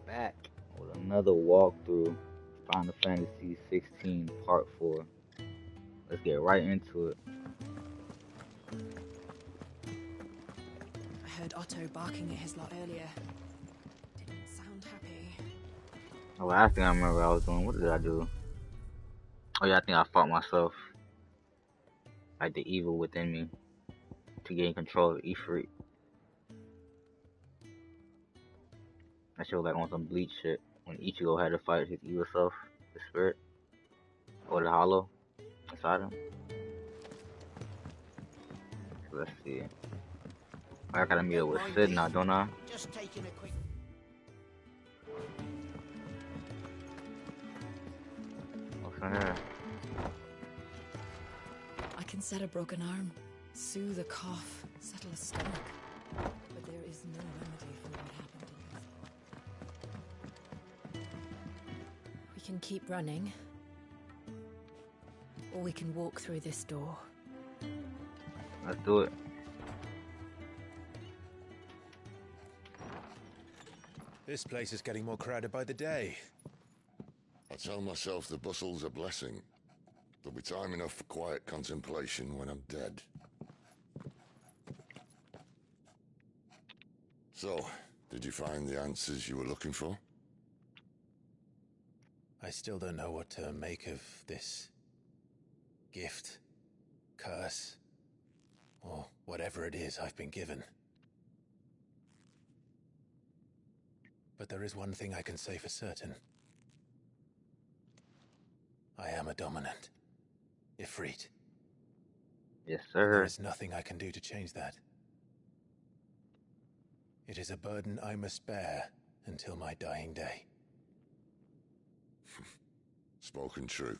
Back with another walkthrough. Final Fantasy 16 Part 4. Let's get right into it. I heard Otto barking at his lot earlier. Didn't sound happy. The last thing I remember I was doing, what did I do? Oh yeah, I think I fought myself. Like the evil within me. To gain control of Ifrit. That shit was like on some Bleach shit. When Ichigo had to fight his evil self, the spirit. Or the hollow inside him. So let's see. I gotta meet up with Sid now, don't I? Just taking a quick. What's in there? I can set a broken arm, soothe a cough, settle a stomach. But there is no remedy for what happened in this. We can keep running. Or we can walk through this door. Let's do it. This place is getting more crowded by the day. I tell myself the bustle's a blessing. There'll be time enough for quiet contemplation when I'm dead. So, did you find the answers you were looking for? I still don't know what to make of this gift, curse, or whatever it is I've been given. But there is one thing I can say for certain. I am a dominant. Ifrit. Yes, There sir. is nothing I can do to change that. It is a burden I must bear until my dying day. Spoken true.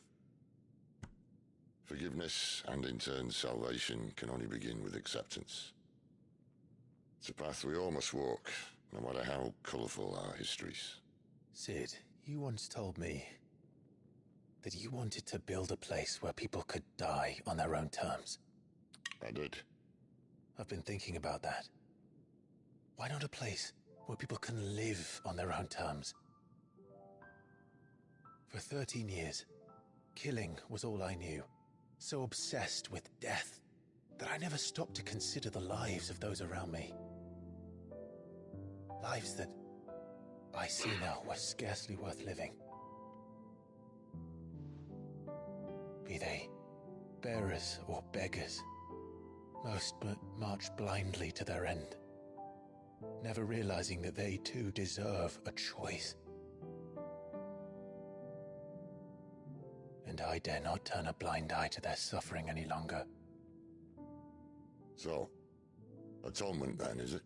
Forgiveness and in turn salvation can only begin with acceptance. It's a path we all must walk, no matter how colourful our histories. Sid, you once told me that you wanted to build a place where people could die on their own terms. I did. I've been thinking about that. Why not a place where people can live on their own terms? For 13 years, killing was all I knew. So obsessed with death that I never stopped to consider the lives of those around me. Lives that I see now were scarcely worth living. Be they bearers or beggars, most march blindly to their end, never realizing that they too deserve a choice. And I dare not turn a blind eye to their suffering any longer. So, atonement then, is it?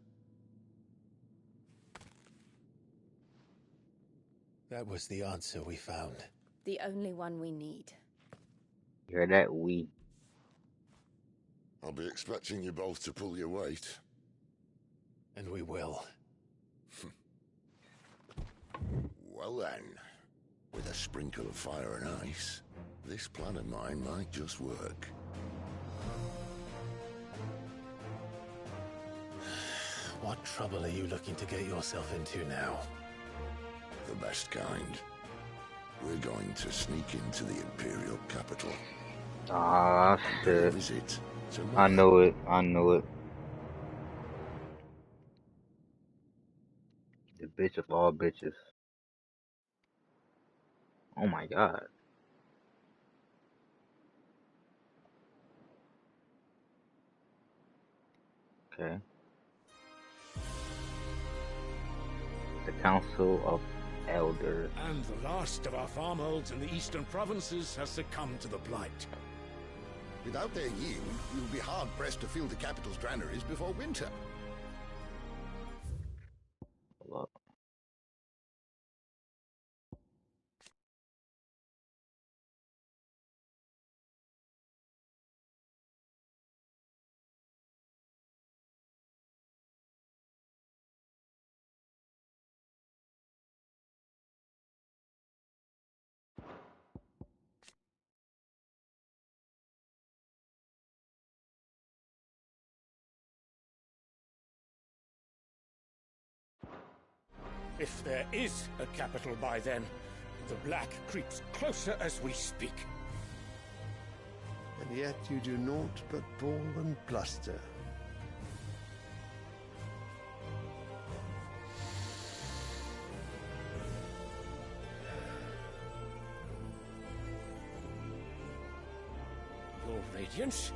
That was the answer we found. The only one we need. You heard that? We. I'll be expecting you both to pull your weight. And we will. Well then, with a sprinkle of fire and ice, this plan of mine might just work. What trouble are you looking to get yourself into now? The best kind. We're going to sneak into the Imperial capital. Ah, shit. Visit to I my know it. I know it. The bitch of all bitches. Oh my god. Okay. The Council of Elders. And the last of our farmholds in the eastern provinces has succumbed to the blight. Without their yield, you'll be hard-pressed to fill the capital's granaries before winter. Hold up. If there is a capital by then, the Black creeps closer as we speak. And yet you do naught but bawl and bluster. Your Radiance?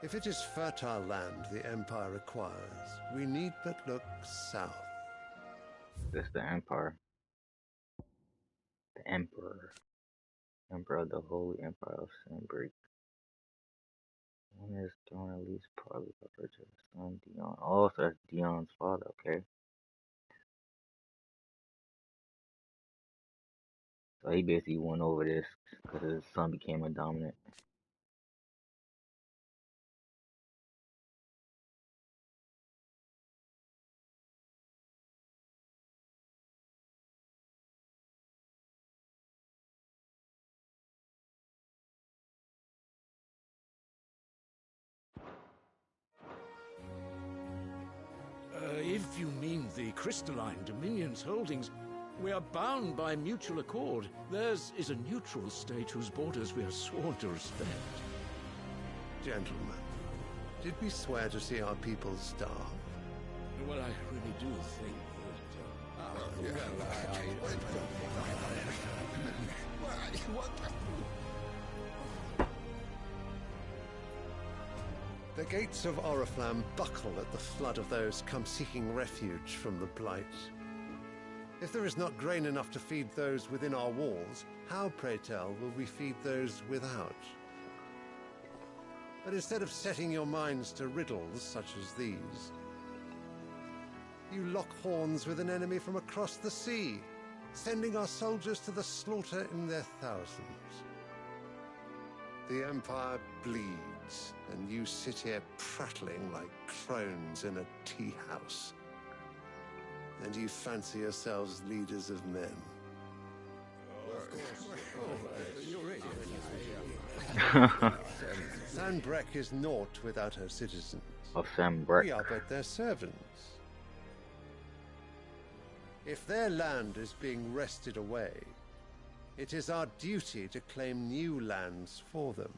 If it is fertile land the Empire requires, we need but look south. This the Empire. The Emperor. Emperor of the Holy Empire of Sanbreak. When is throne at least partly by virtue of his son Dion. Oh, so that's Dion's father, okay. So he basically won over this because his son became a dominant. If you mean the crystalline Dominion's holdings, we are bound by mutual accord. Theirs is a neutral state whose borders we are sworn to respect. Gentlemen, did we swear to see our people starve? Well, I really do think The gates of Oriflamme buckle at the flood of those come seeking refuge from the Blight. If there is not grain enough to feed those within our walls, how, pray tell, will we feed those without? But instead of setting your minds to riddles such as these, you lock horns with an enemy from across the sea, sending our soldiers to the slaughter in their thousands. The Empire bleeds, and you sit here prattling like crones in a tea house. And you fancy yourselves leaders of men. Sanbreque is naught without her citizens. Of Sanbreque. We are but their servants. If their land is being wrested away, it is our duty to claim new lands for them.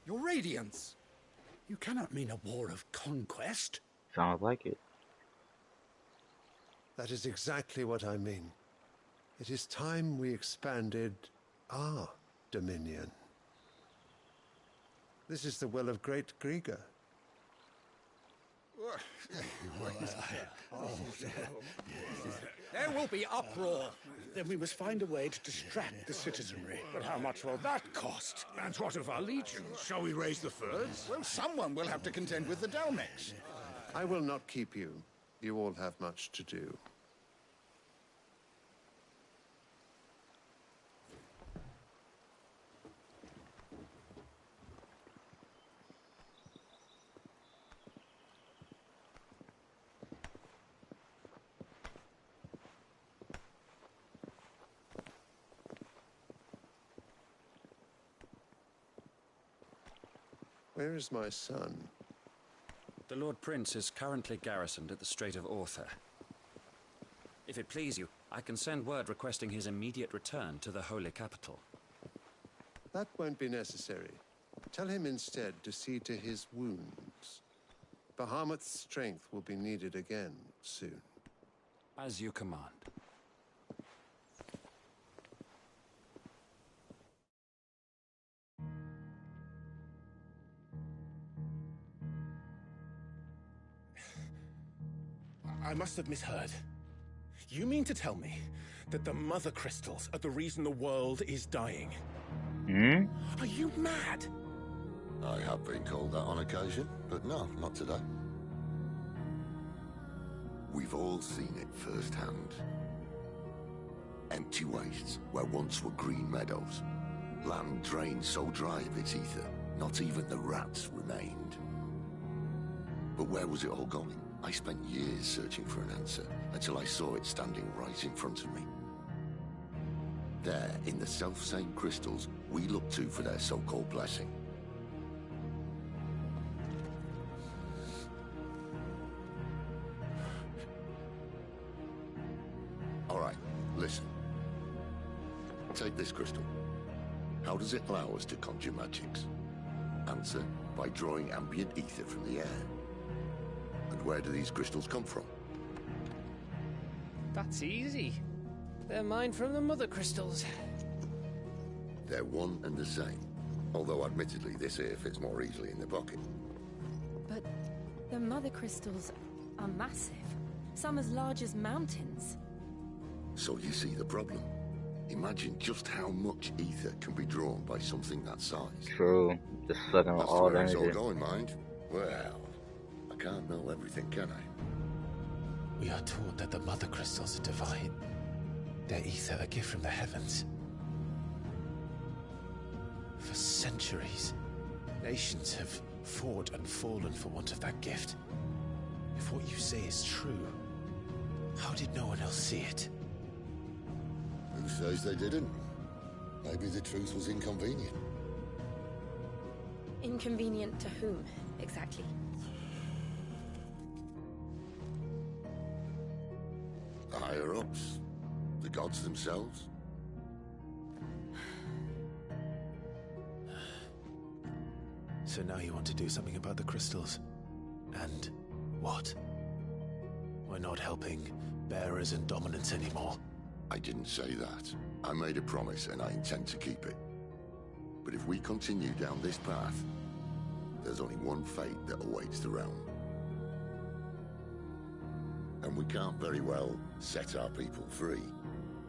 Your Radiance! You cannot mean a war of conquest. Sounds like it. That is exactly what I mean. It is time we expanded our dominion. This is the will of great Grieger. There will be uproar. Then we must find a way to distract the citizenry. But how much will that cost? And what of our legions? Shall we raise the furs? Well, someone will have to contend with the Dalmex. I will not keep you. You all have much to do. Where is my son? The Lord Prince is currently garrisoned at the Strait of Orther. If it please you, I can send word requesting his immediate return to the Holy Capital. That won't be necessary. Tell him instead to see to his wounds. Bahamut's strength will be needed again soon. As you command. I must have misheard. You mean to tell me that the Mother Crystals are the reason the world is dying? Hmm? Are you mad? I have been called that on occasion, but no, not today. We've all seen it firsthand. Empty wastes where once were green meadows. Land drained so dry of its ether, not even the rats remained. But where was it all going? I spent years searching for an answer, until I saw it standing right in front of me. There, in the self-same crystals we look to for their so-called blessing. All right, listen. Take this crystal. How does it allow us to conjure magics? Answer, by drawing ambient ether from the air. And where do these crystals come from? That's easy. They're mine from the mother crystals. They're one and the same. Although admittedly this here fits more easily in the pocket. But the mother crystals are massive. Some as large as mountains. So you see the problem. Imagine just how much ether can be drawn by something that size. True. Just sucking That's all the where it's all energy. going, mind. Well, I can't know everything, can I? We are taught that the mother crystals are divine. Their ether a gift from the heavens. For centuries, nations have fought and fallen for want of that gift. If what you say is true, how did no one else see it? Who says they didn't? Maybe the truth was inconvenient. Inconvenient to whom, exactly? The higher-ups? The gods themselves? So now you want to do something about the crystals? And what? We're not helping bearers and dominants anymore. I didn't say that. I made a promise and I intend to keep it. But if we continue down this path, there's only one fate that awaits the realm. And we can't very well set our people free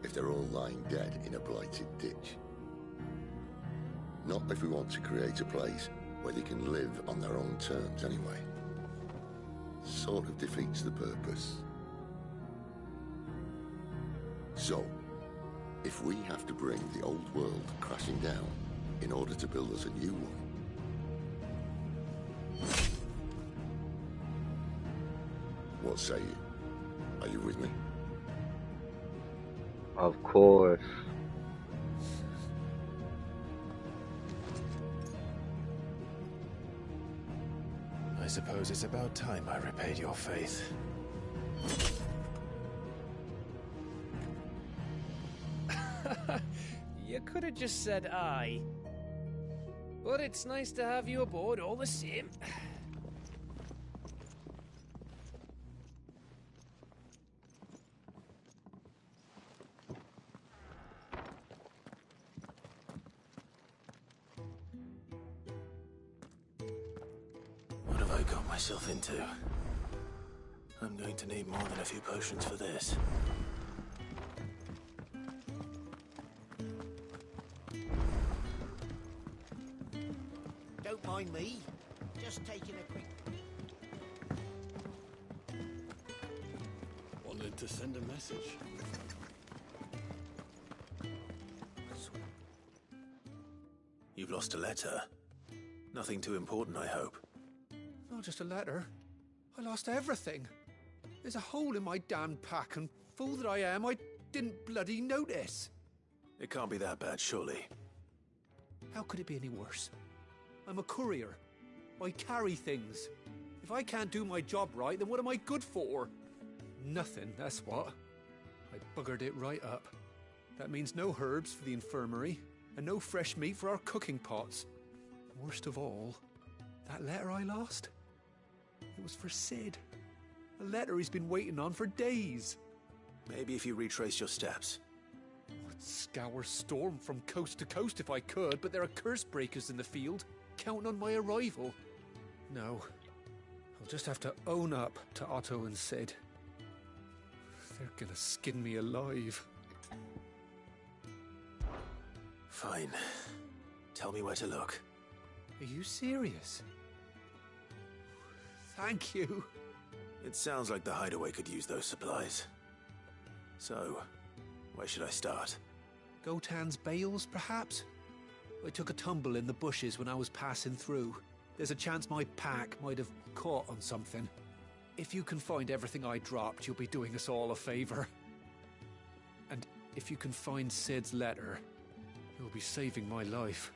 if they're all lying dead in a blighted ditch. Not if we want to create a place where they can live on their own terms anyway. Sort of defeats the purpose. So, if we have to bring the old world crashing down in order to build us a new one, what say you? Are you with me? Of course. I suppose it's about time I repaid your faith. You could have just said aye. But it's nice to have you aboard all the same. What have I got myself into? I'm going to need more than a few potions for this. Don't mind me. Just taking a quick... Wanted to send a message. You've lost a letter. Nothing too important, I hope. Not just a letter. I lost everything. There's a hole in my damned pack, and fool that I am, I didn't bloody notice. It can't be that bad, surely. How could it be any worse? I'm a courier. I carry things. If I can't do my job right, then what am I good for? Nothing, that's what. I buggered it right up. That means no herbs for the infirmary, and no fresh meat for our cooking pots. Worst of all, that letter I lost? It was for Sid. A letter he's been waiting on for days. Maybe if you retrace your steps. I'd scour Storm from coast to coast if I could, but there are curse breakers in the field, counting on my arrival. No, I'll just have to own up to Otto and Sid. They're gonna skin me alive. Fine. Tell me where to look. Are you serious? Thank you. It sounds like the hideaway could use those supplies. So, where should I start? Gotan's bales, perhaps? I took a tumble in the bushes when I was passing through. There's a chance my pack might have caught on something. If you can find everything I dropped, you'll be doing us all a favor. And if you can find Sid's letter, you'll be saving my life.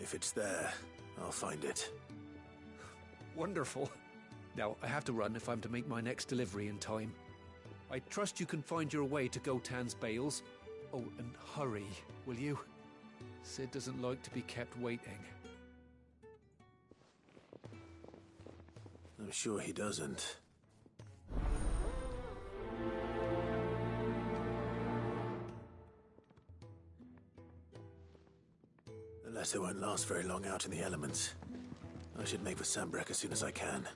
If it's there, I'll find it. Wonderful. Now, I have to run if I'm to make my next delivery in time. I trust you can find your way to Gotan's bales. Oh, and hurry, will you? Cid doesn't like to be kept waiting. I'm sure he doesn't. The letter won't last very long out in the elements. I should make for Sanbreque as soon as I can.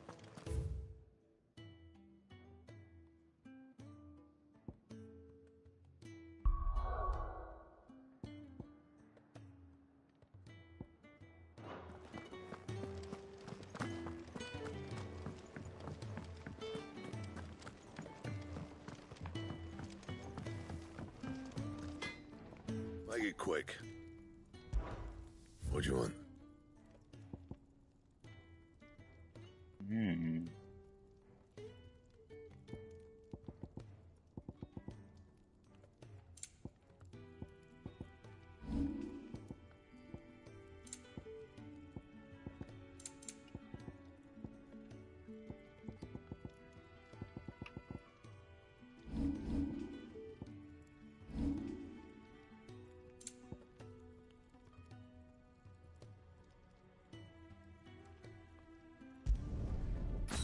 Make it quick. What do you want?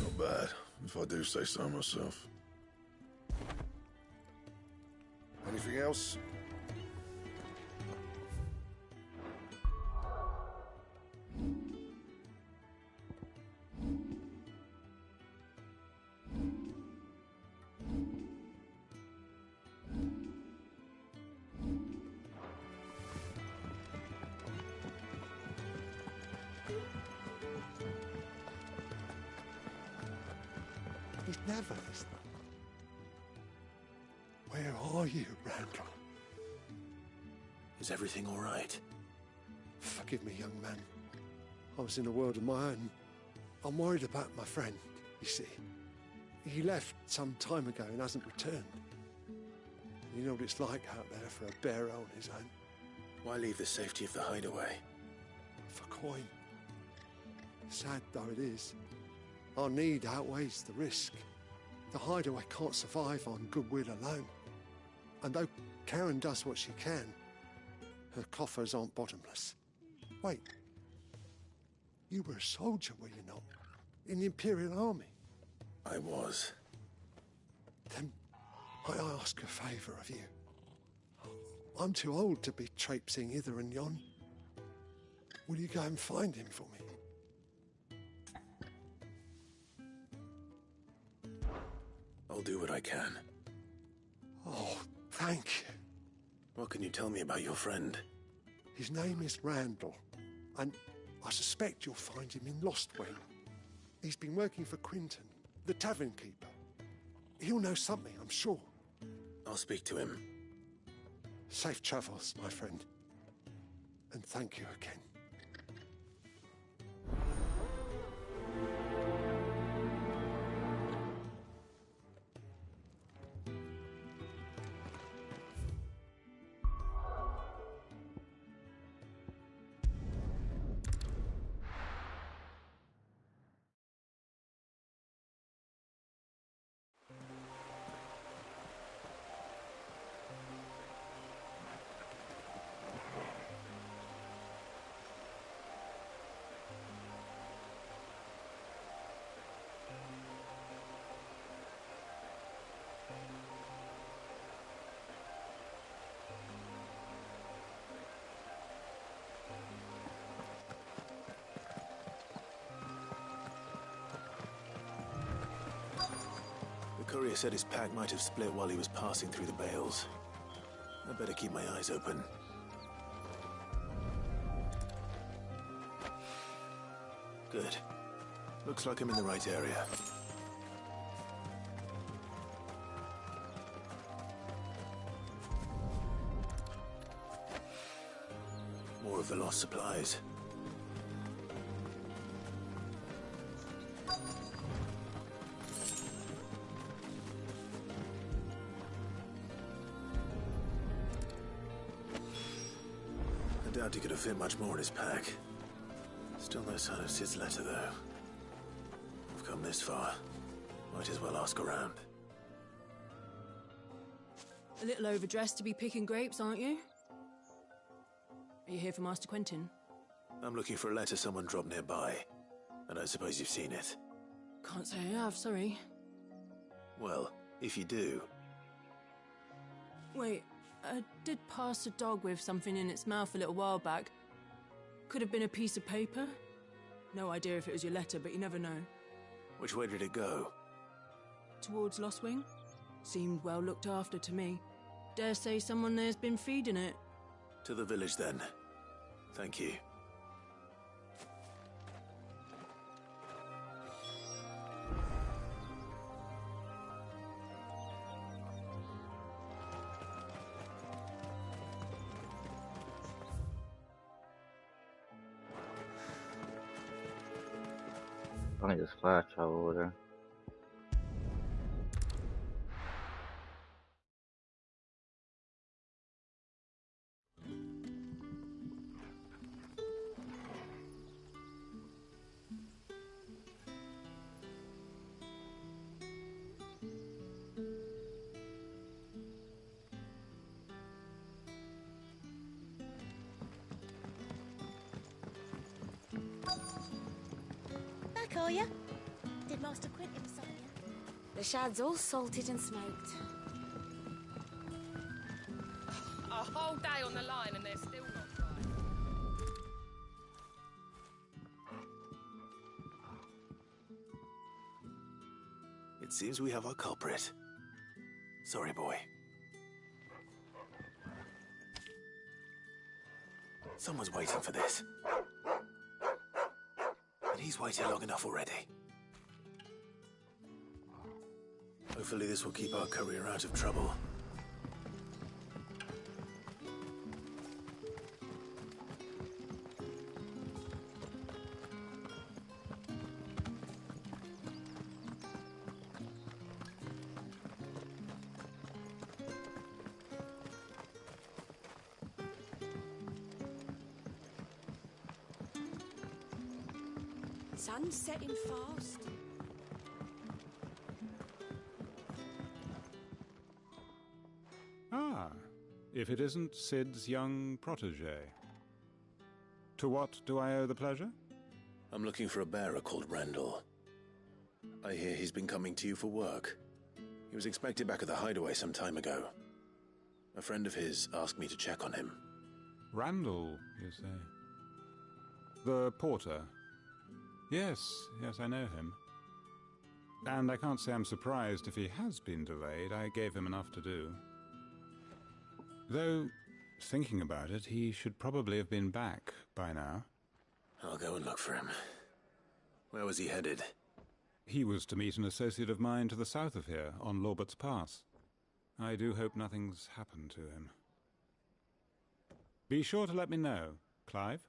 Not bad, if I do say so myself. Anything else? He's never listening. Where are you, Randall? Is everything all right? Forgive me, young man. I was in a world of my own. I'm worried about my friend, you see. He left some time ago and hasn't returned. You know what it's like out there for a bearer on his own. Why leave the safety of the hideaway? For coin. Sad though it is, our need outweighs the risk. The hideaway can't survive on goodwill alone. And though Karen does what she can, her coffers aren't bottomless. Wait. You were a soldier, were you not? In the Imperial Army? I was. Then I ask a favour of you. I'm too old to be traipsing hither and yon. Will you go and find him for me? I'll do what I can. Oh, thank you. What can you tell me about your friend? His name is Randall, and I suspect you'll find him in Lostwing. He's been working for Quinton, the tavern keeper. He'll know something, I'm sure. I'll speak to him. Safe travels, my friend. And thank you again. The courier said his pack might have split while he was passing through the bales. I'd better keep my eyes open. Good. Looks like I'm in the right area. More of the lost supplies. I doubt he could have fit much more in his pack. Still no sign of Cid's letter, though. I've come this far. Might as well ask around. A little overdressed to be picking grapes, aren't you? Are you here for Master Quentin? I'm looking for a letter someone dropped nearby. I don't suppose you've seen it. Can't say I have, sorry. Well, if you do... Wait, I did pass a dog with something in its mouth a little while back. Could have been a piece of paper. No idea if it was your letter, but you never know. Which way did it go? Towards Lostwing. Seemed well looked after to me. Dare say someone there's been feeding it. To the village, then. Thank you. I can just flash travel over there. Back, are ya? Did Master Quentin sign ya? The shad's all salted and smoked. A whole day on the line and they're still not dry. It seems we have our culprit. Sorry, boy. Someone's waiting for this. And he's waited long enough already. Hopefully this will keep our courier out of trouble. Sun's setting fast. Ah, if it isn't Sid's young protege. To what do I owe the pleasure? I'm looking for a bearer called Randall. I hear he's been coming to you for work. He was expected back at the hideaway some time ago. A friend of his asked me to check on him. Randall, you say? The porter? Yes, I know him. And I can't say I'm surprised if he has been delayed. I gave him enough to do. Though, thinking about it, he should probably have been back by now. I'll go and look for him. Where was he headed? He was to meet an associate of mine to the south of here, on Lorbert's Pass. I do hope nothing's happened to him. Be sure to let me know, Clive.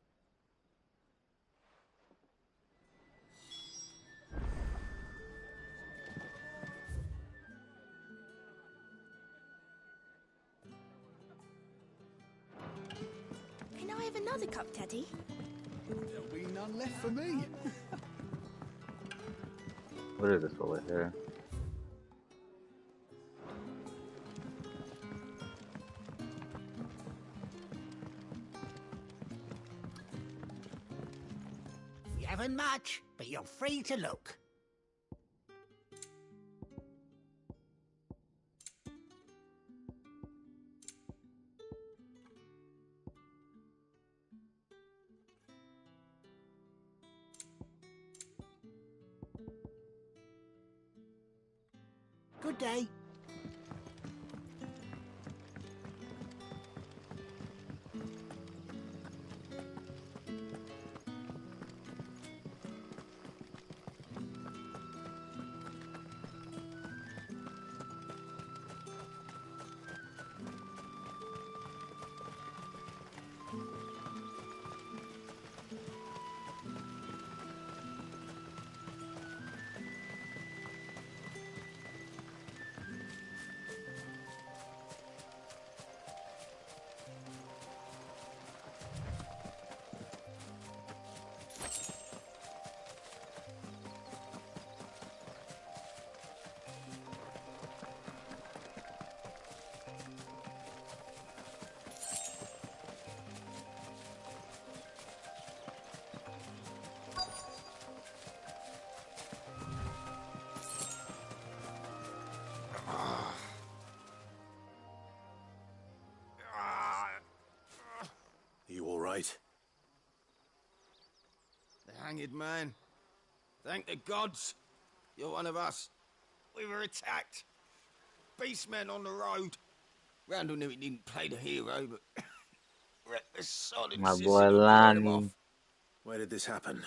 Can I have another cup, Teddy? There'll be none left for me. What is this over here? You haven't much, but you're free to look. Good day. hanged man. Thank the gods. You're one of us. We were attacked. Beastmen on the road. Randall knew he didn't play the hero, but reckless solid My sissy boy who brought him Lonnie. off. Where did this happen?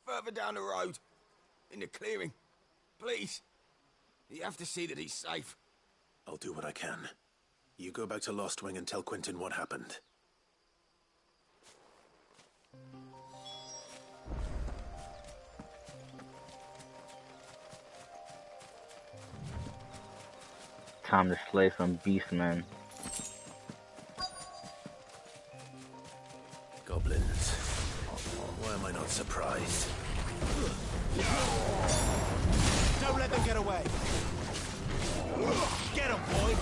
Further down the road. In the clearing. Please. You have to see that he's safe. I'll do what I can. You go back to Lost Wing and tell Quentin what happened. Time to slay some beastmen. Goblins. Why am I not surprised? Don't let them get away. Get him, boy.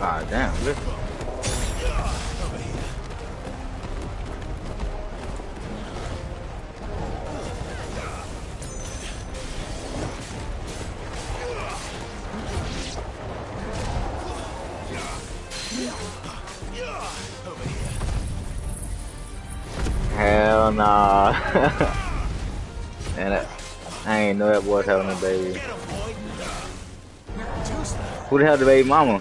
Ah, damn, listen. Hell nah. And I ain't know that boy's having a baby. Who the hell the baby mama?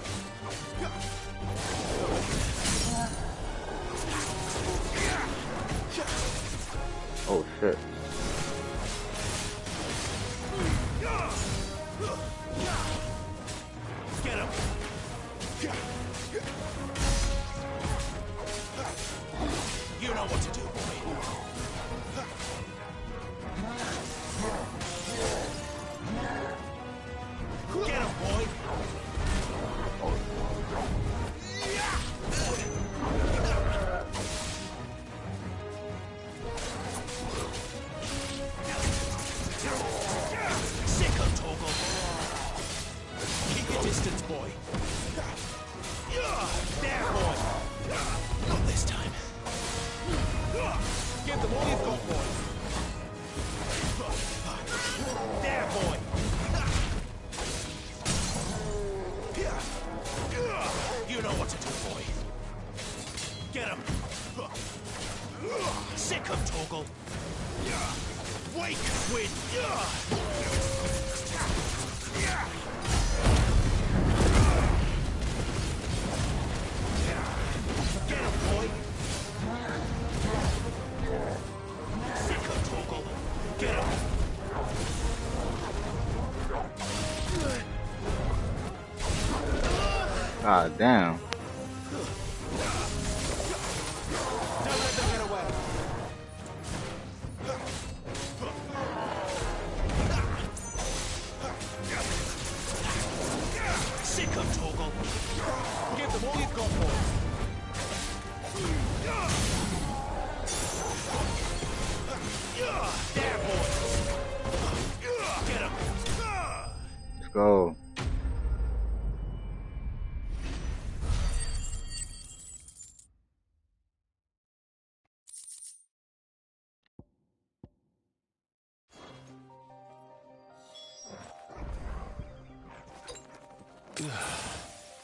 Oh shit. Get him. You know what to do, boy. Get him, boy. Sick of Torgal. Keep your distance, boy. There, boy. Not this time. Give them all you've got, boy. There, boy. You know what to do, boy. Get him. Sick of Torgal. Wake, wind. Get him, boy. Sick of Torgal. Get him. Ah, damn. Don't let them get away. Sick of Torgal. Give them all you've got, boy. There, boy. Get him. Let's go.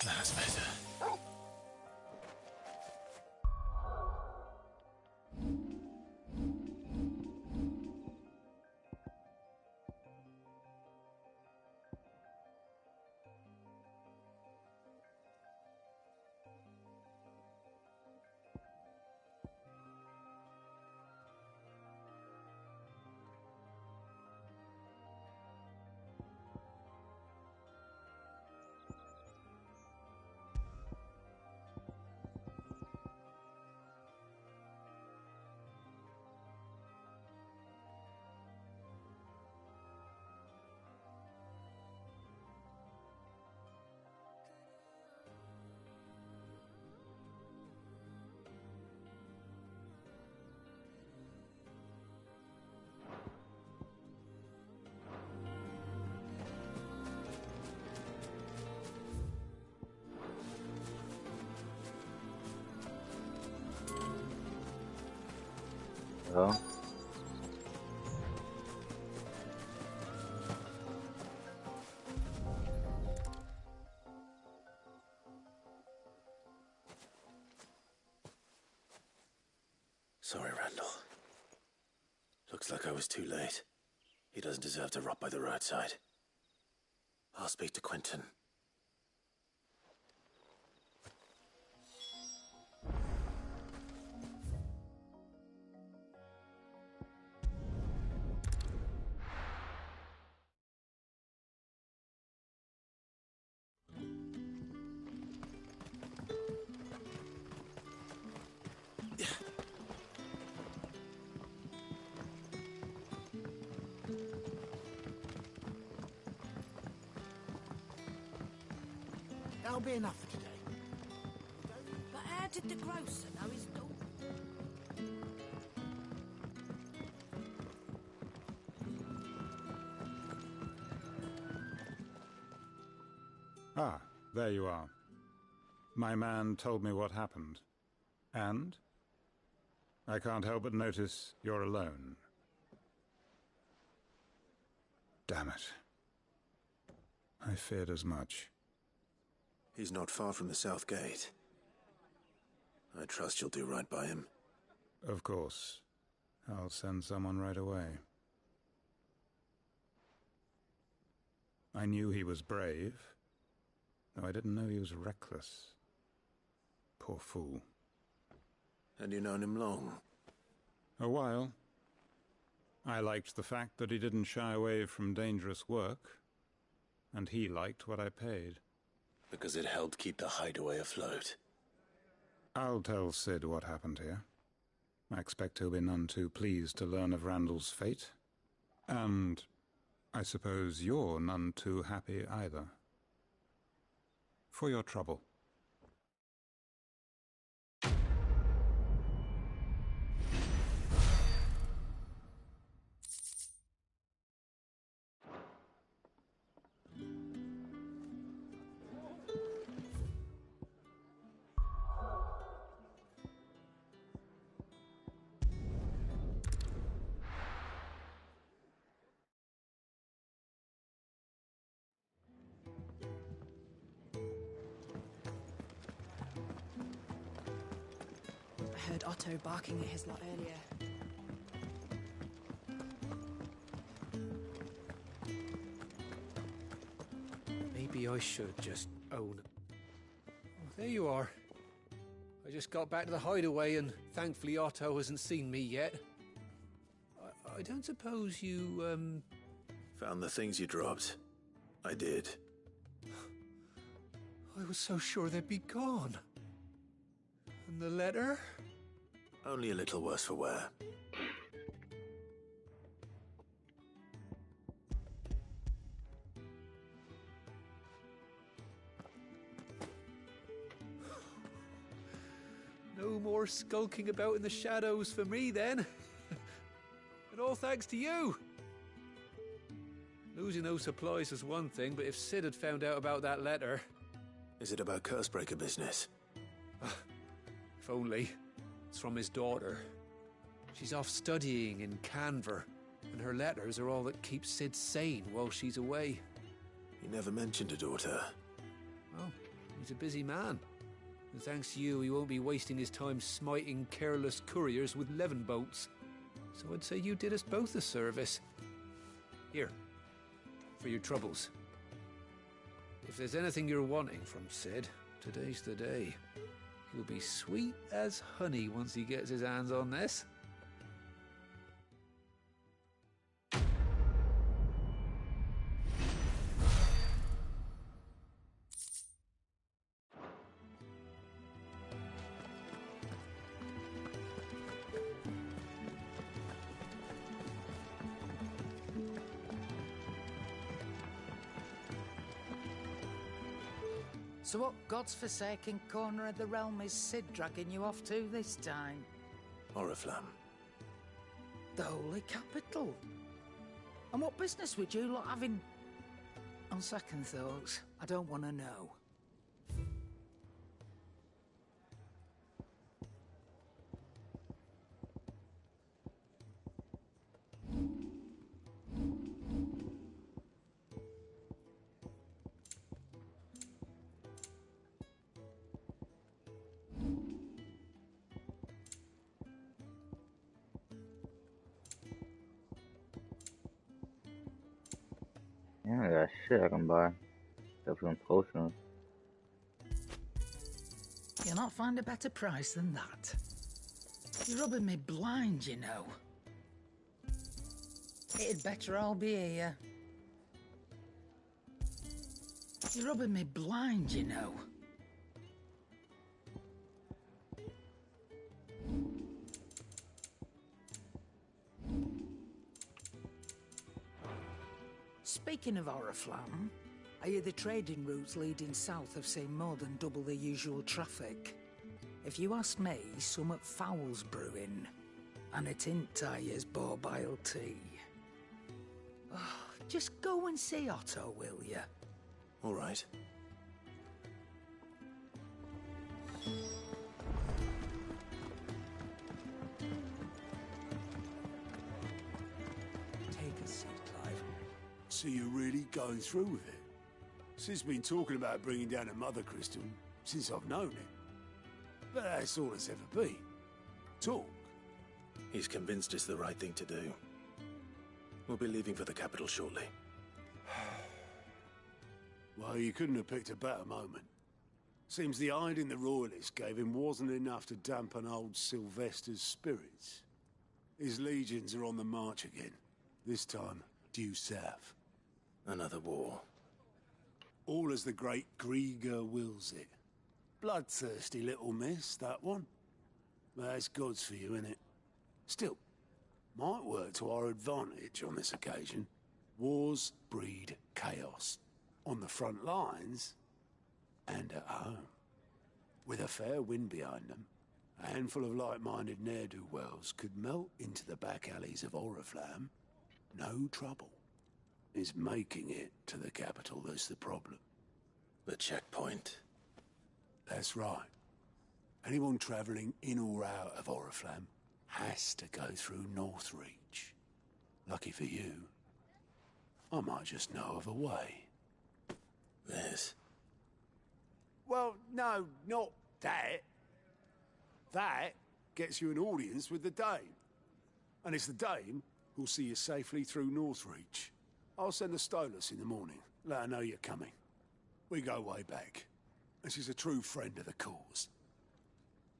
That's better. Well. Sorry, Randall. Looks like I was too late. He doesn't deserve to rot by the roadside. I'll speak to Quentin. That'll be enough for today. But how did the grocer know his daughter? Ah, there you are. My man told me what happened. And? I can't help but notice you're alone. Damn it. I feared as much. He's not far from the South Gate. I trust you'll do right by him. Of course. I'll send someone right away. I knew he was brave, though I didn't know he was reckless. Poor fool. And you known him long? A while. I liked the fact that he didn't shy away from dangerous work, and he liked what I paid. Because it helped keep the hideaway afloat. I'll tell Sid what happened here. I expect he'll be none too pleased to learn of Randall's fate. And I suppose you're none too happy either. For your trouble. I heard Otto barking at his lot earlier. Maybe I should just own... Oh, there you are. I just got back to the hideaway and thankfully Otto hasn't seen me yet. I don't suppose you, Found the things you dropped. I did. I was so sure they'd be gone. And the letter? Only a little worse for wear. No more skulking about in the shadows for me, then. And all thanks to you. Losing those supplies was one thing, but if Sid had found out about that letter... Is it about Cursebreaker business? If only. It's from his daughter. She's off studying in Canver, and her letters are all that keeps Sid sane while she's away. He never mentioned a daughter. Oh, he's a busy man. And thanks to you, he won't be wasting his time smiting careless couriers with levin bolts. So I'd say you did us both a service. Here, for your troubles. If there's anything you're wanting from Sid, today's the day. He'll be sweet as honey once he gets his hands on this. So what god's-forsaken corner of the realm is Sid dragging you off to this time? Oriflamme. The Holy Capital. And what business would you lot having... On second thoughts, I don't want to know. shit I can buy. Stuff from potions. You'll not find a better price than that. You're rubbing me blind, you know. It'd better all be here. You're rubbing me blind, you know. Speaking of Oriflamme, I hear the trading routes leading south have seen more than double the usual traffic. If you ask me, summat foul's brewing, and it ain't Tyre's borbile tea. Oh, just go and see Otto, will you? All right. Take a seat, Clive. So you're really going through with it? Sid's been talking about bringing down a mother crystal since I've known him. But that's all it's ever been. Talk. He's convinced it's the right thing to do. We'll be leaving for the capital shortly. Well, you couldn't have picked a better moment. Seems the hiding the Royalists gave him wasn't enough to dampen old Sylvester's spirits. His legions are on the march again. This time, due south. Another war. All as the great Grieger wills it. Bloodthirsty little miss, that one. But that's God's for you, innit? Still, might work to our advantage on this occasion. Wars breed chaos. On the front lines, and at home. With a fair wind behind them, a handful of like-minded ne'er-do-wells could melt into the back alleys of Oriflamme. No trouble. It's making it to the capital that's the problem. The checkpoint. That's right. Anyone travelling in or out of Oriflamme has to go through Northreach. Lucky for you, I might just know of a way. This? Well, no, not that. That gets you an audience with the Dame. And it's the Dame who'll see you safely through Northreach. I'll send the Stolas in the morning. Let her know you're coming. We go way back. And she's a true friend of the cause.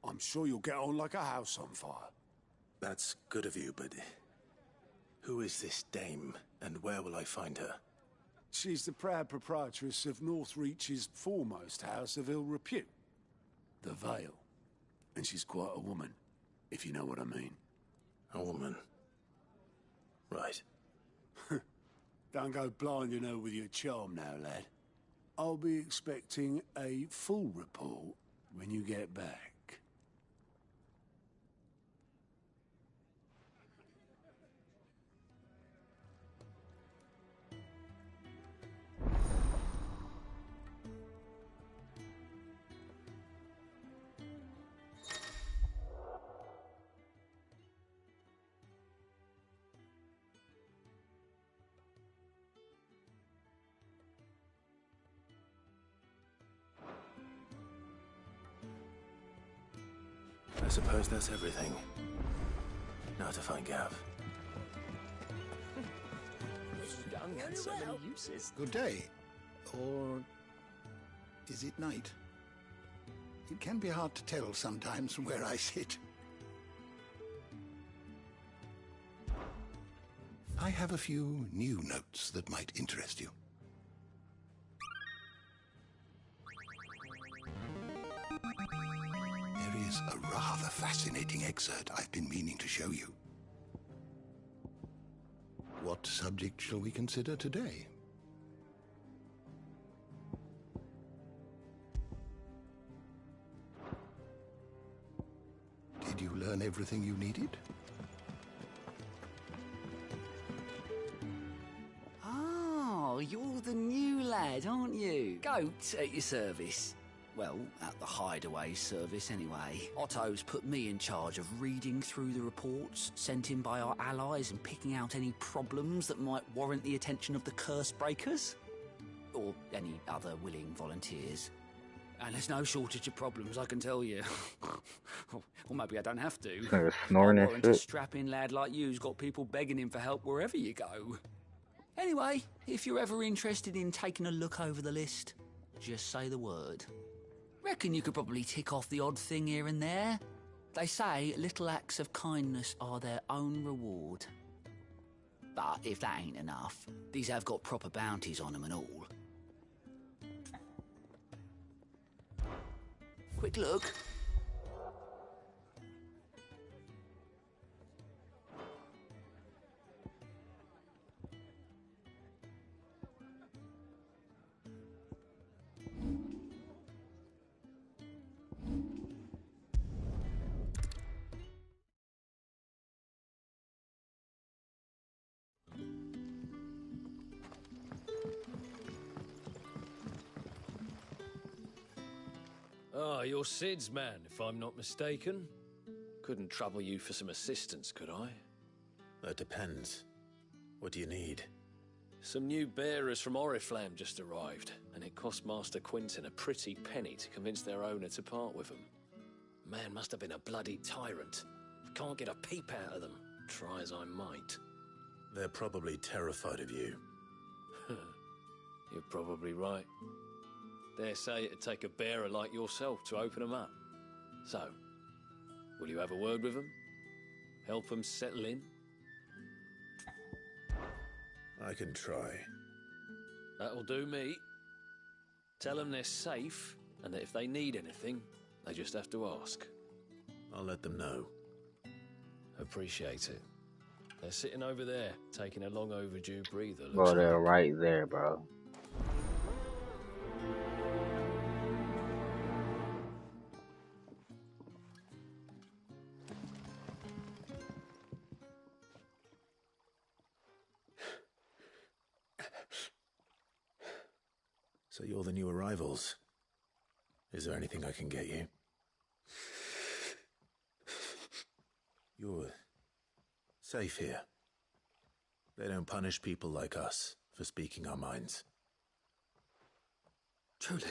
I'm sure you'll get on like a house on fire. That's good of you, but... who is this Dame, and where will I find her? She's the proud proprietress of Northreach's foremost house of ill repute, the Vale. And she's quite a woman, if you know what I mean. A woman? Right. Don't go blinding her with your charm now, lad. I'll be expecting a full report when you get back. I suppose that's everything. Now to find Gav. Young and so many uses. Good day. Or is it night? It can be hard to tell sometimes from where I sit. I have a few new notes that might interest you. There is a rather fascinating excerpt I've been meaning to show you. What subject shall we consider today? Did you learn everything you needed? Oh, you're the new lad, aren't you? Goat at your service. Well, at the Hideaway service anyway. Otto's put me in charge of reading through the reports sent in by our allies and picking out any problems that might warrant the attention of the Curse Breakers. Or any other willing volunteers. And there's no shortage of problems, I can tell you. Or maybe I don't have to. Snoring and warrant a shit. strapping lad like you's got people begging him for help wherever you go. Anyway, if you're ever interested in taking a look over the list, just say the word. Reckon you could probably tick off the odd thing here and there. They say little acts of kindness are their own reward. But if that ain't enough, these have got proper bounties on them and all. Quick look. Ah, you're Sid's man, if I'm not mistaken. Couldn't trouble you for some assistance, could I? That depends. What do you need? Some new bearers from Oriflamme just arrived, and it cost Master Quinton a pretty penny to convince their owner to part with them. Man must have been a bloody tyrant. Can't get a peep out of them, try as I might. They're probably terrified of you. You're probably right. Dare say it'd take a bearer like yourself to open them up. So, will you have a word with them? Help them settle in? I can try. That'll do me. Tell them they're safe, and that if they need anything, they just have to ask. I'll let them know. Appreciate it. They're sitting over there, taking a long overdue breather. Bro, they're right there, bro. So you're the new arrivals. Is there anything I can get you? You're safe here. They don't punish people like us for speaking our minds. Truly.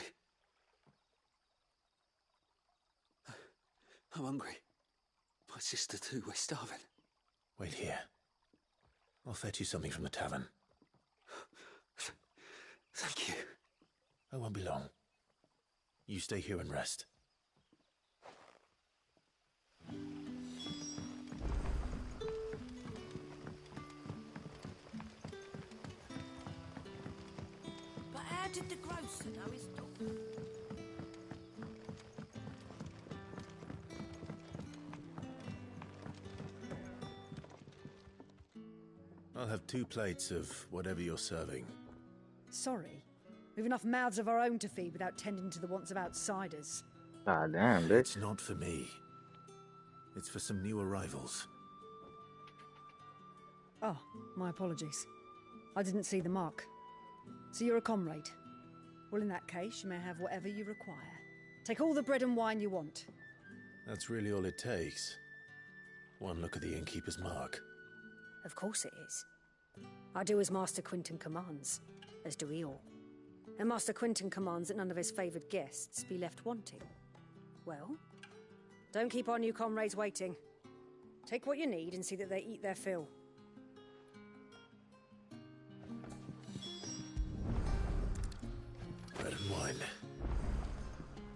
I'm hungry. My sister too, we're starving. Wait here. I'll fetch you something from the tavern. Thank you. I won't be long. You stay here and rest. But how did the grocer know his dog? I'll have 2 plates of whatever you're serving. Sorry. We've enough mouths of our own to feed without tending to the wants of outsiders. God damn, bitch. It's not for me. It's for some new arrivals. Oh, my apologies. I didn't see the mark. So you're a comrade. Well, in that case, you may have whatever you require. Take all the bread and wine you want. That's really all it takes. One look at the innkeeper's mark. Of course it is. I do as Master Quinton commands, as do we all. And Master Quinton commands that none of his favoured guests be left wanting. Well, don't keep our new comrades waiting. Take what you need and see that they eat their fill. Bread and wine.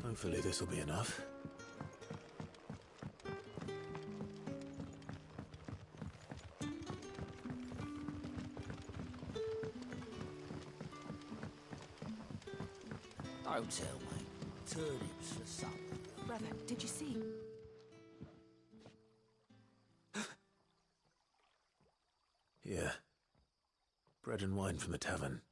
Hopefully this will be enough. Don't tell me. Turnips for supper. Brother, did you see? Yeah. Bread and wine from the tavern.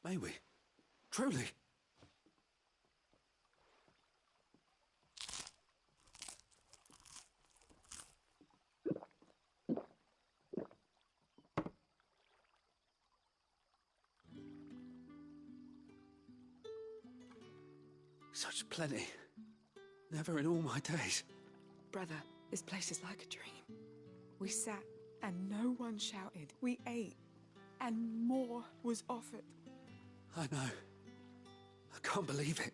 May we? Truly? Such plenty. Never in all my days. Brother, this place is like a dream. We sat and no one shouted. We ate and more was offered. I know. I can't believe it.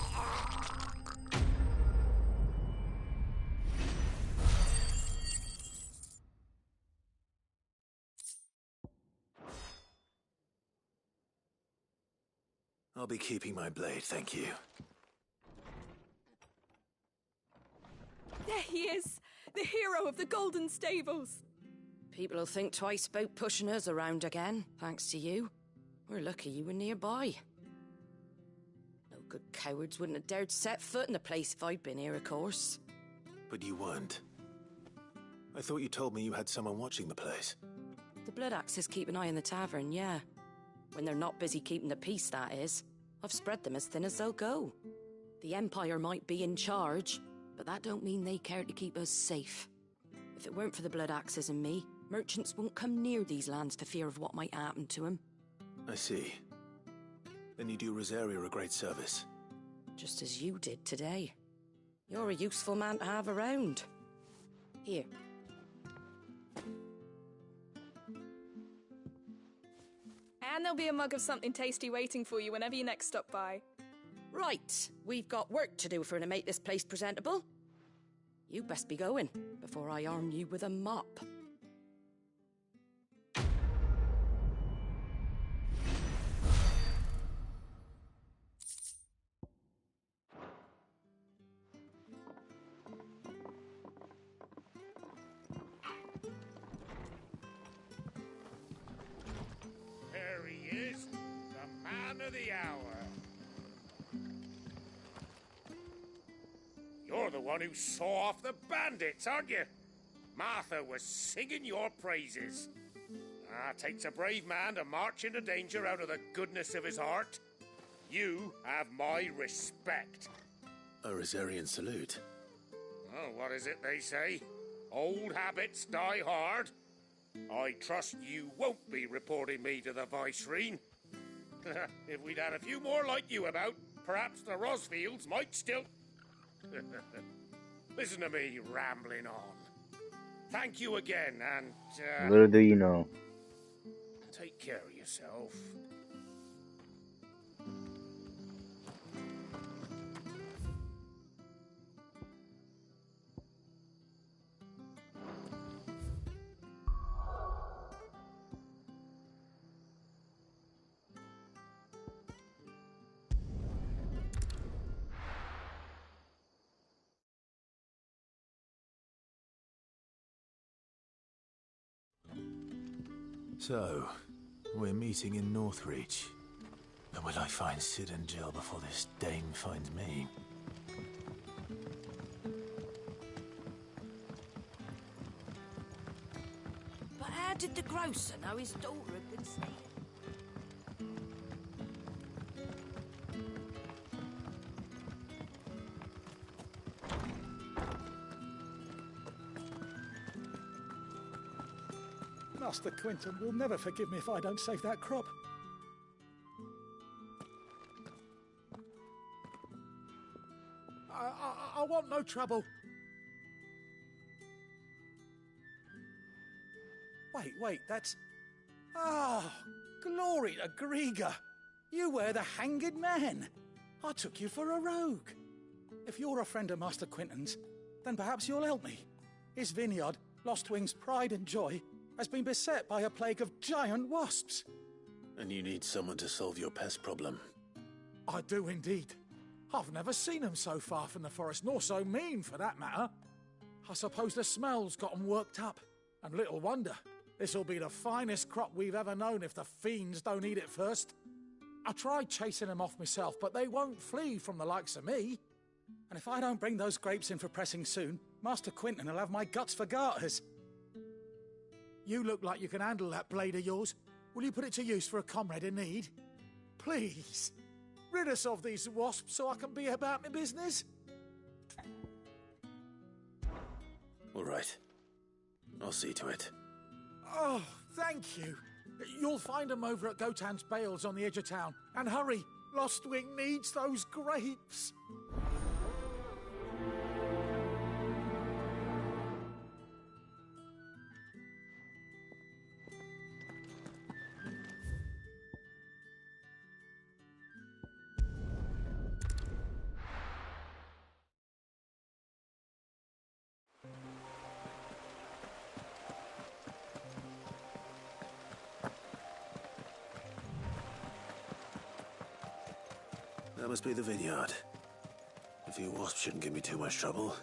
I'll be keeping my blade, thank you. There he is! The hero of the Golden Stables! People will think twice about pushing us around again, thanks to you. We're lucky you were nearby. No good cowards wouldn't have dared set foot in the place if I'd been here, of course. But you weren't. I thought you told me you had someone watching the place. The Blood Axes keep an eye on the tavern, yeah. When they're not busy keeping the peace, that is. I've spread them as thin as they'll go. The Empire might be in charge, but that don't mean they care to keep us safe. If it weren't for the Blood Axes and me, merchants won't come near these lands for fear of what might happen to them. I see. Then you do Rosaria a great service. Just as you did today. You're a useful man to have around. Here. And there'll be a mug of something tasty waiting for you whenever you next stop by. Right, we've got work to do for to make this place presentable. You best be going, before I arm you with a mop. There he is, the man of the hour. You're the one who saw off the bandits, aren't you? Martha was singing your praises. Takes a brave man to march into danger out of the goodness of his heart. You have my respect. A Rosarian salute. Oh, what is it they say? Old habits die hard. I trust you won't be reporting me to the Viceroy. If we'd had a few more like you about, perhaps the Rosfields might still... Listen to me rambling on. Thank you again, and little do you know. Take care of yourself. So, we're meeting in Northreach. And will I find Sid and Jill before this dame finds me? But how did the grocer know his daughter had been sneaking? Master Quinton will never forgive me if I don't save that crop. I want no trouble. Wait, that's... Oh, glory to Grieger. You were the hanged man. I took you for a rogue. If you're a friend of Master Quinton's, then perhaps you'll help me. His vineyard, Lostwing's pride and joy, has been beset by a plague of giant wasps. And you need someone to solve your pest problem. I do indeed. I've never seen them so far from the forest, nor so mean, for that matter. I suppose the smell's got them worked up. And little wonder. This'll be the finest crop we've ever known if the fiends don't eat it first. I tried chasing them off myself, but they won't flee from the likes of me. And if I don't bring those grapes in for pressing soon, Master Quinton will have my guts for garters. You look like you can handle that blade of yours. Will you put it to use for a comrade in need? Please. Rid us of these wasps so I can be about my business. All right. I'll see to it. Oh, thank you. You'll find them over at Gotan's Bales on the edge of town. And hurry, Lostwing needs those grapes. That must be the vineyard. A few wasps shouldn't give me too much trouble.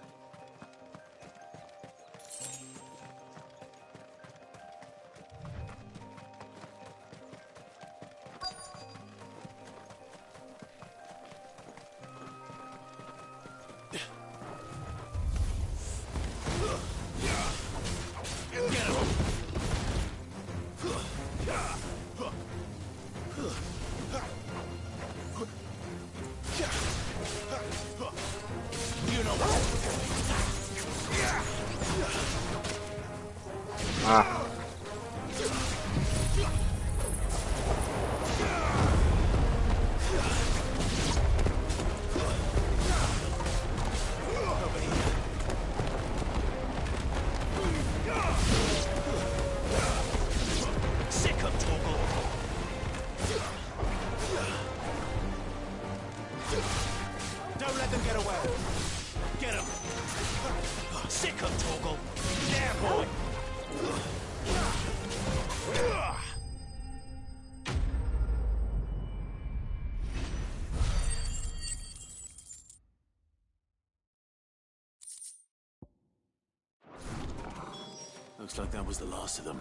Looks like that was the last of them.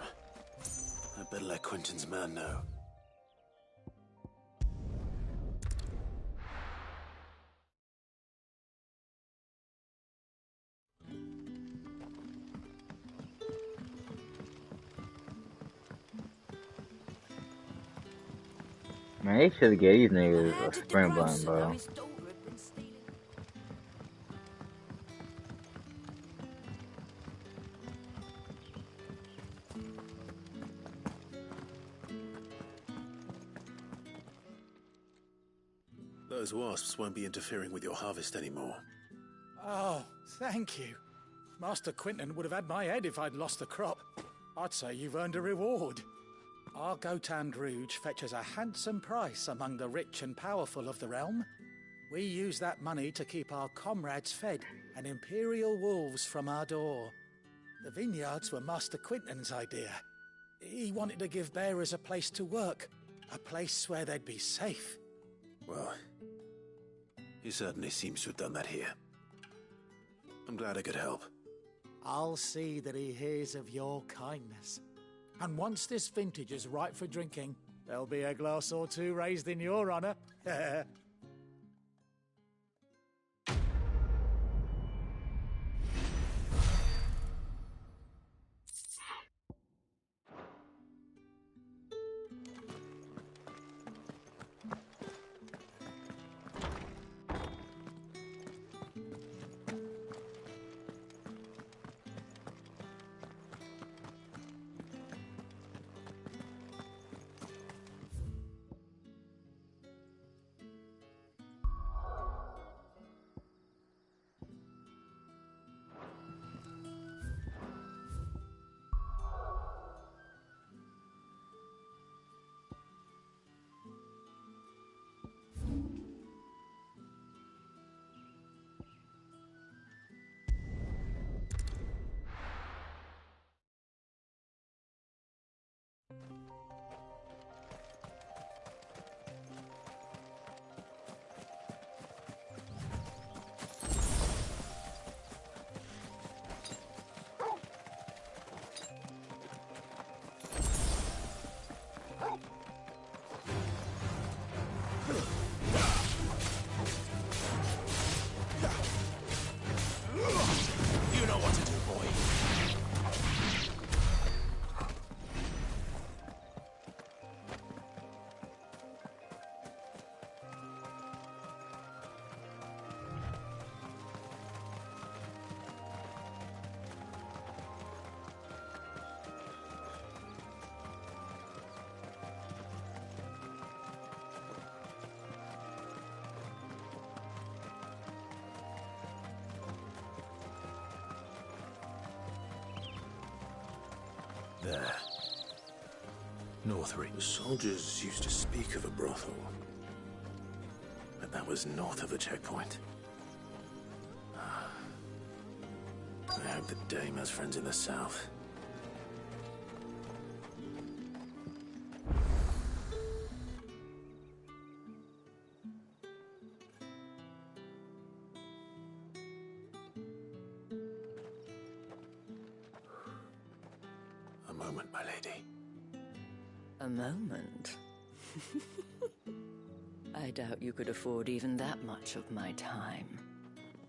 I'd better let Quentin's man know. Man, they should get these niggas a spring blunt, bro. Those wasps won't be interfering with your harvest anymore. Oh, thank you. Master Quentin would have had my head if I'd lost the crop. I'd say you've earned a reward. Our Gotand Rouge fetches a handsome price among the rich and powerful of the realm. We use that money to keep our comrades fed and Imperial wolves from our door. The vineyards were Master Quentin's idea. He wanted to give bearers a place to work, a place where they'd be safe. Well, he certainly seems to have done that here. I'm glad I could help. I'll see that he hears of your kindness. And once this vintage is ripe for drinking, there'll be a glass or two raised in your honor. There. Northreach. The soldiers used to speak of a brothel. But that was north of the checkpoint. I hope that Dame has friends in the south. moment, my lady. A moment? I doubt you could afford even that much of my time.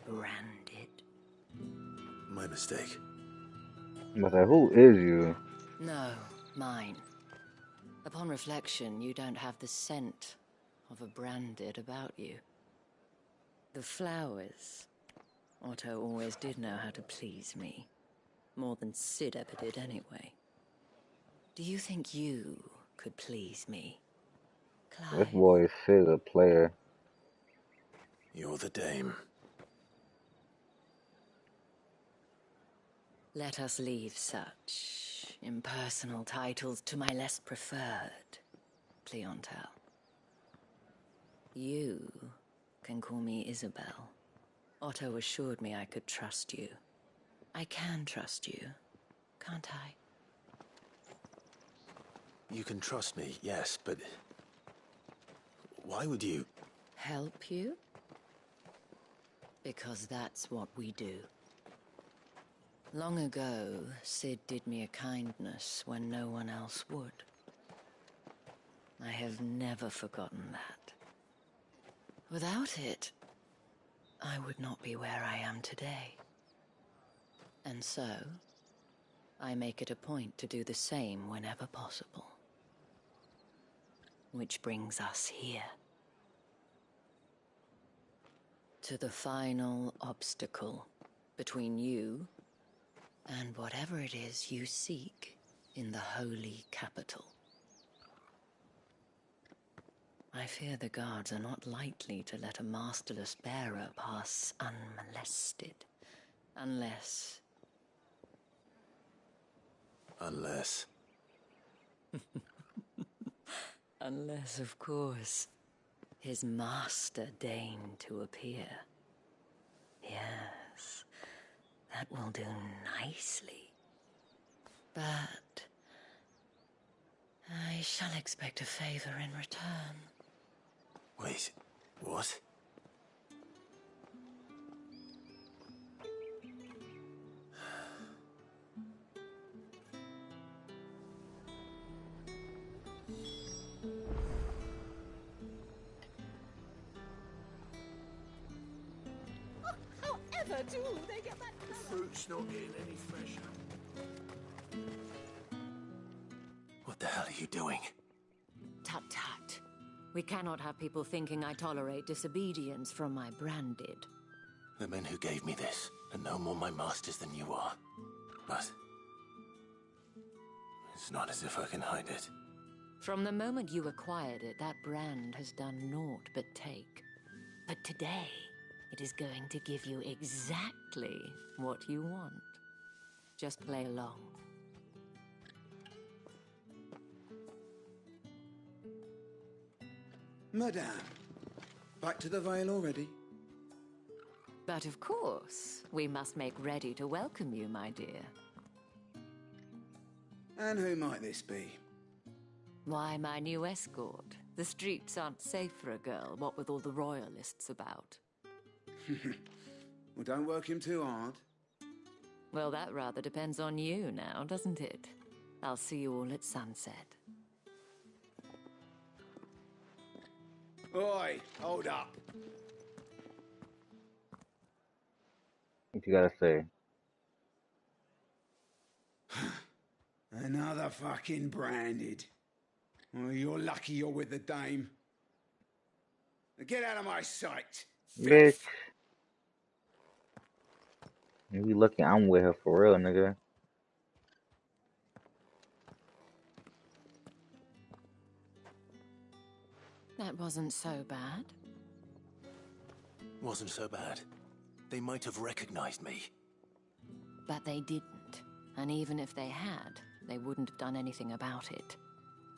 Branded. My mistake. But who is you? No, mine. Upon reflection, you don't have the scent of a Branded about you. The flowers. Otto always did know how to please me. More than Sid ever did anyway. Do you think you could please me, Clyde? This boy is Sid, a player. You're the dame. Let us leave such impersonal titles to my less preferred clientele. You can call me Isabel. Otto assured me I could trust you. I can trust you, can't I? You can trust me, yes, but... why would you... Help you? Because that's what we do. Long ago, Sid did me a kindness when no one else would. I have never forgotten that. Without it, I would not be where I am today. And so, I make it a point to do the same whenever possible. Which brings us here. To the final obstacle between you and whatever it is you seek in the holy capital. I fear the guards are not likely to let a masterless bearer pass unmolested, unless... Unless... Unless, of course, his master deigned to appear. Yes, that will do nicely. But I shall expect a favor in return. Wait, what? However do they get that The fruit's not getting any fresher. What the hell are you doing? Tut-tut. We cannot have people thinking I tolerate disobedience from my Branded. The men who gave me this are no more my masters than you are. But... it's not as if I can hide it. From the moment you acquired it, that brand has done naught but take. But today, it is going to give you exactly what you want. Just play along. Madame, back to the Vale already? But of course, we must make ready to welcome you, my dear. And who might this be? Why, my new escort. The streets aren't safe for a girl, what with all the royalists about. Well, don't work him too hard. Well, that rather depends on you now, doesn't it? I'll see you all at sunset. Oi, hold up. What you gotta say? Another fucking Branded. Well, you're lucky you're with the dame. Now get out of my sight. Bitch. You be lucky I'm with her for real, nigga. That wasn't so bad. Wasn't so bad. They might have recognized me. But they didn't. And even if they had, they wouldn't have done anything about it.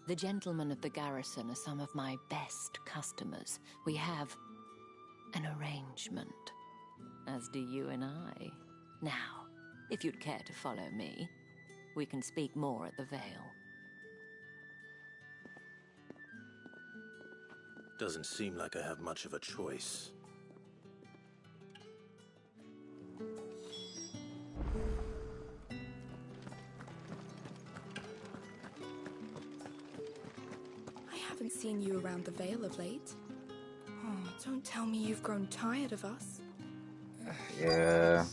The gentlemen of the garrison are some of my best customers. We have an arrangement, as do you and I. Now, if you'd care to follow me, we can speak more at the Vale. Doesn't seem like I have much of a choice. haven't seen you around the Vale of late. Oh, don't tell me you've grown tired of us. Yeah.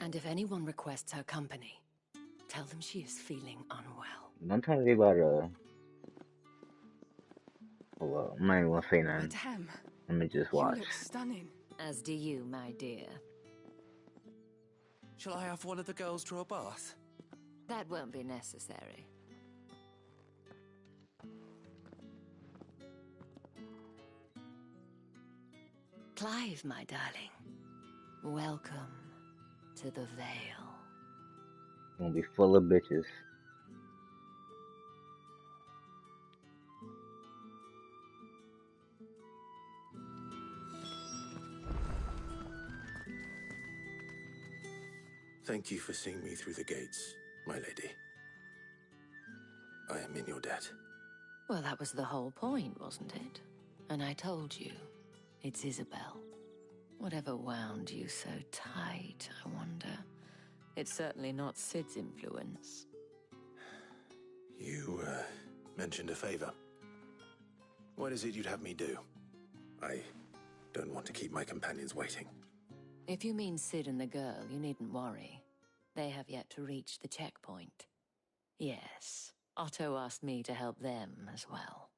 And if anyone requests her company, tell them she is feeling unwell. Don't tell me about oh well, I'm not even gonna say nothing. Madame, Let me just you watch. look stunning. As do you, my dear. Shall I have one of the girls draw a bath? That won't be necessary. Clive, my darling. Welcome to the Vale. Gonna be full of bitches. Thank you for seeing me through the gates, my lady. I am in your debt. Well, that was the whole point, wasn't it? And I told you, it's Isabel. Whatever wound you so tight, I wonder. It's certainly not Sid's influence. You, mentioned a favor. What is it you'd have me do? I don't want to keep my companions waiting. If you mean Sid and the girl, you needn't worry. They have yet to reach the checkpoint. Yes, Otto asked me to help them as well.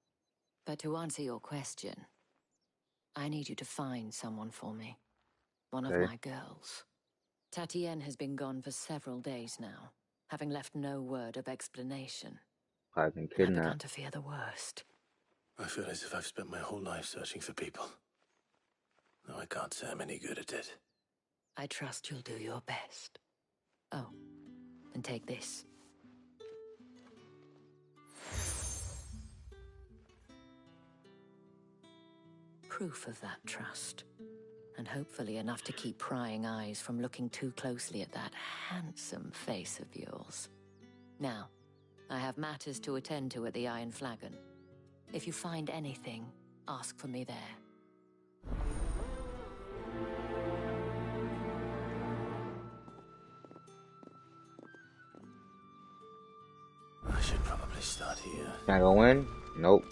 But to answer your question, I need you to find someone for me. One of Okay. my girls. Tatienne has been gone for several days now, having left no word of explanation. I've been I've begun kidnapped. to fear the worst. I feel as if I've spent my whole life searching for people. Though I can't say I'm any good at it. I trust you'll do your best. Oh, and take this. Proof of that trust. And hopefully enough to keep prying eyes from looking too closely at that handsome face of yours. Now, I have matters to attend to at the Iron Flagon. If you find anything, ask for me there. I should probably start here. Can I go in? Nope.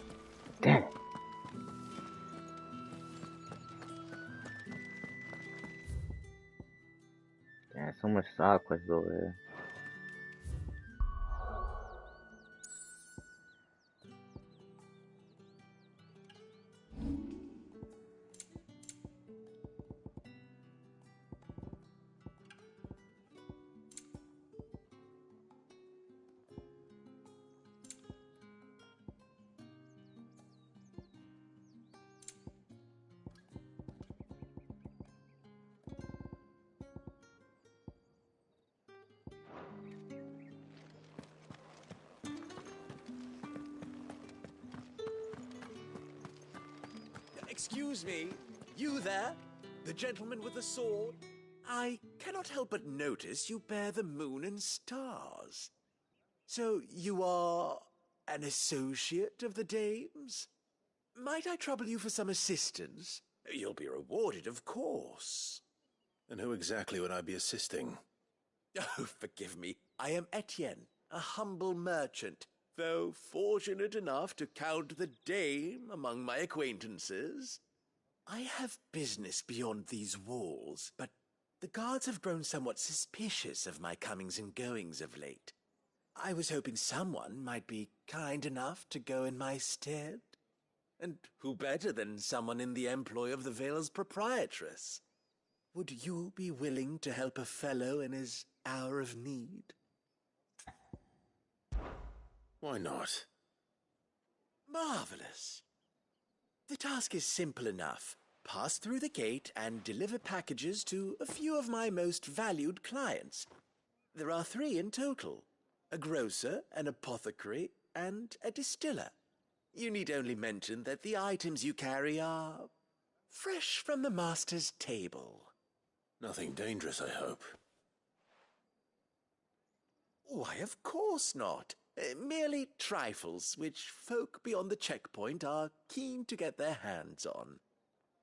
Damn it. Damn, so much side quests over here. Excuse me, you there? The gentleman with the sword? I cannot help but notice you bear the moon and stars. So you are an associate of the dames? Might I trouble you for some assistance? You'll be rewarded, of course. And who exactly would I be assisting? Oh, forgive me. I am Etienne, a humble merchant, though fortunate enough to count the dame among my acquaintances. I have business beyond these walls, but the guards have grown somewhat suspicious of my comings and goings of late. I was hoping someone might be kind enough to go in my stead. And who better than someone in the employ of the Vale's proprietress? Would you be willing to help a fellow in his hour of need? Why not? Marvelous. The task is simple enough. Pass through the gate and deliver packages to a few of my most valued clients. There are 3 in total: a grocer, an apothecary, and a distiller. You need only mention that the items you carry are fresh from the master's table. Nothing dangerous, I hope. Why, of course not. Merely trifles which folk beyond the checkpoint are keen to get their hands on.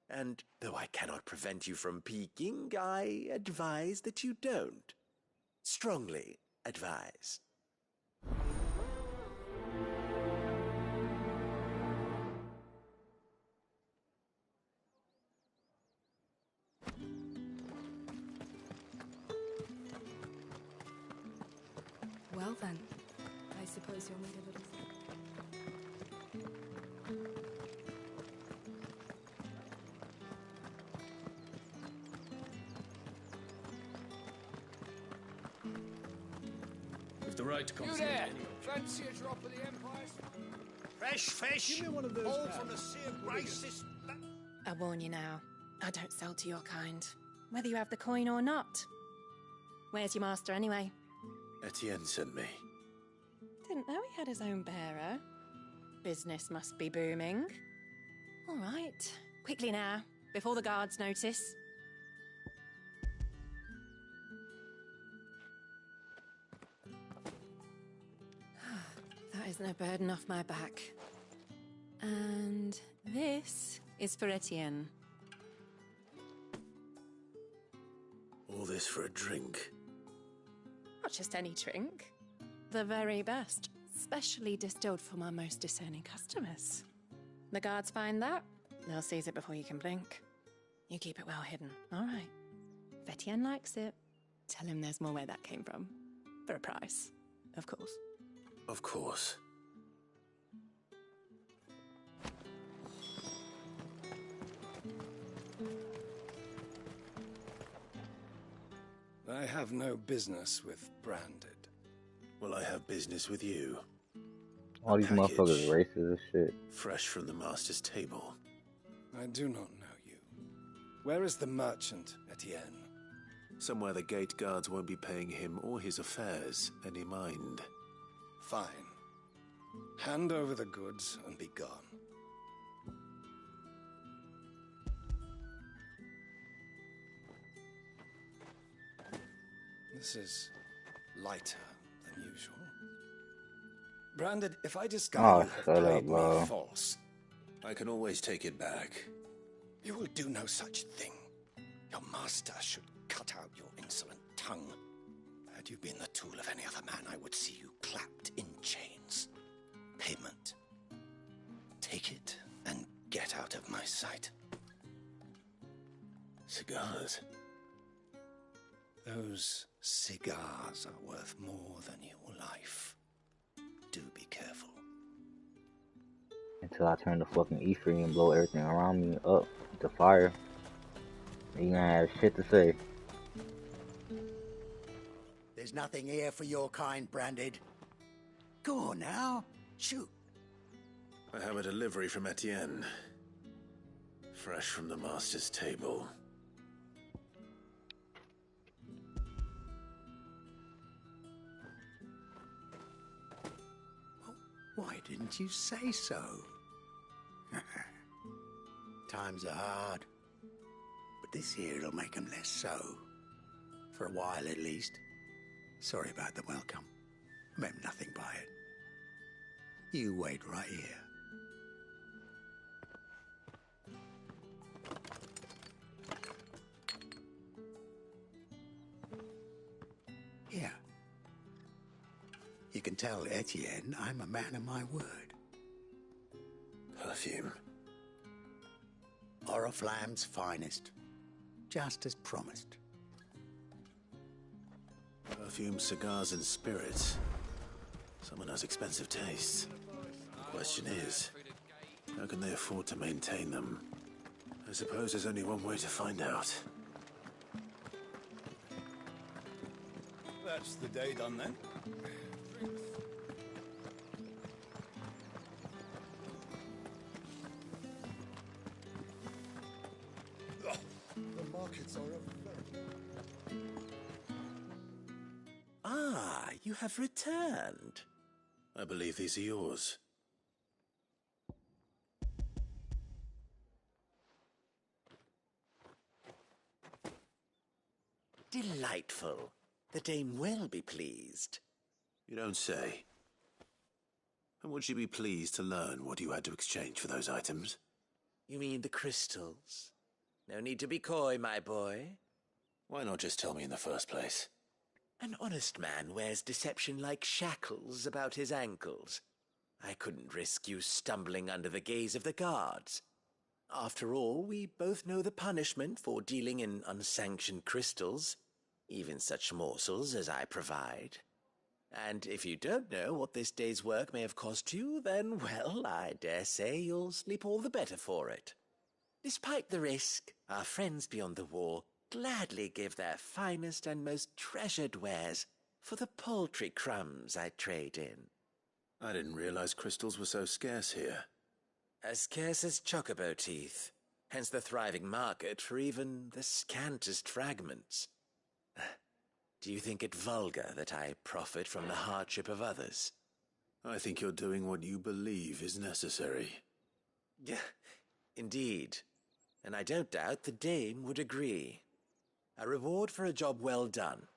And though I cannot prevent you from peeking, I advise that you don't. Strongly advise. Well then, I suppose you'll need a little... With the right to come You see me there! anyway. Fancy a drop of the Empire's? Fresh fish! Give me one of those All back. from the sea of grace. I warn you now, I don't sell to your kind, whether you have the coin or not. Where's your master anyway? Etienne sent me. Didn't know he had his own bearer. Business must be booming. All right, quickly now, before the guards notice. That is no burden off my back. And this is for Etienne. All this for a drink. Not just any drink. The very best, specially distilled for my most discerning customers. The guards find that, they'll seize it before you can blink. You keep it well hidden, all right? If Etienne likes it, tell him there's more where that came from. For a price, of course. Of course. I have no business with Branded. Well, I have business with you. All these Package. motherfuckers racist as shit. Fresh from the master's table. I do not know you. Where is the merchant, Etienne? Somewhere the gate guards won't be paying him or his affairs any mind. Fine. Hand over the goods and be gone. This is lighter than usual. Branded, if I discover you have shut played up, me bro. false, I can always take it back. you will do no such thing. Your master should cut out your insolent tongue. Had you been the tool of any other man, I would see you clapped in chains. Payment. Take it and get out of my sight. Cigars. Those cigars are worth more than your life. Do be careful. Until I turn the fucking E3 and blow everything around me up to fire. You gonna have shit to say. There's nothing here for your kind, Branded. Go on now. Shoot. I have a delivery from Etienne. Fresh from the master's table. Why didn't you say so? Times are hard. But this here'll make 'em less so. For a while at least. Sorry about the welcome. Meant nothing by it. You wait right here. Here. You can tell Etienne I'm a man of my word. Perfume. Oriflamme's finest. Just as promised. Perfume, cigars, and spirits. Someone has expensive tastes. The question is, how can they afford to maintain them? I suppose there's only one way to find out. That's the day done then. The markets are Ah, you have returned. I believe these are yours. Delightful. The dame will be pleased. You don't say. And would she be pleased to learn what you had to exchange for those items? You mean the crystals? No need to be coy, my boy. Why not just tell me in the first place? An honest man wears deception like shackles about his ankles. I couldn't risk you stumbling under the gaze of the guards. After all, we both know the punishment for dealing in unsanctioned crystals, even such morsels as I provide. And if you don't know what this day's work may have cost you, then, well, I dare say you'll sleep all the better for it. Despite the risk, our friends beyond the wall gladly give their finest and most treasured wares for the paltry crumbs I trade in. I didn't realize crystals were so scarce here. As scarce as chocobo teeth, hence the thriving market for even the scantest fragments. Do you think it vulgar that I profit from the hardship of others? I think you're doing what you believe is necessary. Yeah, indeed. And I don't doubt the dame would agree. A reward for a job well done.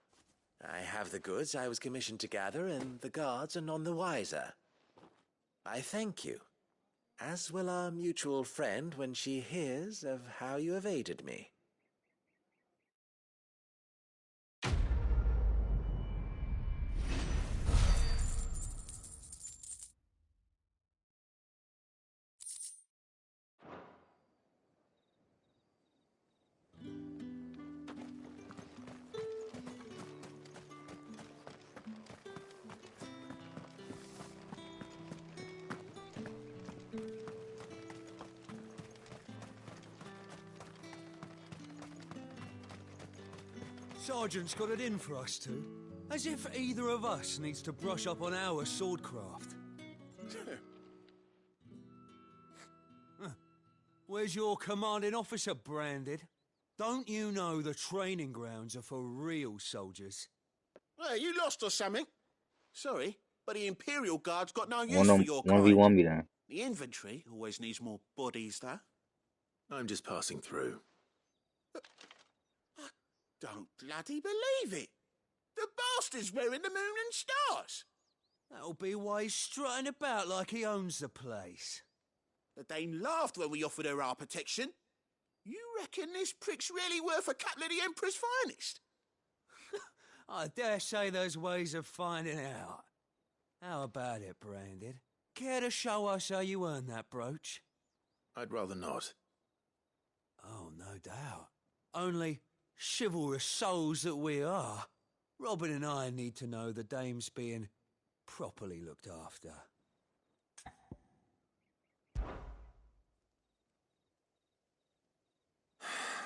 I have the goods I was commissioned to gather, and the guards are none the wiser. I thank you, as will our mutual friend when she hears of how you have aided me. Sergeant's got it in for us two. As if either of us needs to brush up on our swordcraft. Where's your commanding officer branded? Don't you know the training grounds are for real soldiers? Hey, you lost or something? Sorry, but the Imperial Guard's got no use for your 1v1 kind. me then. The infantry always needs more bodies, though. I'm just passing through. Don't bloody believe it. The bastard's wearing the moon and stars. That'll be why he's strutting about like he owns the place. The dame laughed when we offered her our protection. You reckon this prick's really worth a couple of the Emperor's finest? I dare say there's ways of finding out. How about it, Branded? Care to show us how you earned that brooch? I'd rather not. Oh, no doubt. Only chivalrous souls that we are, Robin and I need to know the dame's being properly looked after.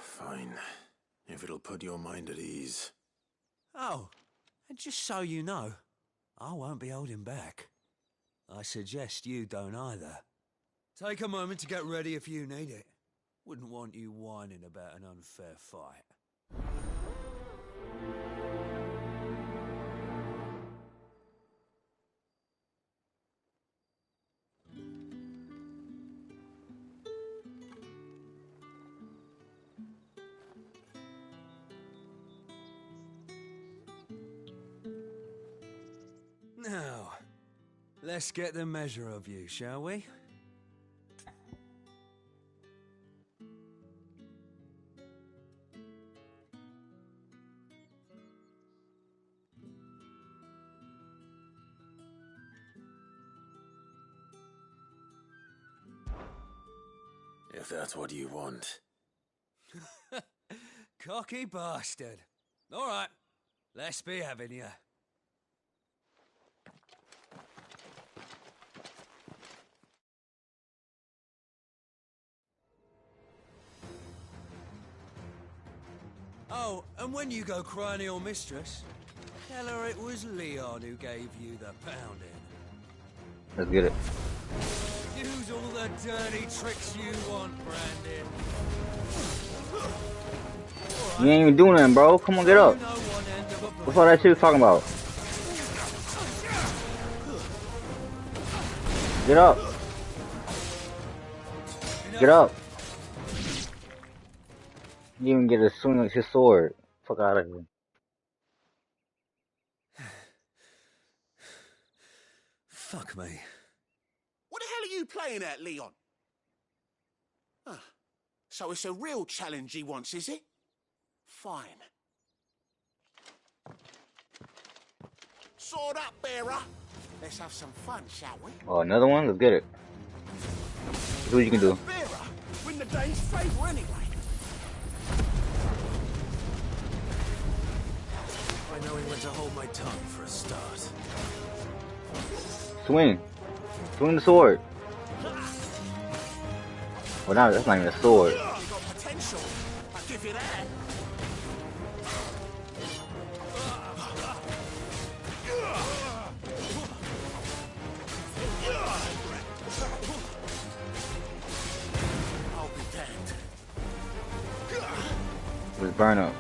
Fine, if it'll put your mind at ease. Oh, and just so you know, I won't be holding back. I suggest you don't either. Take a moment to get ready if you need it. Wouldn't want you whining about an unfair fight. Now, let's get the measure of you, shall we? If that's what you want. Cocky bastard. All right, let's be having you. Oh, and when you go crying to your mistress, tell her it was Leon who gave you the pounding. Let's get it. Use all the dirty tricks you want, Brandon. You ain't even doing nothing, bro. Come on, get up. What's all that shit you talking about? Get up. Get up. You didn't even get to swing with his sword. Fuck out of here. Fuck me. What the hell are you playing at, Leon? Ah, so it's a real challenge he wants, is it? Fine. sword up, bearer. Let's have some fun, shall we? Oh, another one? Let's get it. See what you can do. Bearer, win the Dane's favour anyway. I know when to hold my tongue for a start. Swing. Swing the sword. Well, now that's not even a sword. You got potential. I'll give you that. I'll be damned. Let's burn up.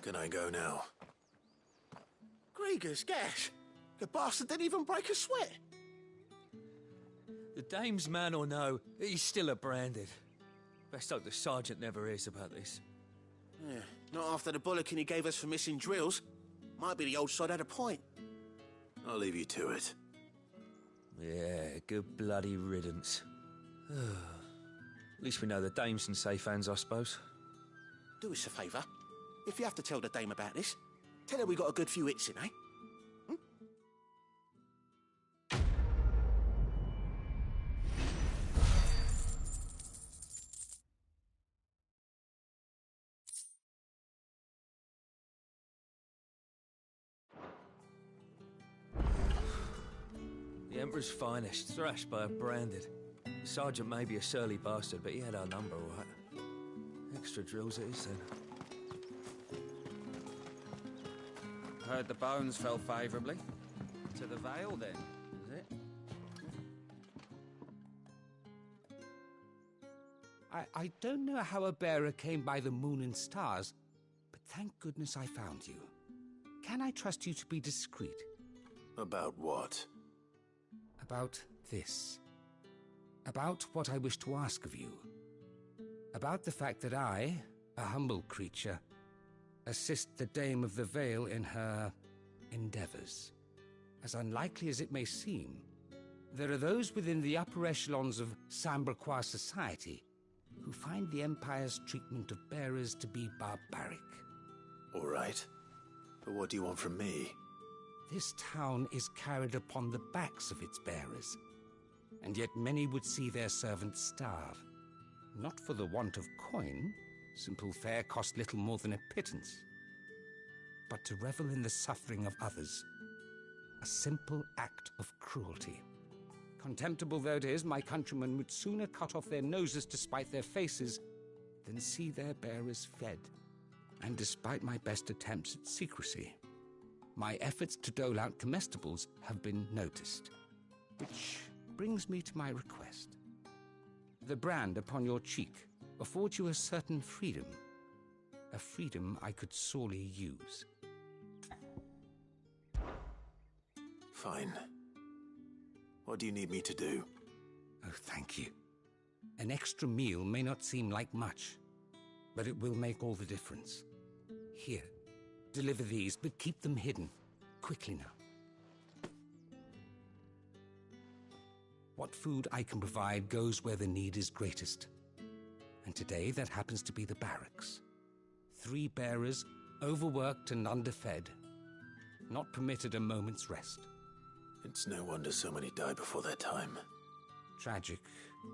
Can I go now? Grieger's gash. The bastard didn't even break a sweat. The dame's man or no, he's still a branded. Best hope the sergeant never hears about this. Yeah, not after the bullocking he gave us for missing drills. Might be the old sod had a point. I'll leave you to it. Yeah, good bloody riddance. At least we know the dame's in safe hands, I suppose. Do us a favour. If you have to tell the dame about this, tell her we got a good few hits in, eh? The Emperor's finest, thrashed by a branded. The sergeant may be a surly bastard, but he had our number, all right. Extra drills it is, then. Heard the bones fell favourably. To the Vale, then, is it? I don't know how a bearer came by the moon and stars, but thank goodness I found you. Can I trust you to be discreet? About what? About this. About what I wish to ask of you. About the fact that I, a humble creature, assist the Dame of the Vale in her endeavors. As unlikely as it may seem, there are those within the upper echelons of Samberquois society who find the Empire's treatment of bearers to be barbaric. All right. But what do you want from me? This town is carried upon the backs of its bearers, and yet many would see their servants starve. Not for the want of coin. Simple fare cost little more than a pittance. But to revel in the suffering of others. A simple act of cruelty. Contemptible though it is, my countrymen would sooner cut off their noses to spite their faces than see their bearers fed. And despite my best attempts at secrecy, my efforts to dole out comestibles have been noticed. Which brings me to my request. The brand upon your cheek affords you a certain freedom. A freedom I could sorely use. Fine. What do you need me to do? Oh, thank you. An extra meal may not seem like much, but it will make all the difference. Here, deliver these, but keep them hidden. Quickly now. What food I can provide goes where the need is greatest. And today that happens to be the barracks. 3 bearers, overworked and underfed, not permitted a moment's rest. It's no wonder so many die before their time. Tragic,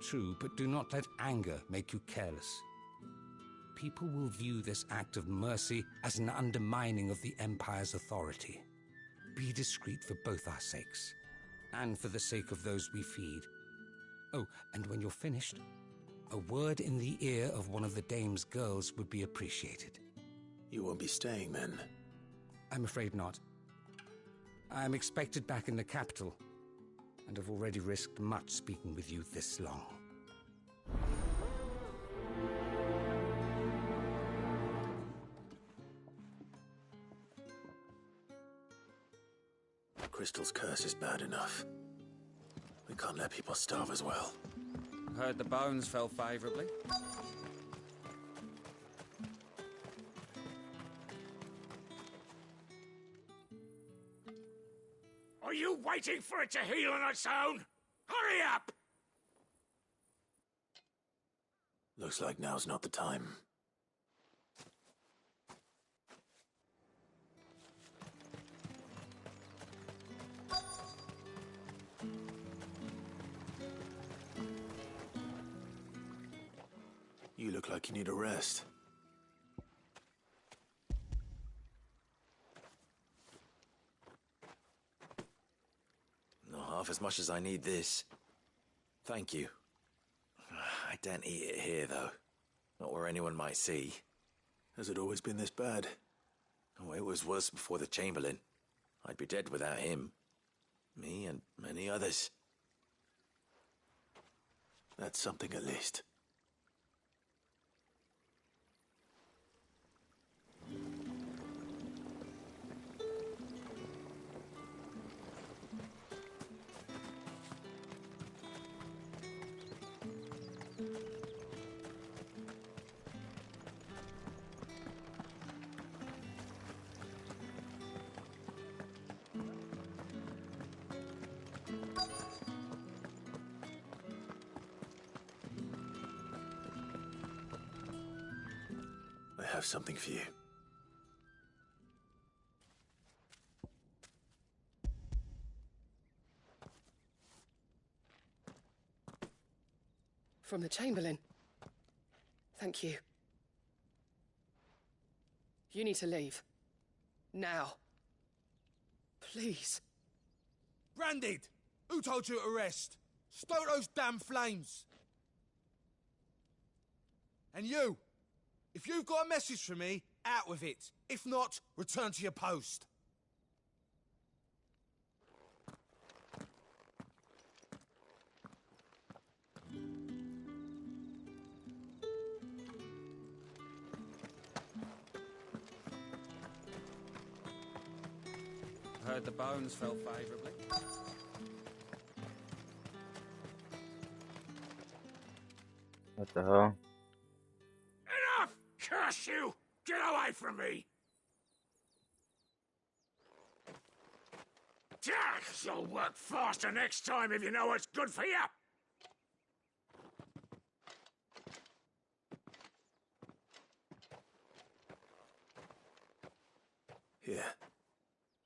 true, but do not let anger make you careless. People will view this act of mercy as an undermining of the Empire's authority. Be discreet for both our sakes, and for the sake of those we feed. Oh, and when you're finished, a word in the ear of one of the Dame's girls would be appreciated. You won't be staying then? I'm afraid not. I'm expected back in the capital, and have already risked much speaking with you this long. Crystal's curse is bad enough. We can't let people starve as well. I've heard the bones fell favourably. Are you waiting for it to heal on its own? Hurry up! Looks like now's not the time. You look like you need a rest. Not half as much as I need this. Thank you. I daren't eat it here, though. Not where anyone might see. Has it always been this bad? Oh, it was worse before the Chamberlain. I'd be dead without him. Me and many others. That's something at least. I have something for you. From the Chamberlain. Thank you. You need to leave. Now. Please. Branded! Who told you to rest? Stoke those damn flames! And you! If you've got a message for me, out with it. If not, return to your post. Heard the bones fell favourably. What the hell? Enough! Curse you! Get away from me! You'll work faster next time if you know what's good for you! Here.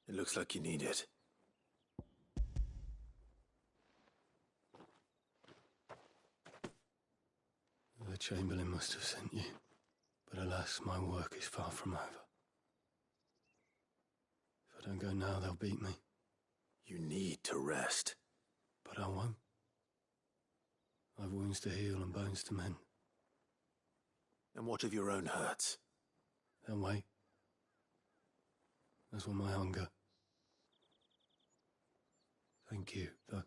It looks like you need it. The Chamberlain must have sent you, but alas, my work is far from over. If I don't go now, they'll beat me. You need to rest. But I won't. I've wounds to heal and bones to mend. And what of your own hurts? They'll wait. As will my hunger. Thank you, though.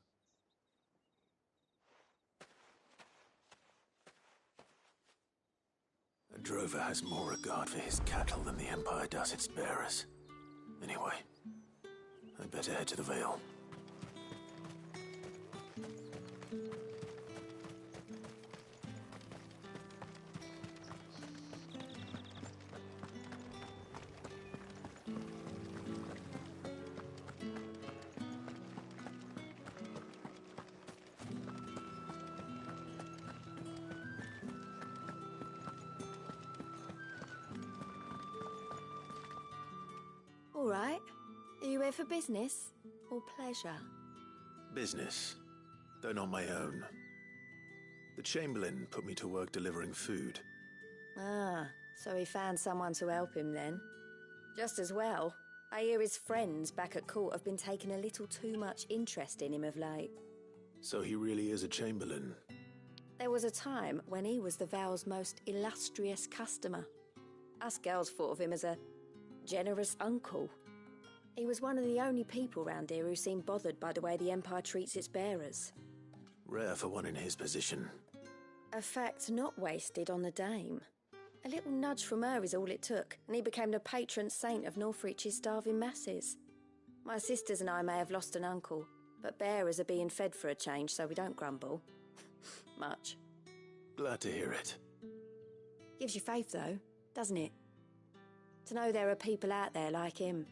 A drover has more regard for his cattle than the Empire does its bearers. Anyway, I'd better head to the Vale. All right. Are you here for business or pleasure? Business, though not my own. The Chamberlain put me to work delivering food. Ah, so he found someone to help him then. Just as well. I hear his friends back at court have been taking a little too much interest in him of late. So he really is a Chamberlain. There was a time when he was the Vale's most illustrious customer. Us girls thought of him as a generous uncle. He was one of the only people round here who seemed bothered by the way the Empire treats its bearers. Rare for one in his position. A fact not wasted on the dame. A little nudge from her is all it took, and he became the patron saint of Northreach's starving masses. My sisters and I may have lost an uncle, but bearers are being fed for a change, so we don't grumble. Much. Glad to hear it. Gives you faith, though, doesn't it? To know there are people out there like him.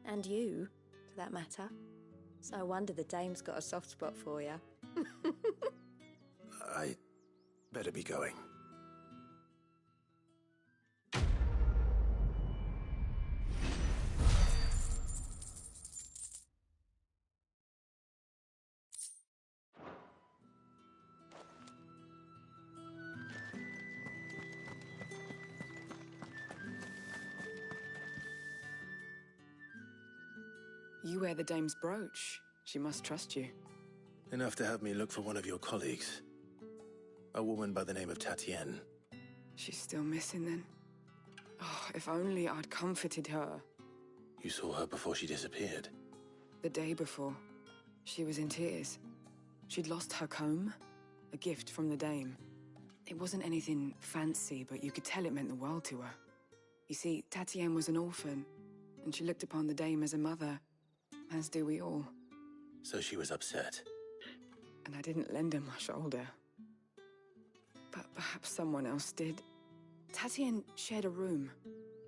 And you, for that matter. It's no wonder the dame's got a soft spot for you. I better be going. You wear the dame's brooch. She must trust you. Enough to have me look for one of your colleagues. A woman by the name of Tatienne. She's still missing then. Oh, if only I'd comforted her. You saw her before she disappeared. The day before, she was in tears. She'd lost her comb, a gift from the dame. It wasn't anything fancy, but you could tell it meant the world to her. You see, Tatienne was an orphan, and she looked upon the dame as a mother, as do we all. So she was upset. And I didn't lend her my shoulder. But perhaps someone else did. Tatienne shared a room.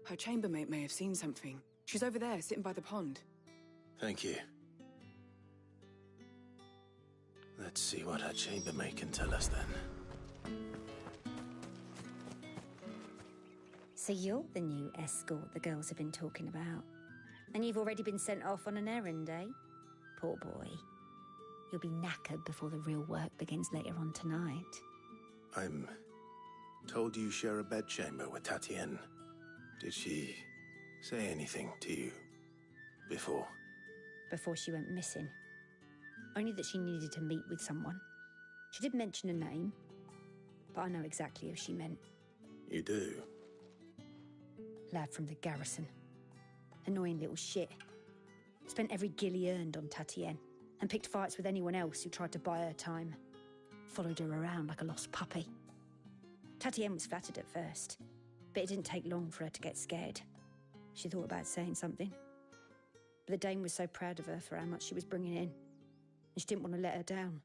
Her chambermaid may have seen something. She's over there, sitting by the pond. Thank you. Let's see what her chambermaid can tell us then. So you're the new escort the girls have been talking about. And you've already been sent off on an errand, eh? Poor boy. You'll be knackered before the real work begins later on tonight. I'm told you share a bedchamber with Tatienne. Did she say anything to you before? Before she went missing. Only that she needed to meet with someone. She did mention a name, but I know exactly who she meant. You do? Lad from the garrison. Annoying little shit. Spent every gil he earned on Tatienne, and picked fights with anyone else who tried to buy her time. Followed her around like a lost puppy. Tatienne was flattered at first, but it didn't take long for her to get scared. She thought about saying something. But the dame was so proud of her for how much she was bringing in, and she didn't want to let her down.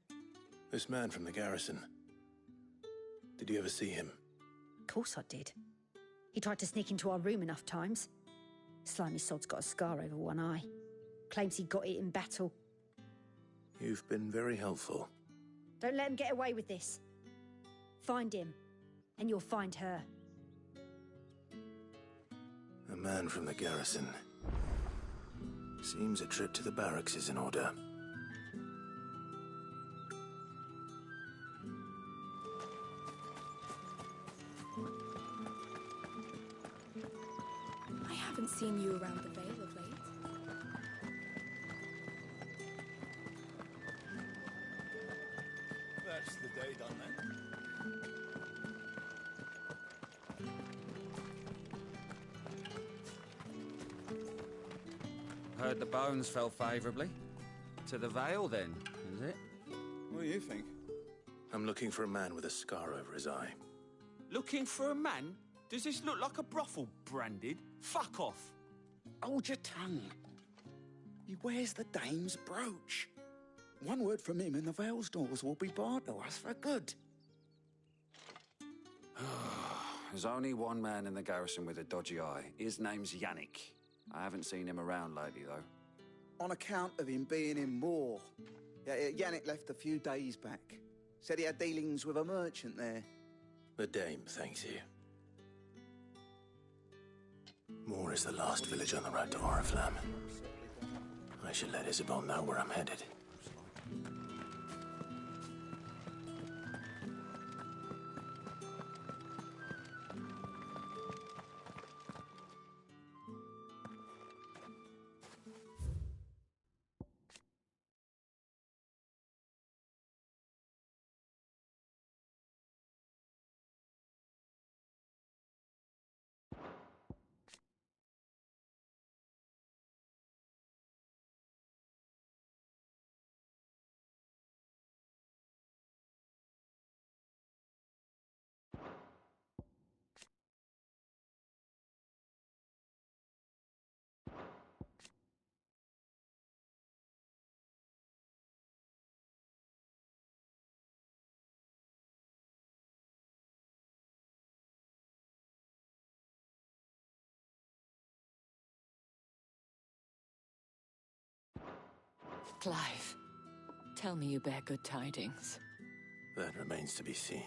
This man from the garrison. Did you ever see him? Of course I did. He tried to sneak into our room enough times. Slimy sod's got a scar over one eye. Claims he got it in battle. You've been very helpful. Don't let him get away with this. Find him, and you'll find her. A man from the garrison. Seems a trip to the barracks is in order. I haven't seen you around the Vale of late. That's the day done then. Heard the bones fell favourably. To the Vale, then, is it? What do you think? I'm looking for a man with a scar over his eye. Looking for a man? Does this look like a brothel, Branded? Fuck off! Hold your tongue. He wears the dame's brooch. One word from him and the Vale's doors will be barred to us for good. There's only one man in the garrison with a dodgy eye. His name's Yannick. I haven't seen him around lately, though. On account of him being in Moor. Yannick left a few days back. Said he had dealings with a merchant there. The dame thanks you. Moor is the last village on the road to Oriflamme. I should let Isabel know where I'm headed. Clive, tell me you bear good tidings. That remains to be seen.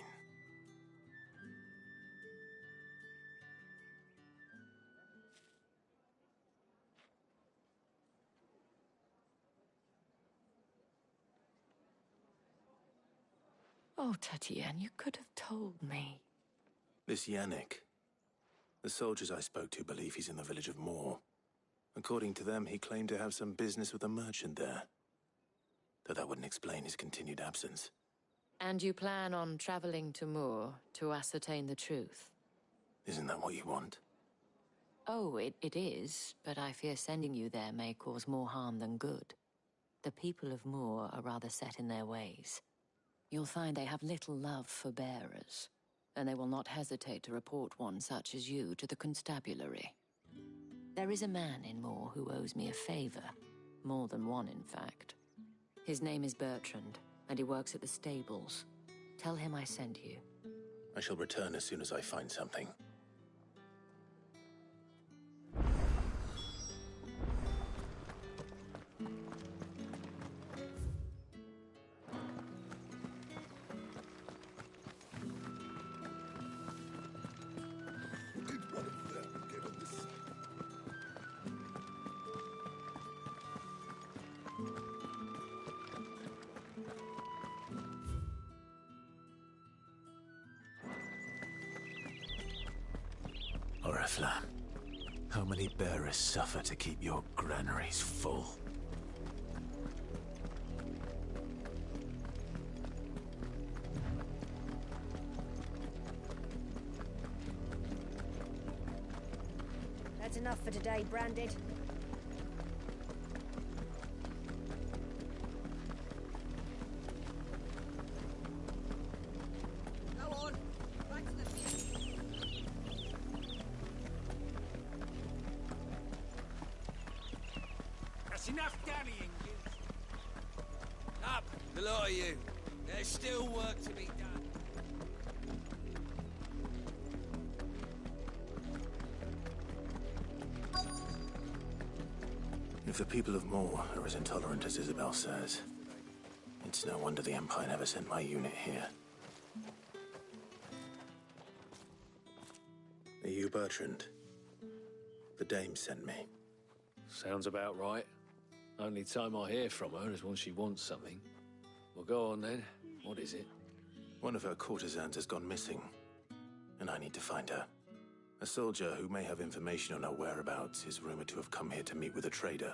Oh, Tatienne, you could have told me. This Yannick. The soldiers I spoke to believe he's in the village of Moor. According to them, he claimed to have some business with a merchant there. Though that wouldn't explain his continued absence. And you plan on traveling to Moor to ascertain the truth? Isn't that what you want? Oh, it is, but I fear sending you there may cause more harm than good. The people of Moor are rather set in their ways. You'll find they have little love for bearers, and they will not hesitate to report one such as you to the constabulary. There is a man in Moor who owes me a favor. More than one, in fact. His name is Bertrand, and he works at the stables. Tell him I sent you. I shall return as soon as I find something. Oriflamme, how many bearers suffer to keep your granaries full? That's enough for today, Branded. Enough dallying, you. Up, the lot of you. There's still work to be done. If the people of Moor are as intolerant as Isabel says, it's no wonder the Empire never sent my unit here. Are you Bertrand? The dame sent me. Sounds about right. Only time I hear from her is when she wants something. Well, go on then. What is it? One of her courtesans has gone missing, and I need to find her. A soldier who may have information on her whereabouts is rumored to have come here to meet with a trader.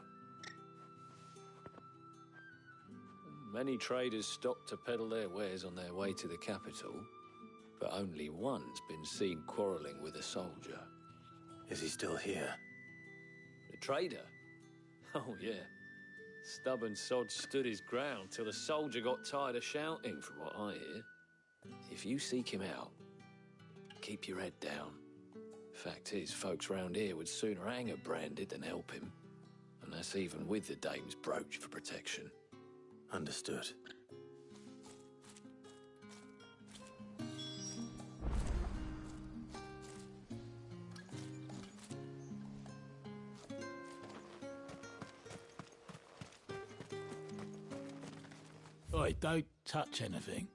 Many traders stop to peddle their wares on their way to the capital, but only one's been seen quarreling with a soldier. Is he still here? The trader? Oh, yeah. Stubborn sod stood his ground till the soldier got tired of shouting, from what I hear. If you seek him out, keep your head down. Fact is, folks round here would sooner hang a Branded than help him. And that's even with the dame's brooch for protection. Understood. Oi, don't touch anything.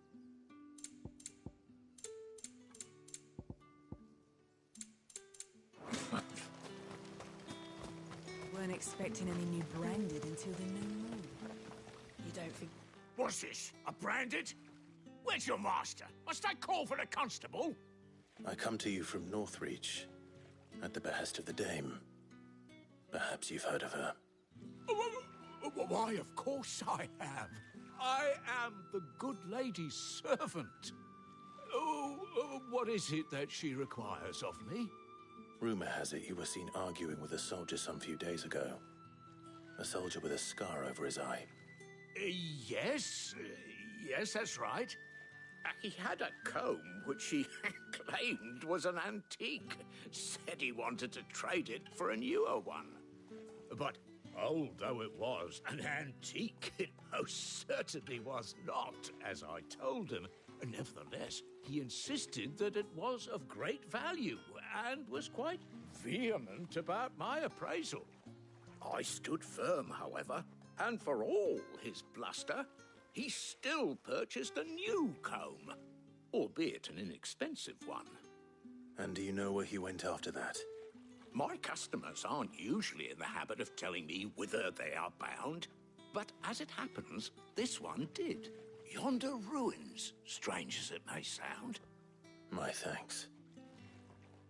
Weren't expecting any new Branded until the new moon. You don't think... What's this? A Branded? Where's your master? Must I call for the constable? I come to you from Northreach, at the behest of the dame. Perhaps you've heard of her. Why, of course I have. I am the good lady's servant. What is it that she requires of me? Rumor has it you were seen arguing with a soldier some few days ago. A soldier with a scar over his eye. Yes, that's right. He had a comb which he claimed was an antique. Said he wanted to trade it for a newer one. But old though it was, an antique it most certainly was not, as I told him. Nevertheless, he insisted that it was of great value and was quite vehement about my appraisal. I stood firm, however. And for all his bluster, he still purchased a new comb, albeit an inexpensive one. And do you know where he went after that? My customers aren't usually in the habit of telling me whither they are bound, but as it happens, this one did. Yonder ruins, strange as it may sound. My thanks.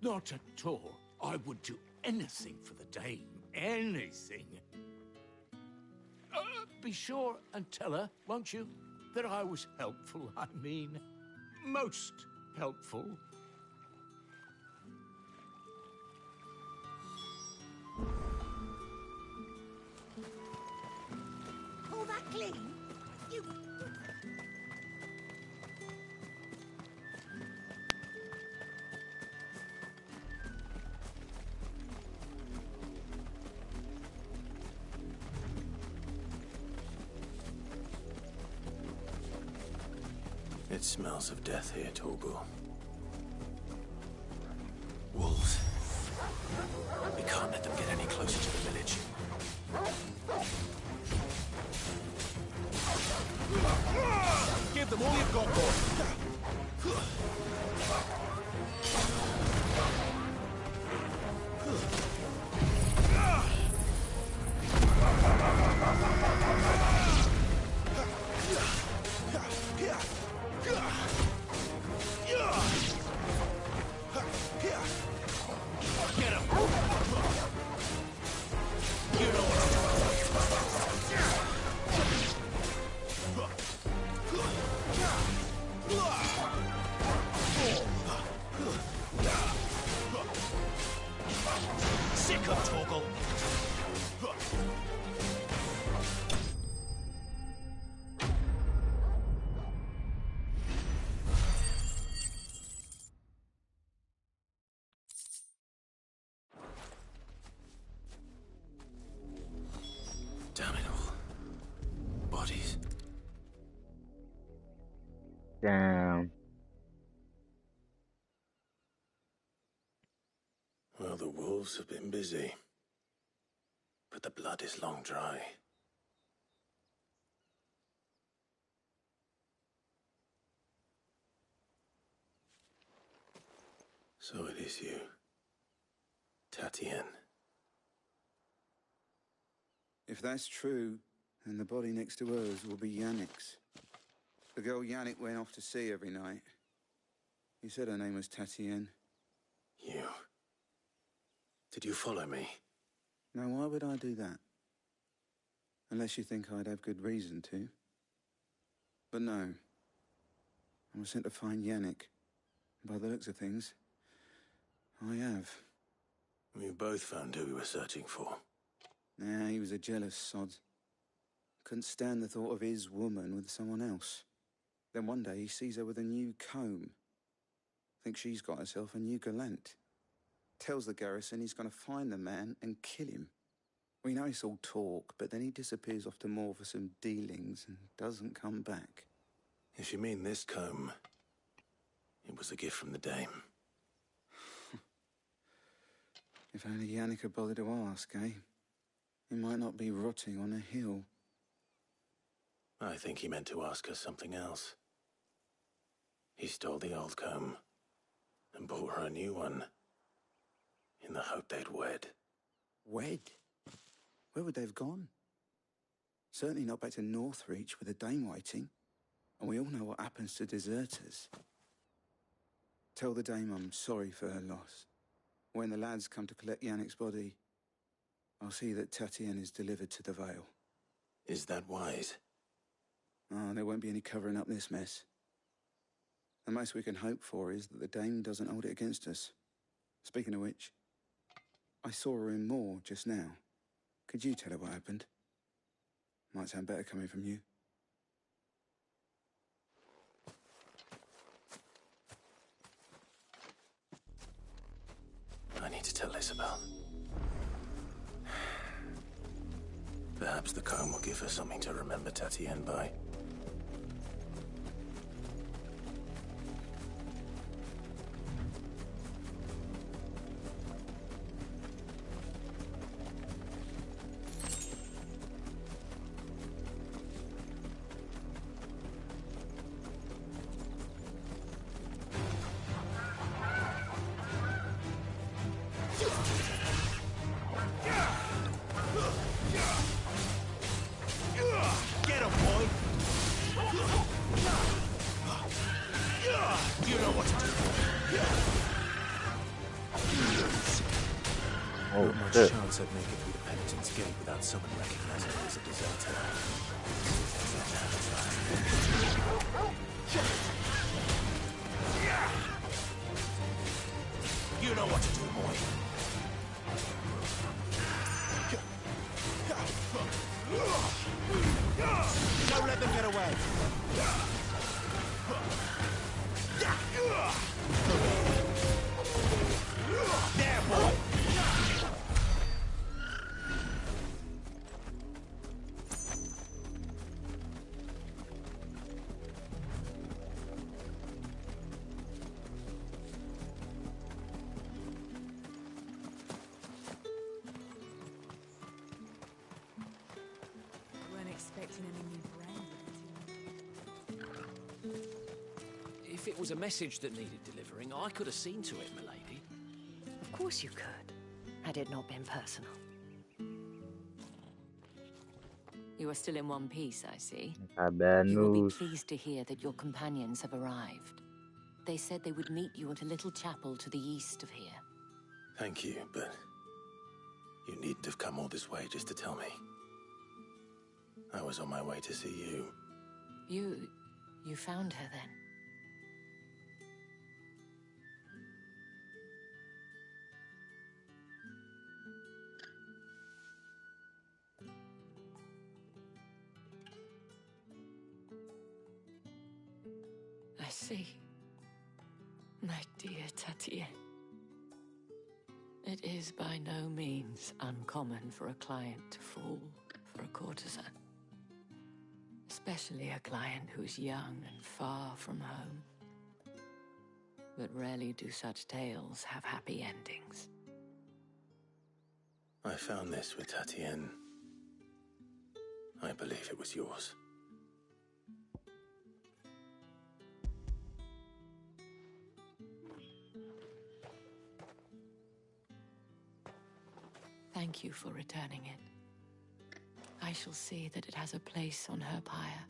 Not at all. I would do anything for the dame. Anything. Be sure and tell her, won't you, that I was helpful, I mean, most helpful. All that clean? You... It smells of death here, Torgal. Wolves. We can't let them get any closer to the village. Give them all you've got, boy. Sick of Torgal. Damn it all. Bodies. Damn. Well, the wolves have been busy. But the blood is long dry. So it is you, Tatien. If that's true, then the body next to hers will be Yannick's. The girl Yannick went off to sea every night. He said her name was Tatien. You. Did you follow me? Now, why would I do that? Unless you think I'd have good reason to. But no. I was sent to find Yannick. By the looks of things, I have. We both found who we were searching for. Nah, he was a jealous sod. Couldn't stand the thought of his woman with someone else. Then one day he sees her with a new comb. Thinks she's got herself a new gallant. Tells the garrison he's going to find the man and kill him. We know it's all talk, but then he disappears off to Moor for some dealings and doesn't come back. If you mean this comb, it was a gift from the dame. If only Yannick had bothered to ask, eh? He might not be rotting on a hill. I think he meant to ask her something else. He stole the old comb and bought her a new one in the hope they'd wed. Wed? Where would they have gone? Certainly not back to Northreach with a dame waiting. And we all know what happens to deserters. Tell the dame I'm sorry for her loss. When the lads come to collect Yannick's body, I'll see that Tatien is delivered to the Vale. Is that wise? Oh, there won't be any covering up this mess. The most we can hope for is that the dame doesn't hold it against us. Speaking of which, I saw her in Moor just now. Could you tell her what happened? Might sound better coming from you. I need to tell Isabel. Perhaps the comb will give her something to remember Tatien by. shit. chance I'd make it through the penitence gate without someone recognizing me as a deserter? You know what to do, boy. Don't let them get away. There, boy. Weren't expecting any new brand. If it was a message that needed delivering, I could have seen to it, milady. Of course you could, had it not been personal. You are still in one piece, I see. Bad You will be news. pleased to hear that your companions have arrived. They said they would meet you at a little chapel to the east of here. Thank you, but you needn't have come all this way just to tell me. I was on my way to see you. You found her then? I see. My dear Tatien. It is by no means uncommon for a client to fall for a courtesan. Especially a client who's young and far from home. But rarely do such tales have happy endings. I found this with Tatien. I believe it was yours. Thank you for returning it. I shall see that it has a place on her pyre.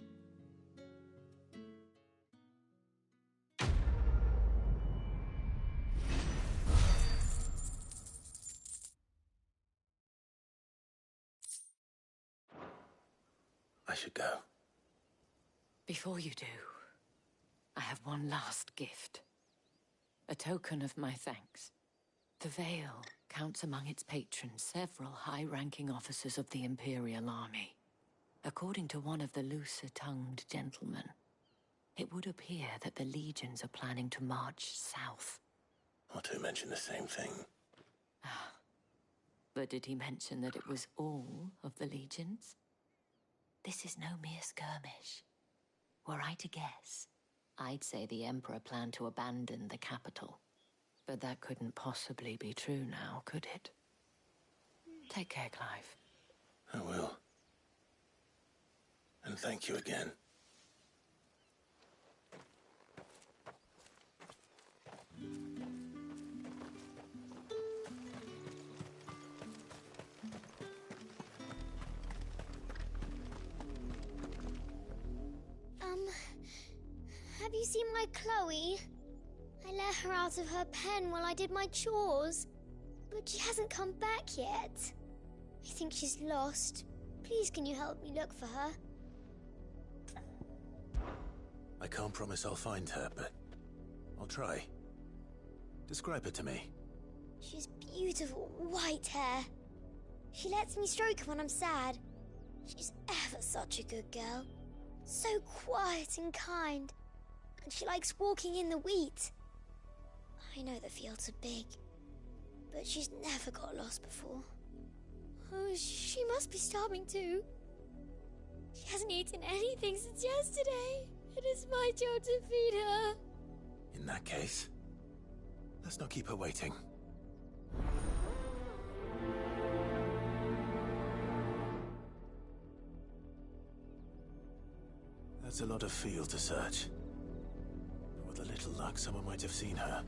I should go. Before you do, I have one last gift. A token of my thanks. The Vale counts among its patrons several high-ranking officers of the Imperial Army. According to one of the looser-tongued gentlemen, it would appear that the legions are planning to march south. Not to mention the same thing. But did he mention that it was all of the legions? This is no mere skirmish. Were I to guess, I'd say the Emperor planned to abandon the capital. But that couldn't possibly be true now, could it? Take care, Clive. I will. And thank you again. Have you seen my Chloe? I let her out of her pen while I did my chores, but she hasn't come back yet. I think she's lost. Please, can you help me look for her? I can't promise I'll find her, but I'll try. Describe her to me. She's beautiful white hair. She lets me stroke her when I'm sad. She's ever such a good girl. So quiet and kind. And she likes walking in the wheat. I know the fields are big, but she's never got lost before. Oh, she must be starving too. She hasn't eaten anything since yesterday. It is my job to feed her. In that case, let's not keep her waiting. That's a lot of field to search. With a little luck, someone might have seen her.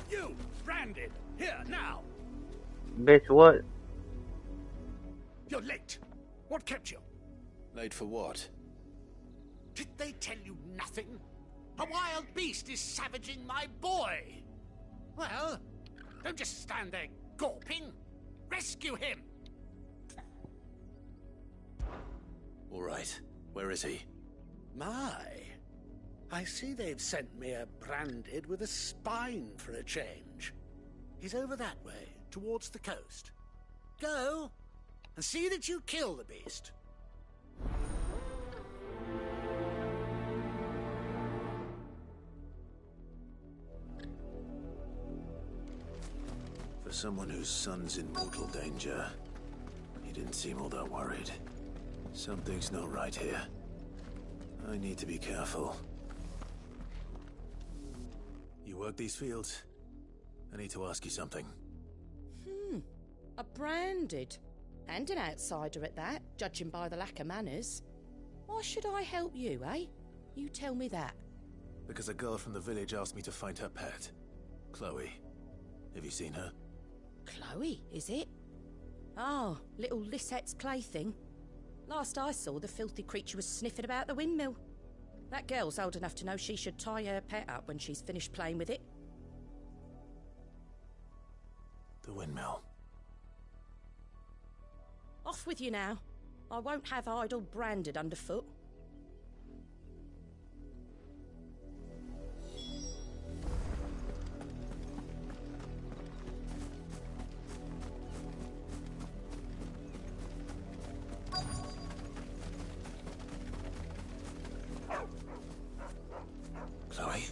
You, Brandon, here now. Bitch, what? You're late. What kept you? Late for what? Did they tell you nothing? A wild beast is savaging my boy. Well, don't just stand there gawping. Rescue him! All right. Where is he? My. I see they've sent me a branded with a spine for a change. He's over that way, towards the coast. Go, and see that you kill the beast. For someone whose son's in mortal danger, he didn't seem all that worried. Something's not right here. I need to be careful. You work these fields? I need to ask you something. A branded. And an outsider at that, judging by the lack of manners. Why should I help you, eh? You tell me that. Because a girl from the village asked me to find her pet. Chloe. Have you seen her? Chloe, is it? Oh, little Lisette's plaything. Last I saw, the filthy creature was sniffing about the windmill. That girl's old enough to know she should tie her pet up when she's finished playing with it. The windmill. Off with you now. I won't have idle branded underfoot. Chloe?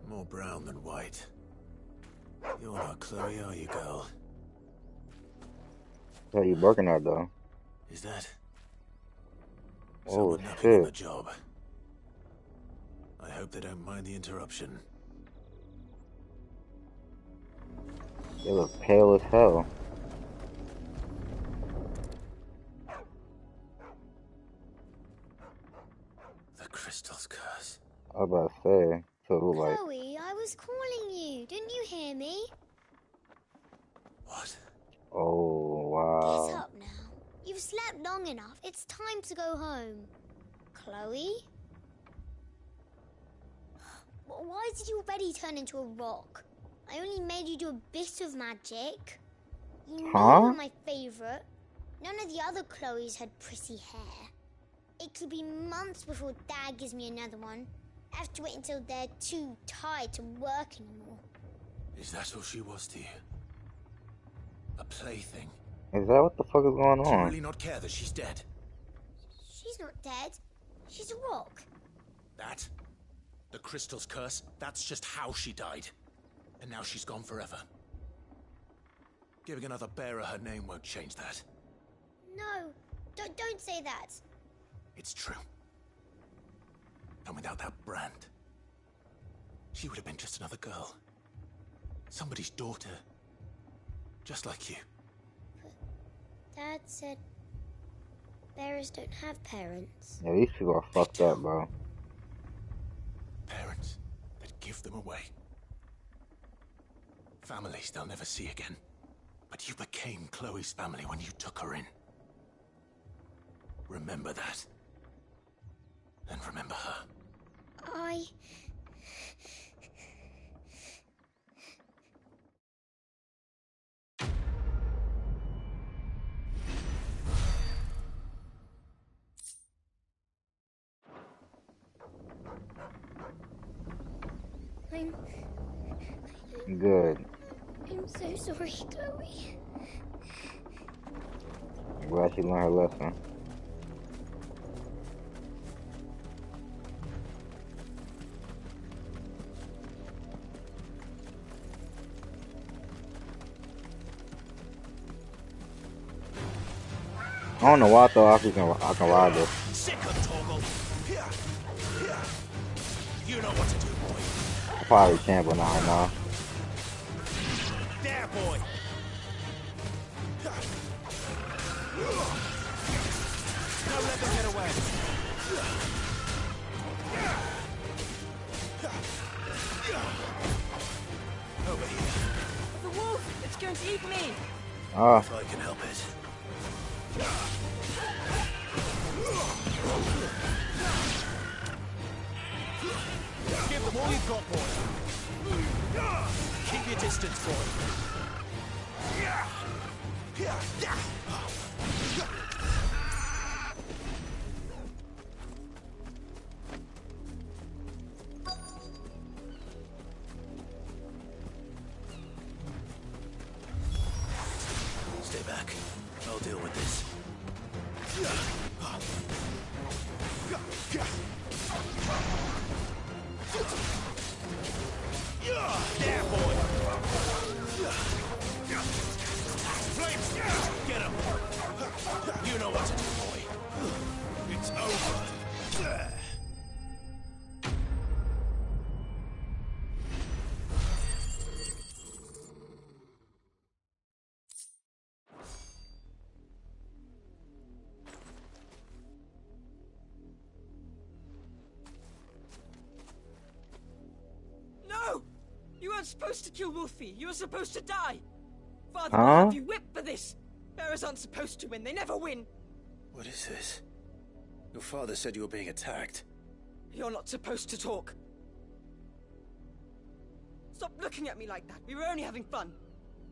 More brown than white. You're not Chloe, are you, girl? How you working at, though? Is that? Oh, Someone napping on the shit. job. I hope they don't mind the interruption. They look pale as hell. The crystal's curse. I was about to say, so it look like. Chloe, I was calling you. Didn't you hear me? What? Oh, Get wow. up now. You've slept long enough. It's time to go home. Chloe? Why did you already turn into a rock? I only made you do a bit of magic. You know Huh? you're my favourite. None of the other Chloes had pretty hair. It could be months before Dad gives me another one. I have to wait until they're too tired to work anymore. Is that all she was to you? A plaything? Is that what the fuck is going Do you on? really not care that she's dead? She's not dead. She's a rock. That? The crystal's curse? That's just how she died. And now she's gone forever. Giving another bearer her name won't change that. No, don't say that. It's true. And without that brand, she would have been just another girl. Somebody's daughter. Just like you. Dad said bearers don't have parents. Yeah, these people are fucked up, bro. Parents that give them away. Families they'll never see again. But you became Chloe's family when you took her in. Remember that. And remember her. Good. I'm so sorry, Chloe. I'm glad she learned her lesson. I don't know why I thought I can ride this. Sick of Torgal. Here, here. You know what to do, boy. I probably can't, but now I know. There, boy. Don't let them get away. Over here. The wolf! It's going to eat me! Ah. If I can help it. Give them all you've got, boy. Keep your distance, boy. Stay back. I'll deal with this. There, boy. Flames, get him. You know what to do, boy. It's over. No! You weren't supposed to kill Wolfie. You were supposed to die. Father Huh? will have you whipped for this. Bearers aren't supposed to win. They never win. What is this? Your father said you were being attacked. You're not supposed to talk. Stop looking at me like that. We were only having fun.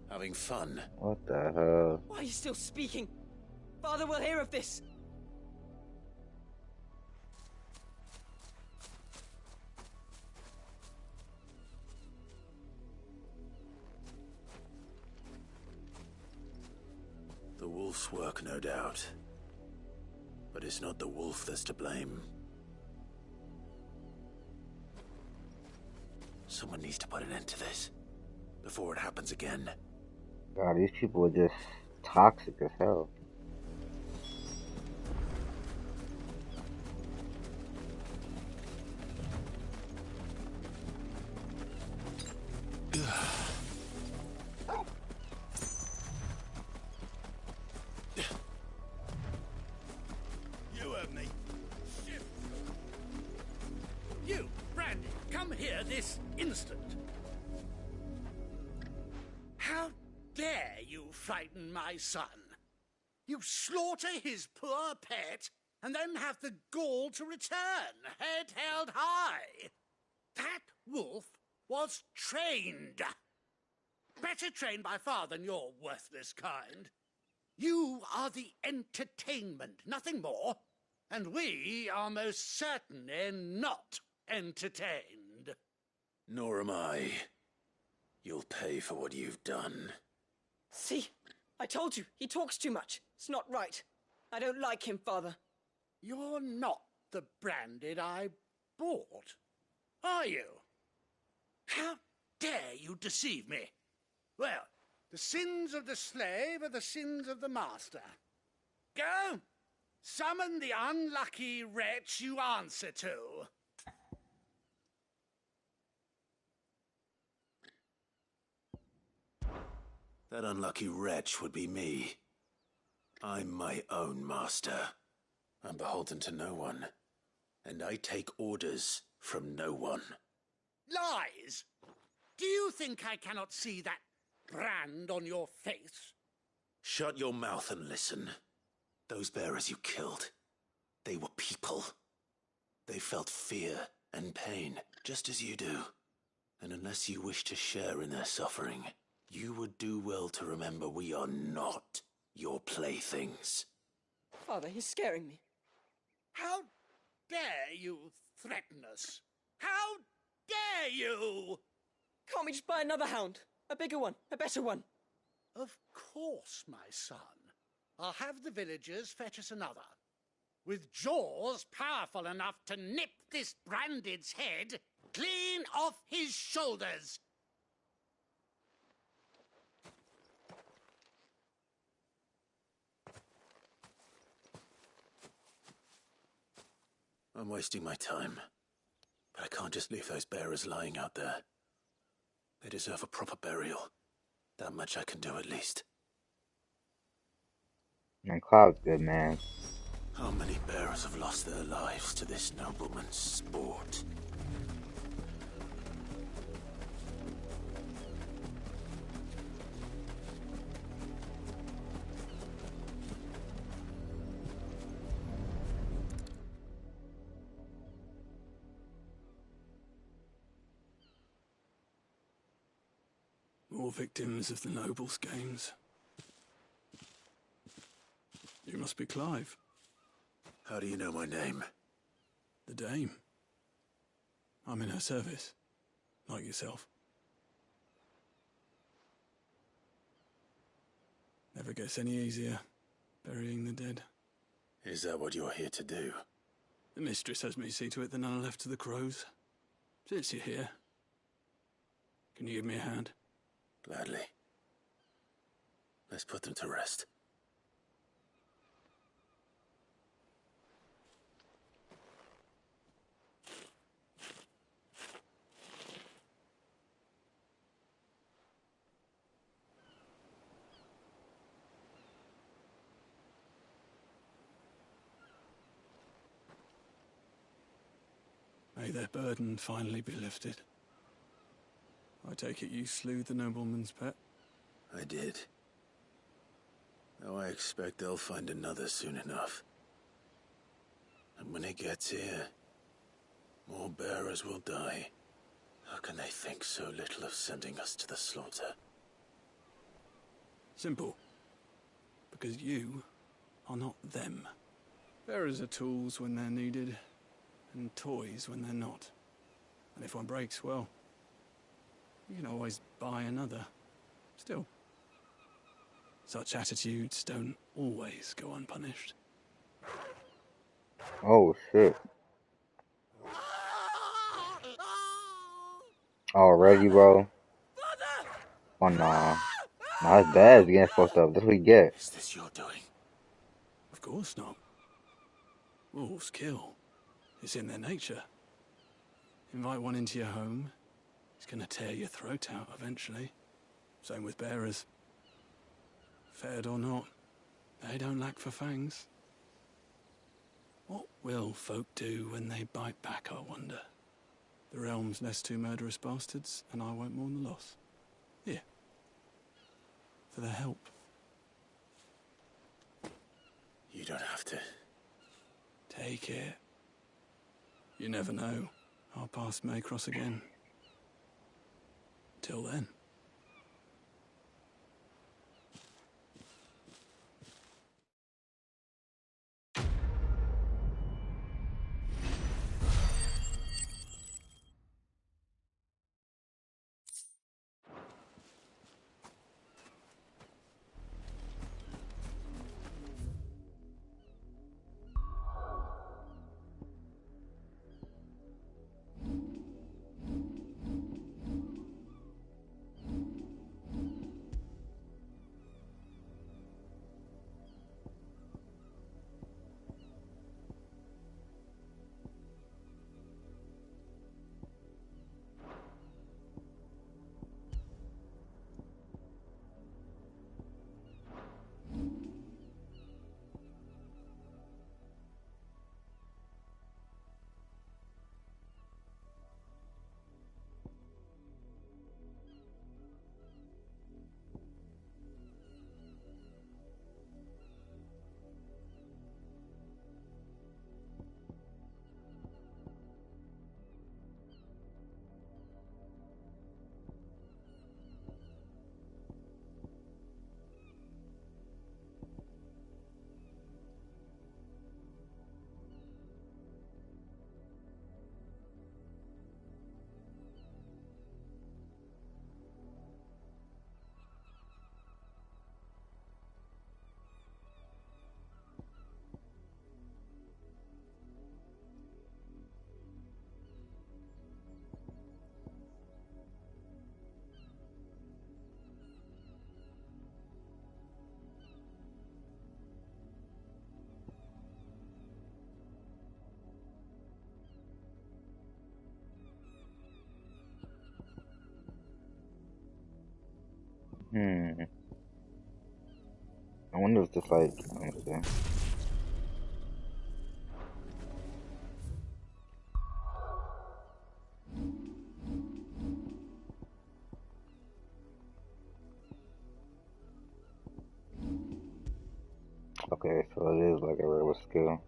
Having fun? What the hell? Why are you still speaking? Father will hear of this. The wolf's work, no doubt. But it's not the wolf that's to blame. Someone needs to put an end to this before it happens again. God, these people are just toxic as hell. You heard me. You, Brandy, come here this instant. How dare you frighten my son? You slaughter his poor pet and then have the gall to return, head held high. That wolf was trained. Better trained by far than your worthless kind. You are the entertainment, nothing more. And we are most certainly not entertained. Nor am I. You'll pay for what you've done. See? I told you. He talks too much. It's not right. I don't like him, Father. You're not the Branded I bought, are you? How dare you deceive me? Well, the sins of the slave are the sins of the master. Go, summon the unlucky wretch you answer to. That unlucky wretch would be me. I'm my own master. I'm beholden to no one. And I take orders from no one. Lies! Do you think I cannot see that brand on your face? Shut your mouth and listen. Those bearers you killed, they were people. They felt fear and pain, just as you do. And unless you wish to share in their suffering, you would do well to remember we are not your playthings. Father, he's scaring me. How dare you threaten us? How dare you? Can't we just buy another hound? A bigger one, a better one. Of course, my son. I'll have the villagers fetch us another. With jaws powerful enough to nip this Branded's head clean off his shoulders. I'm wasting my time. But I can't just leave those bearers lying out there. They deserve a proper burial. That much I can do at least. Man, Cloud's good, man. How many bearers have lost their lives to this nobleman's sport? More victims of the nobles' games. You must be Clive. How do you know my name? The Dame. I'm in her service, like yourself. Never gets any easier, burying the dead. Is that what you're here to do? The mistress has me see to it that none are left to the crows. Since you're here, can you give me a hand? Gladly. Let's put them to rest. May their burden finally be lifted. I take it you slew the nobleman's pet? I did. Now I expect they'll find another soon enough. And when it gets here, more bearers will die. How can they think so little of sending us to the slaughter? Simple. Because you are not them. Bearers are tools when they're needed, and toys when they're not. And if one breaks, well, you can always buy another. Still, such attitudes don't always go unpunished. Oh shit. Already, bro? Oh nah. Nah, his dad's getting fucked up. That's what he get. Is this your doing? Of course not. Wolves kill. It's in their nature. Invite one into your home, he's gonna tear your throat out eventually. Same with bearers. Fed or not, they don't lack for fangs. What will folk do when they bite back, I wonder? The realm's less two murderous bastards, and I won't mourn the loss. Here. For their help. You don't have to. Take it. You never know. Our paths may cross again. Till then. I wonder if this like, let me see. Okay, so it is like a regular skill.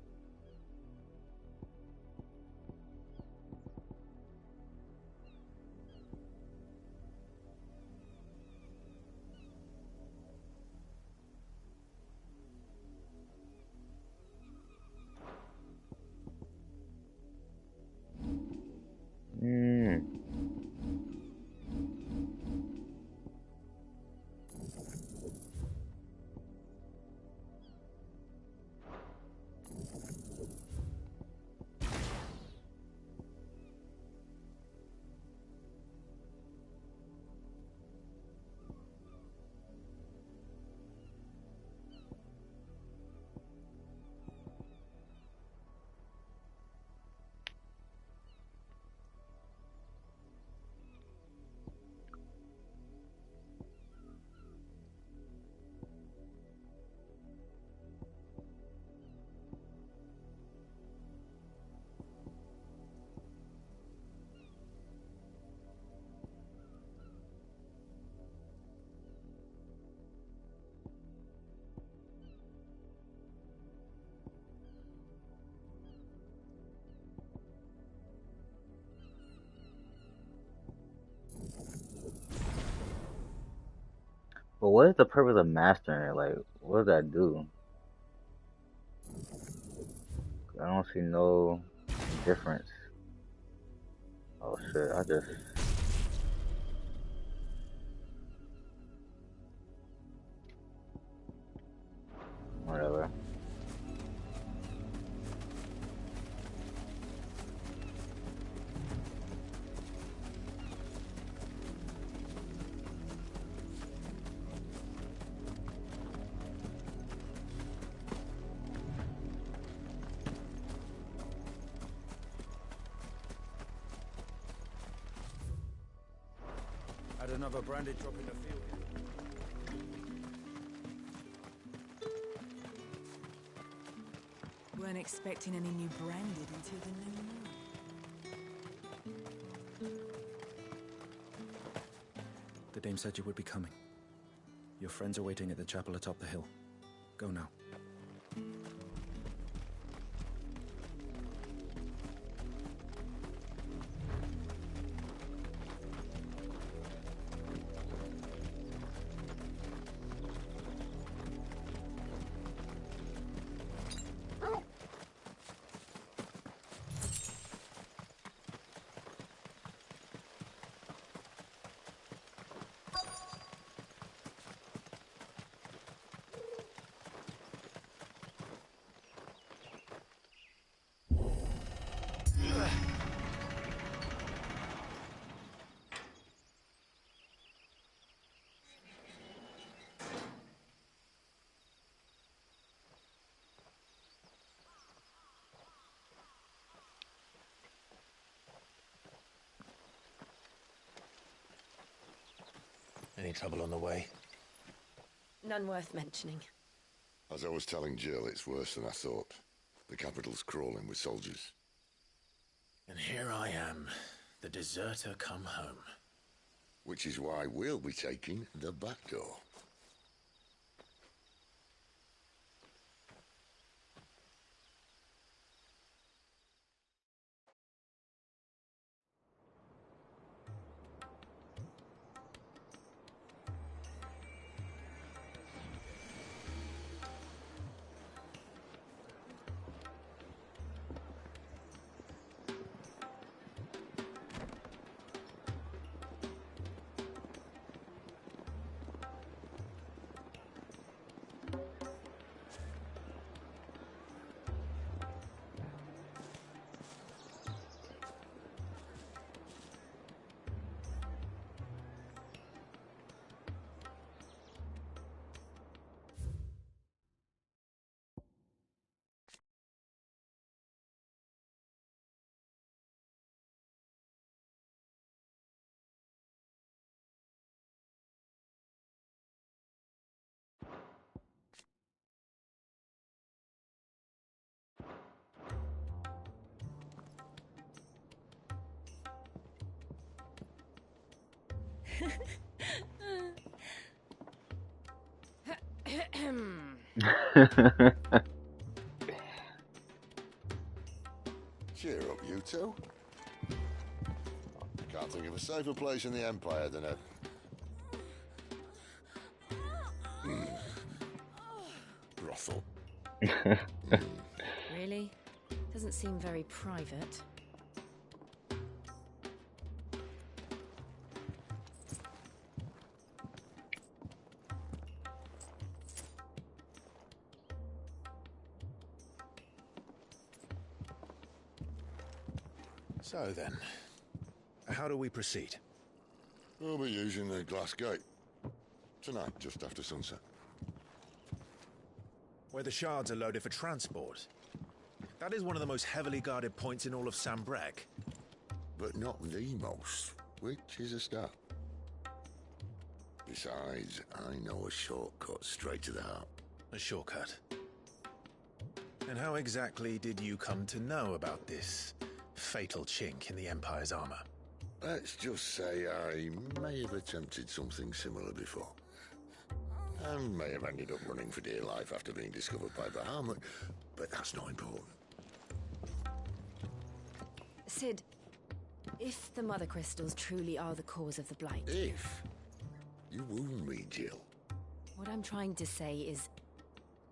But what is the purpose of mastering it? Like, what does that do? I don't see no difference. Oh shit, I just... Whatever. Had another branded drop in the field. Weren't expecting any new branded until the new moon. The dame said you would be coming. Your friends are waiting at the chapel atop the hill. Go now. Any trouble on the way? None worth mentioning. As I was telling Jill, it's worse than I thought. The capital's crawling with soldiers. And here I am, the deserter come home. Which is why we'll be taking the back door. Cheer up, you two. Can't think of a safer place in the Empire than a... brothel. Really? Doesn't seem very private. So then, how do we proceed? We'll be using the glass gate. Tonight, just after sunset. Where the shards are loaded for transport. That is one of the most heavily guarded points in all of Sambrec. But not the most, which is a start. Besides, I know a shortcut straight to the heart. A shortcut? And how exactly did you come to know about this fatal chink in the Empire's armor? Let's just say I may have attempted something similar before. And may have ended up running for dear life after being discovered by Bahamut, but that's not important. Sid, If the Mother Crystals truly are the cause of the Blight... If? You wound me, Jill. What I'm trying to say is,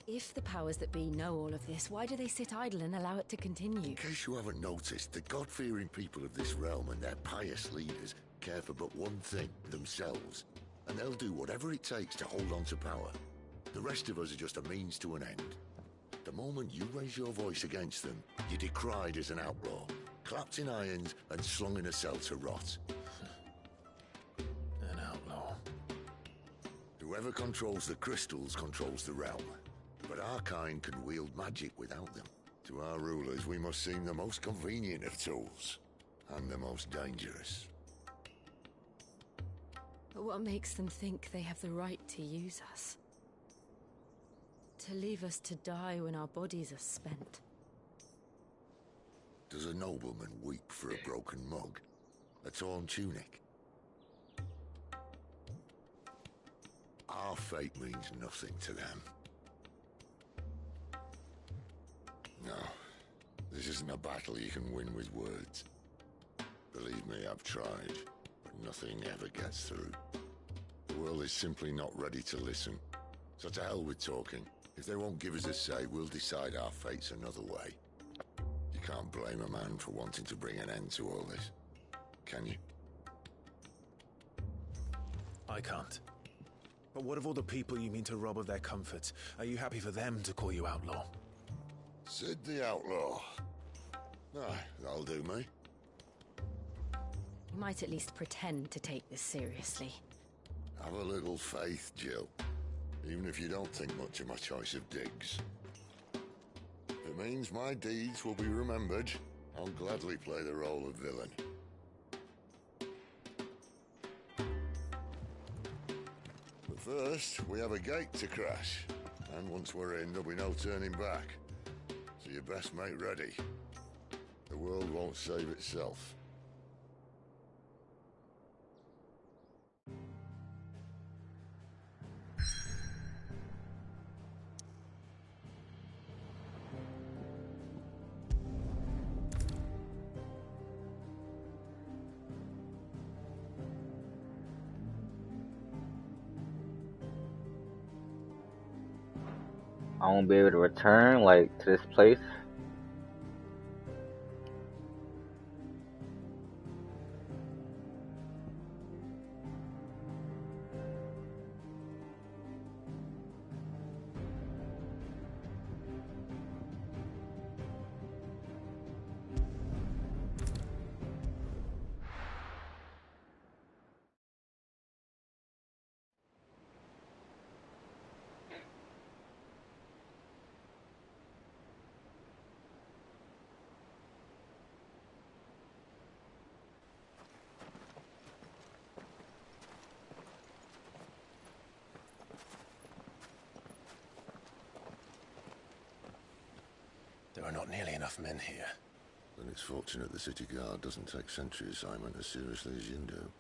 if the powers that be know all of this, why do they sit idle and allow it to continue? In case you haven't noticed, the God-fearing people of this realm and their pious leaders care for but one thing, themselves. And they'll do whatever it takes to hold on to power. The rest of us are just a means to an end. The moment you raise your voice against them, you're decried as an outlaw, clapped in irons and slung in a cell to rot. An outlaw. Whoever controls the crystals controls the realm. But our kind can wield magic without them. To our rulers, we must seem the most convenient of tools, and the most dangerous. But what makes them think they have the right to use us? To leave us to die when our bodies are spent? Does a nobleman weep for a broken mug? A torn tunic? Our fate means nothing to them. No, this isn't a battle you can win with words. Believe me, I've tried, but nothing ever gets through. The world is simply not ready to listen. So to hell with talking. If they won't give us a say, we'll decide our fates another way. You can't blame a man for wanting to bring an end to all this, can you? I can't. But what of all the people you mean to rob of their comforts? Are you happy for them to call you outlaw? Sid the Outlaw. Aye, that'll do me. You might at least pretend to take this seriously. Have a little faith, Jill. Even if you don't think much of my choice of digs. If it means my deeds will be remembered, I'll gladly play the role of villain. But first, we have a gate to crash. And once we're in, there'll be no turning back. So you best make ready. The world won't save itself. I won't be able to return, like, to this place. There are not nearly enough men here. Then it's fortunate the city guard doesn't take sentry assignment as seriously as you do.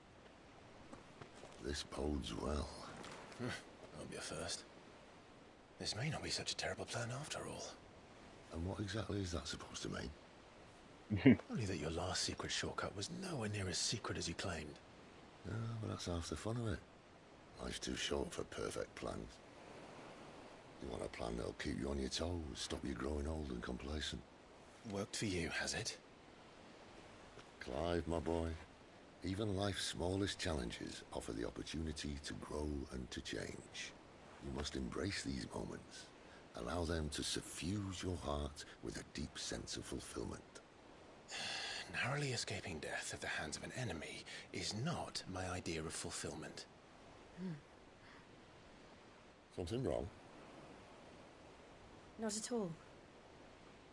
This bodes well. That'll be a first. This may not be such a terrible plan after all. And what exactly is that supposed to mean? Only that your last secret shortcut was nowhere near as secret as you claimed. Yeah, but that's half the fun of it. Life's too short for perfect plans. You want a plan that'll keep you on your toes, stop you growing old and complacent. Worked for you, has it? Clive, my boy, even life's smallest challenges offer the opportunity to grow and to change. You must embrace these moments. Allow them to suffuse your heart with a deep sense of fulfillment. Narrowly escaping death at the hands of an enemy is not my idea of fulfillment. Something wrong? Not at all.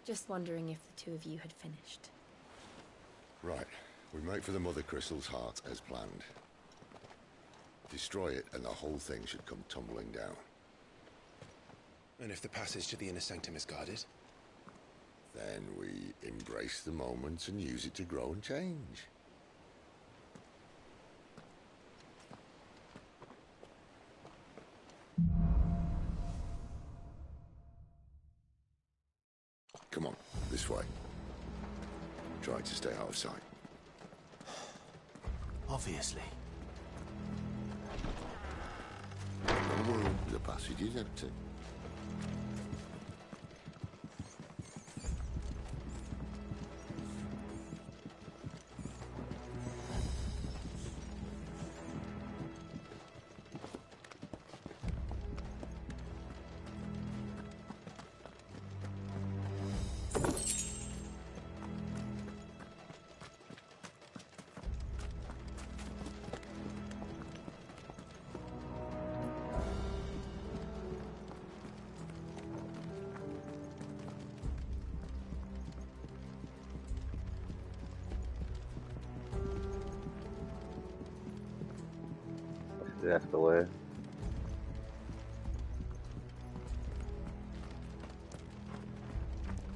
Just wondering if the two of you had finished. Right. We make for the Mother Crystal's heart as planned. Destroy it and the whole thing should come tumbling down. And if the passage to the inner sanctum is guarded? Then we embrace the moment and use it to grow and change. Come on, this way. Try to stay out of sight. Obviously. The passage is empty. That's the way.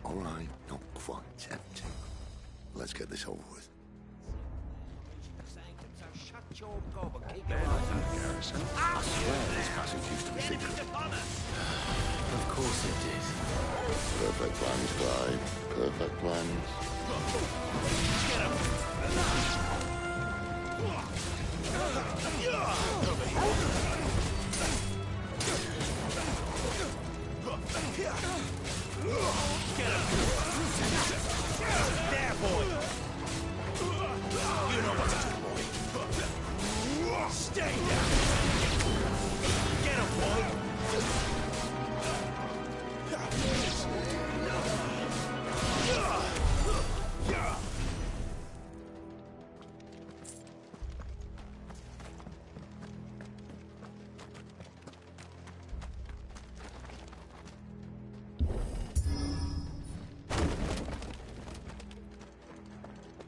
All right, not quite empty. Let's get this over with. Garrison. I swear this passage used to be secret. Of course it did. Perfect plans, Clyde. Perfect plans. Get him! There, boy! You know what to do, boy. Stay down! Get him, boy!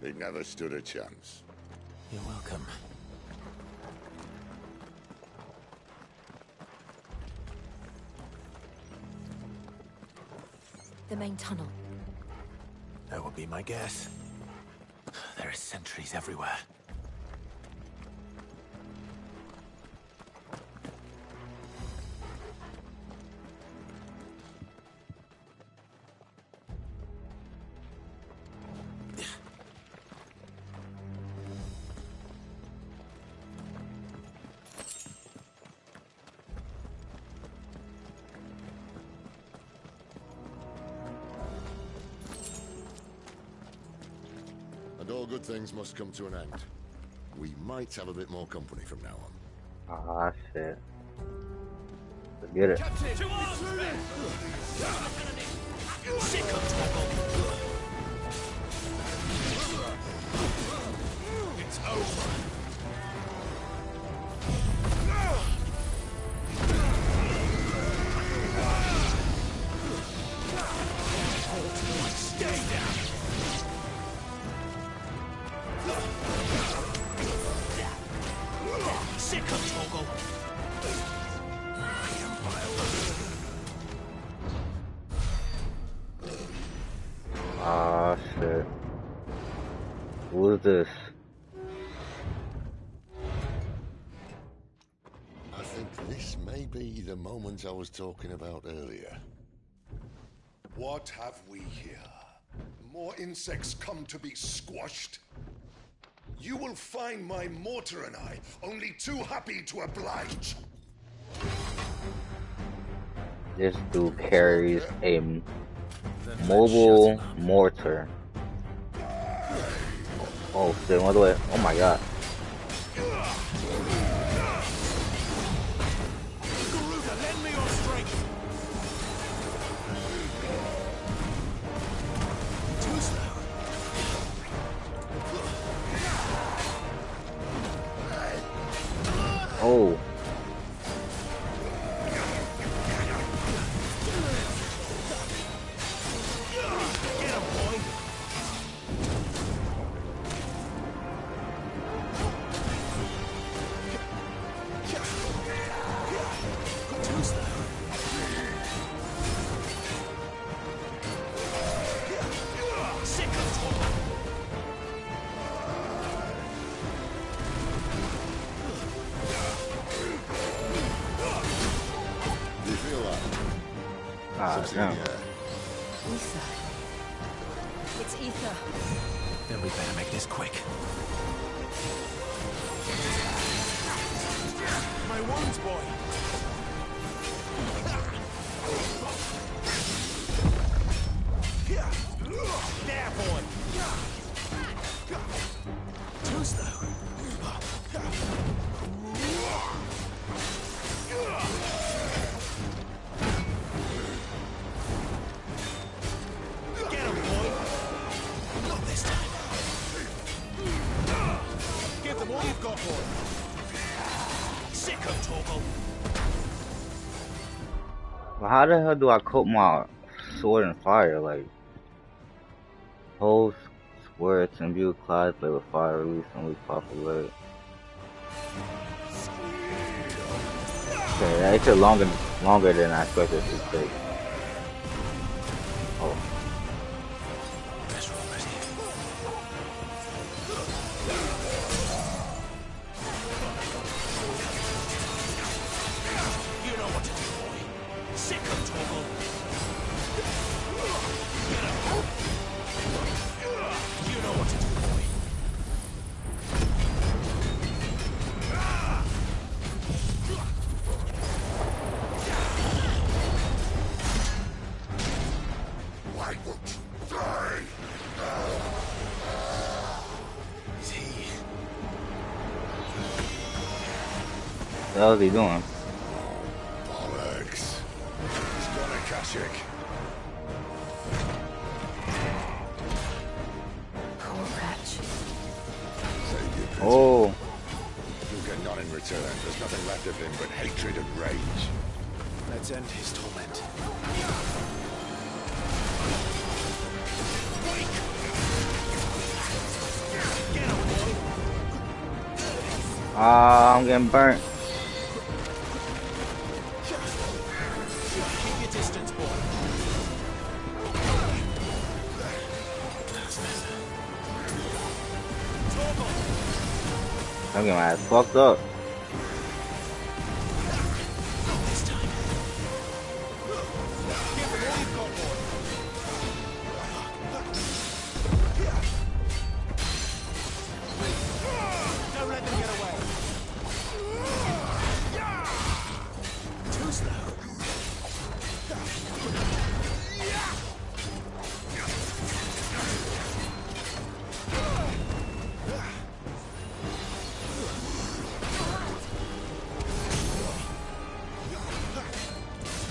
They never stood a chance. You're welcome. The main tunnel. That would be my guess. There are sentries everywhere. And all good things must come to an end. We might have a bit more company from now on. Ah, shit. Let's get it. It's over. Stay down. Sick of Togo. Ah, shit. Who is this? I think this may be the moment I was talking about earlier. What have we here? More insects come to be squashed? You will find my mortar and I only too happy to oblige. This dude carries a mobile mortar. Oh shit, by the way. Oh my god. Garuda, lend me your strength. Too slow. Oh. Get him, boy. Too slow. Sick of talk. Do you feel that? Something no. in the air. Ether. It's ether. Then we better make this quick. your wounds, boy. There, boy. Too slow. Get him, boy. Not this time. Give them all you've got, boy. Sick of Torgal. Well, how the hell do I coat my sword in fire? Like, hold swords and view clouds play with fire, release and weak powerful blade. Okay, that took longer than I expected it to take. Oh. You know what to do, boy. Sick of Torgal. You know what to do, boy. Why won't you die? Is he? What the hell is he doing? Bollocks. He's got a Kashyyyk. Poor wretch. Save your pity. Oh. You'll get none in return. There's nothing left of him but hatred and rage. Let's end his torment. Ah, I'm getting burnt. Keep your distance, boy. I'm getting my ass fucked up. Don't let them get away. Too slow.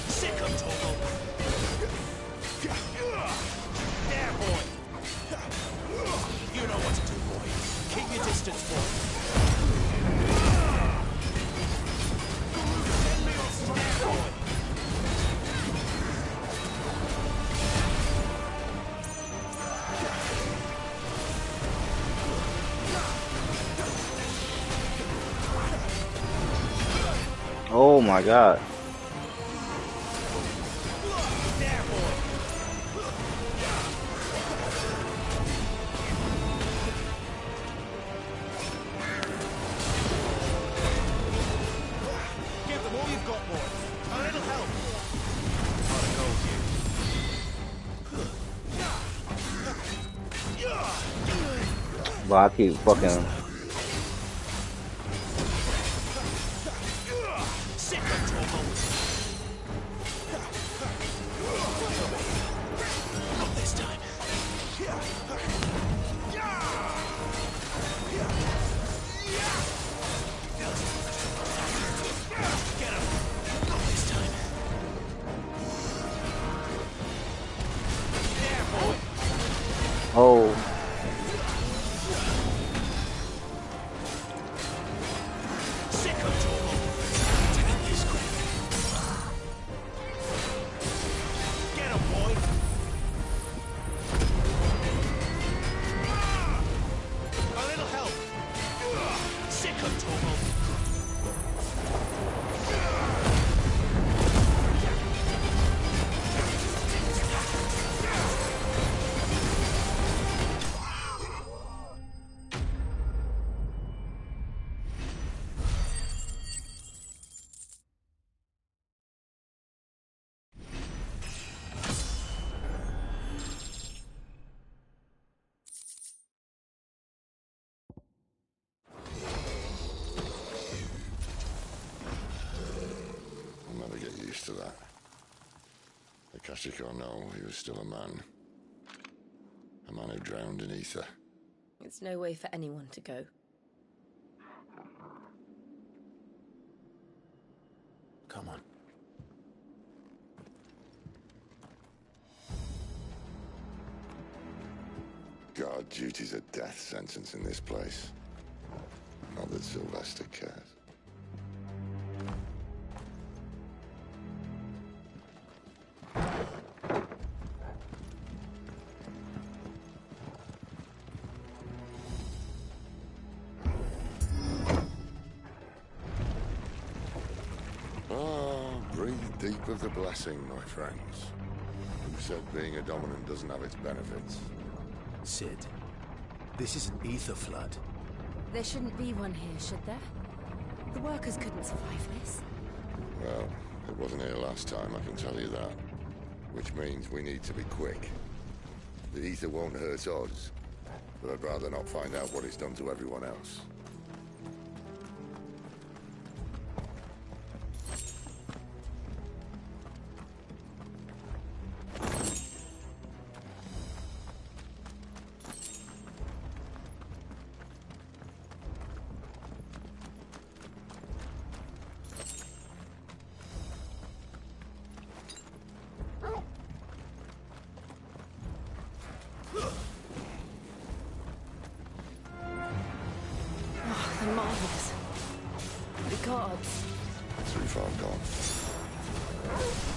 Sick of Torgal. There, boy. You know what to do, boy. Keep your distance, boy. There, boy. Oh my god. There, boy. Give them all you've got, boy. A little help. Gotta go with you. But I keep fucking. Sick of Torgal. Not this time. Get him. Not this time. There, boy. Oh. Sick of Torgal. Take this quick. Get him, boy. A little help. Sick of Torgal. to that. Akashic or no, he was still a man. A man who drowned in ether. It's no way for anyone to go. Come on. Guard duty's a death sentence in this place. Not that Sylvester cares. Breathe deep of the blessing, my friends. Who said being a dominant doesn't have its benefits? Sid, this is an ether flood. There shouldn't be one here, should there? The workers couldn't survive this. Well, it wasn't here last time, I can tell you that. Which means we need to be quick. The ether won't hurt us, but I'd rather not find out what it's done to everyone else. Too far gone.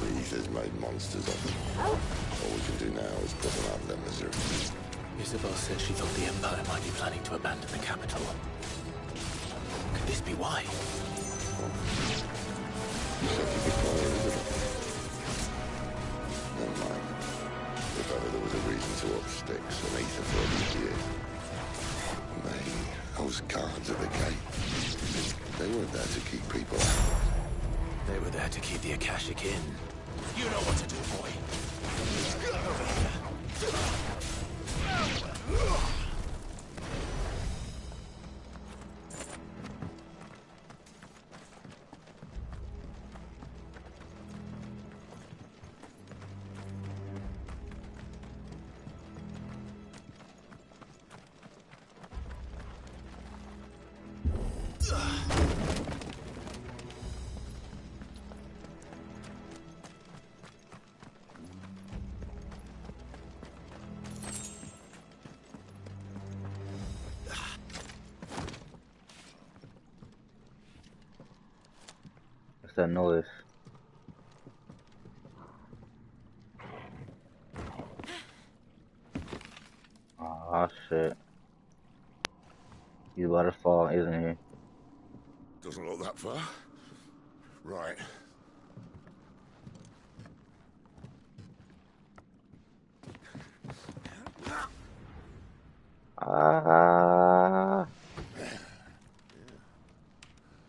The ether's made monsters of them. All we can do now is put them out of their misery. Isabel said she thought the Empire might be planning to abandon the capital. Could this be why? You said you'd be quiet, Isabel. Never mind. If ever there was a reason to up sticks and ether for all these years. Those guards at the gate. They weren't there to keep people out. They were there to keep the Akashic in. You know what to do, boy. Over here. That noise. Oh shit. He's about to fall, isn't he? Doesn't look that far. Right.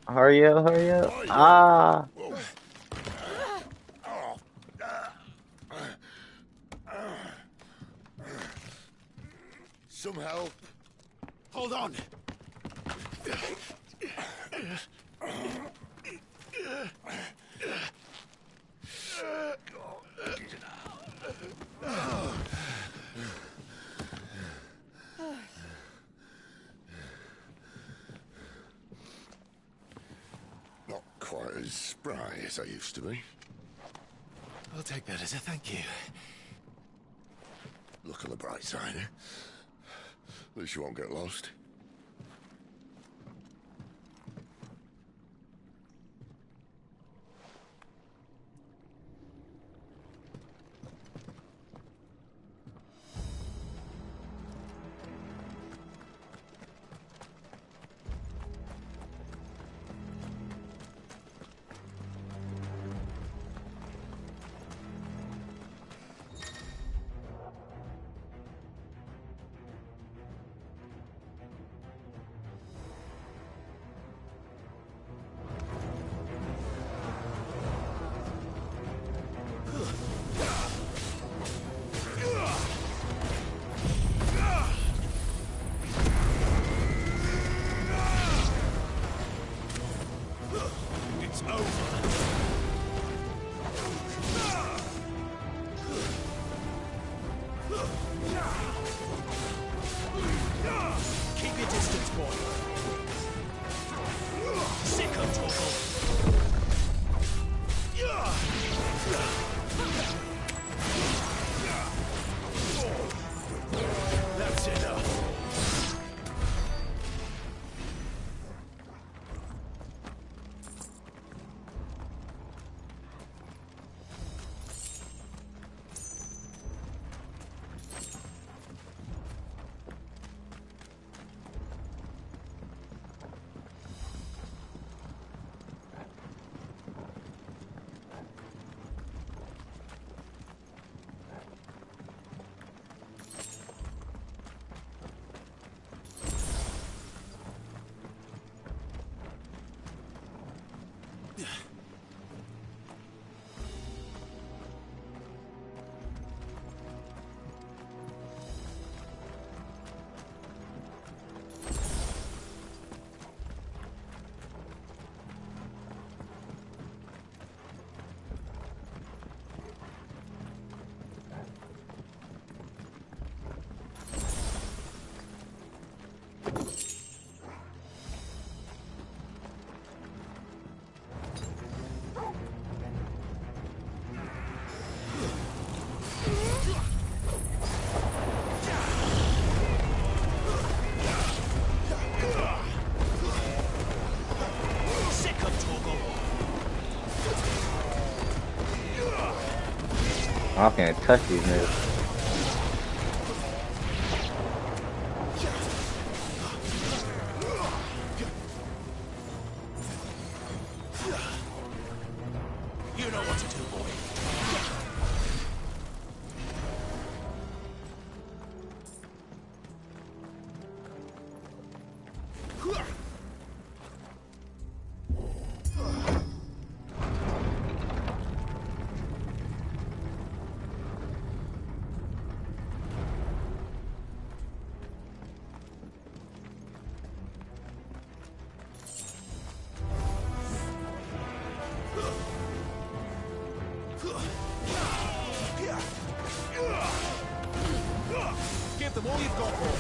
Hurry up, hurry up. Ah. Some help. Hold on. Not quite as spry as I used to be. I'll take that as a thank you. Look on the bright side, eh? At least you won't get lost. I can't touch these niggas. You know what to do, boy. Give them all you've got, boy.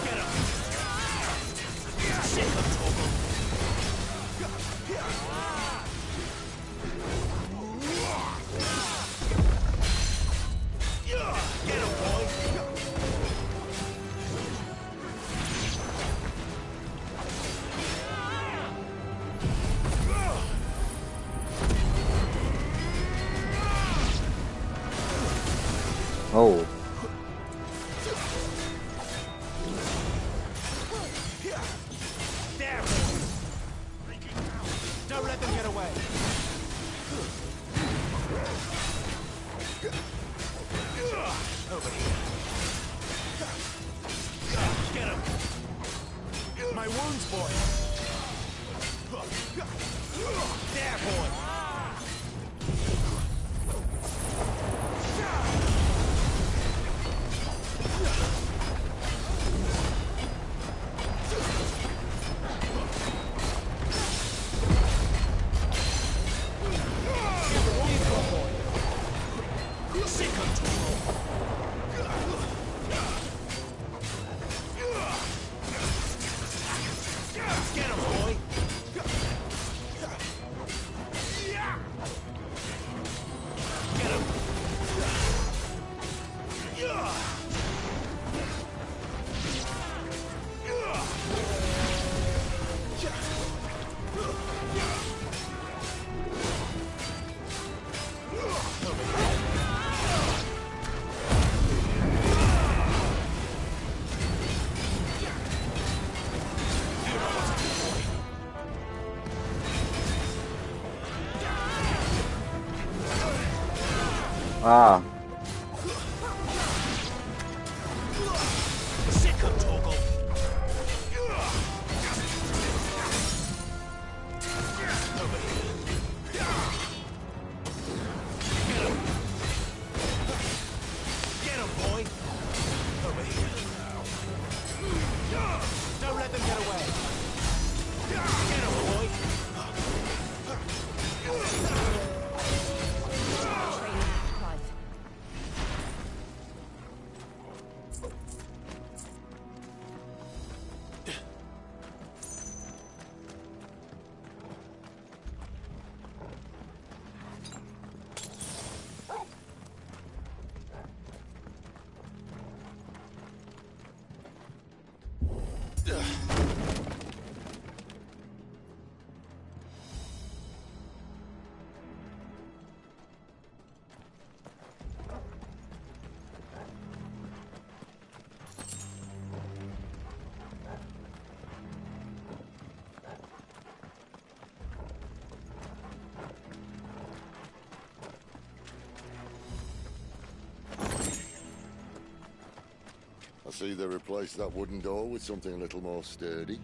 Get him. Sick of Torgal. Get him, boy. Oh. There. Don't let them get away. Over here. Get him. My wounds, boy. There, boy. Get him, boy! Get him! Ah. Sick of Torgal. Over here. Get him, boy. Over here. Don't let them get away. Get him, boy. see they replaced that wooden door with something a little more sturdy.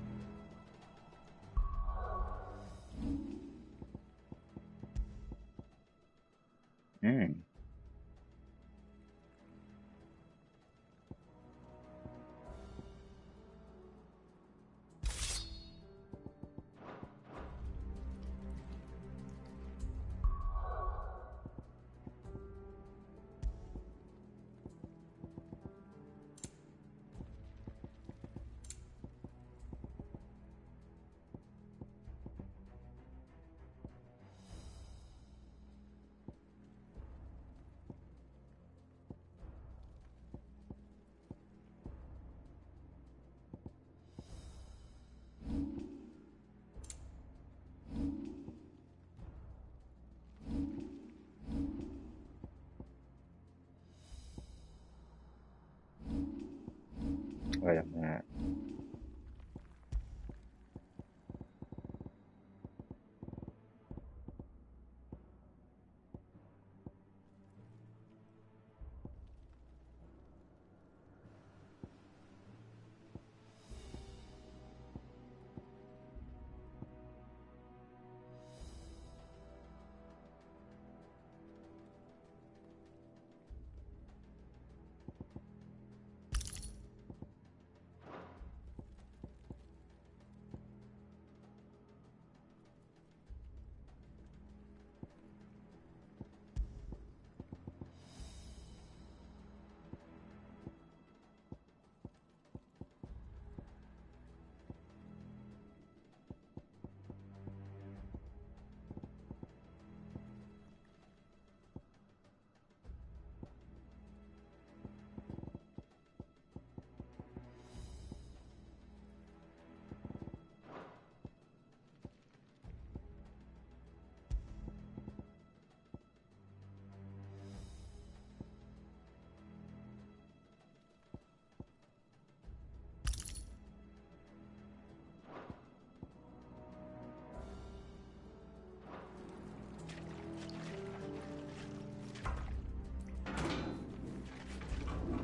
Hmm. Wait a minute.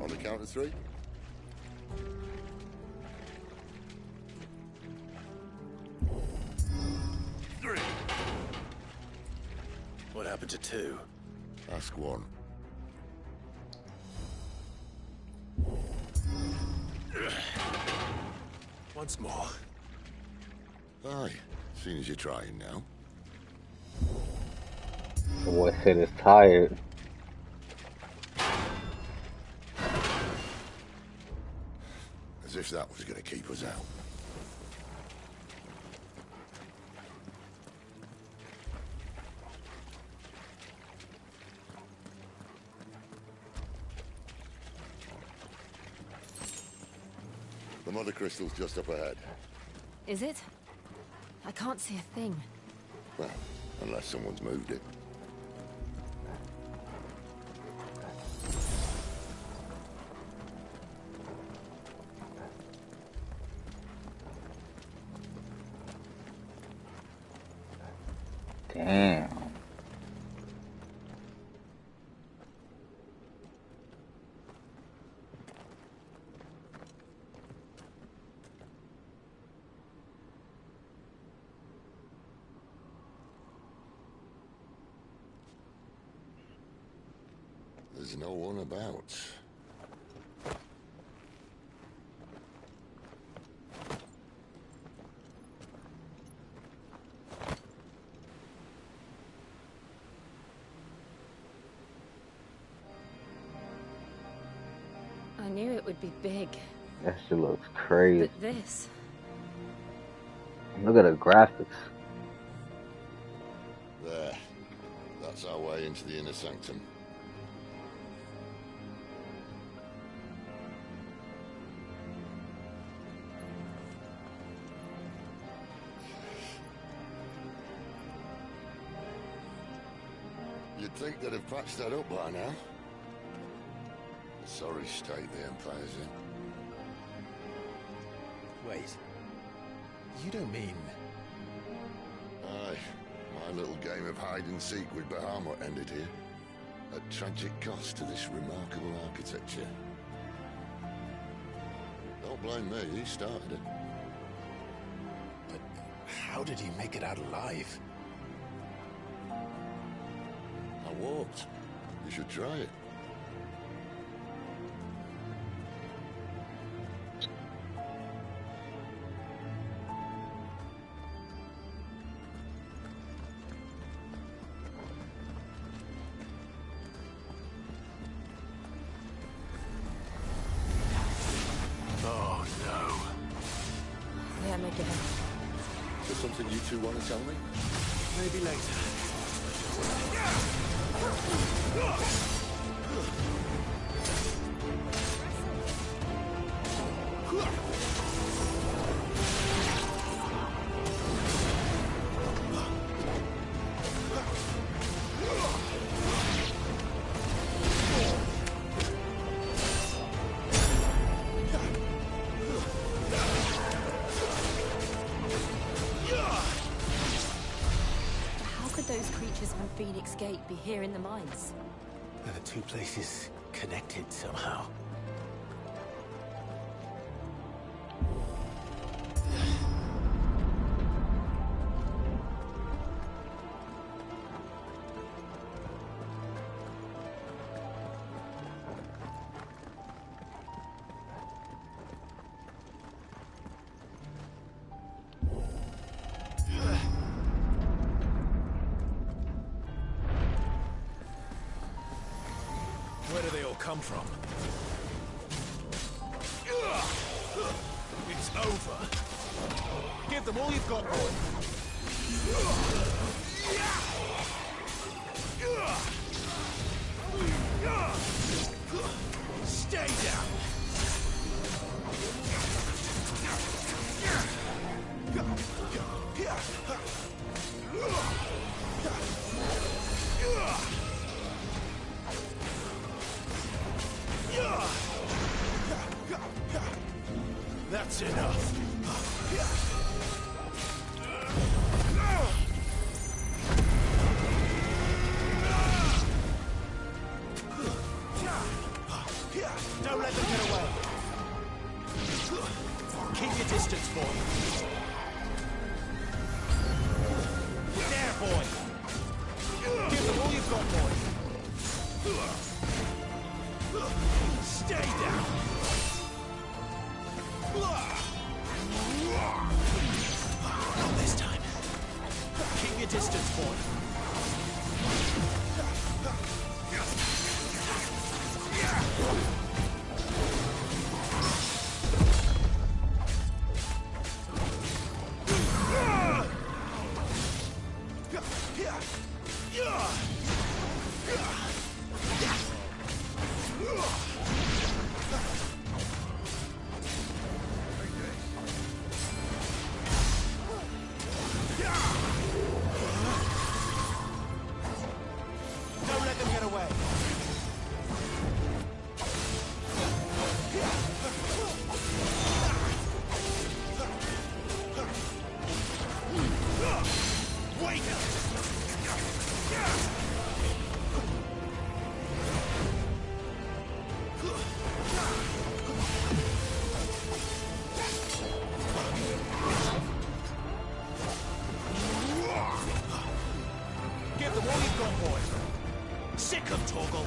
On the count of 3. What happened to 2? Ask 1. Once more. Aye, seeing as you're trying now. The boy said it's tired. As if that was going to keep us out. The mother crystal's just up ahead. Is it? I can't see a thing. Well, unless someone's moved it. Damn. There's no one about. I knew it would be big. That shit looks crazy. But this... Look at the graphics. There. That's our way into the inner sanctum. You'd think they'd have patched that up by now. Sorry state the Empire's in. Wait. You don't mean... Aye. My little game of hide-and-seek with Bahamut ended here. At tragic cost to this remarkable architecture. Don't blame me, he started it. But how did he make it out alive? I walked. You should try it. Oh, no. Yeah, make it happen. Is there something you two want to tell me? Maybe later. How could those creatures on Phoenix Gate be here in the mines? Are the two places connected somehow? Where do they all come from? It's over. Give them all you've got, boy. Stay down. That's enough. Don't let them get away. Keep your distance, boy. There, boy. Give them all you've got, boy. Stay down. Not this time. Keep your distance, boy. Don't let them get away. Wait up! Give them all you've got, boy. Sick of Torgal.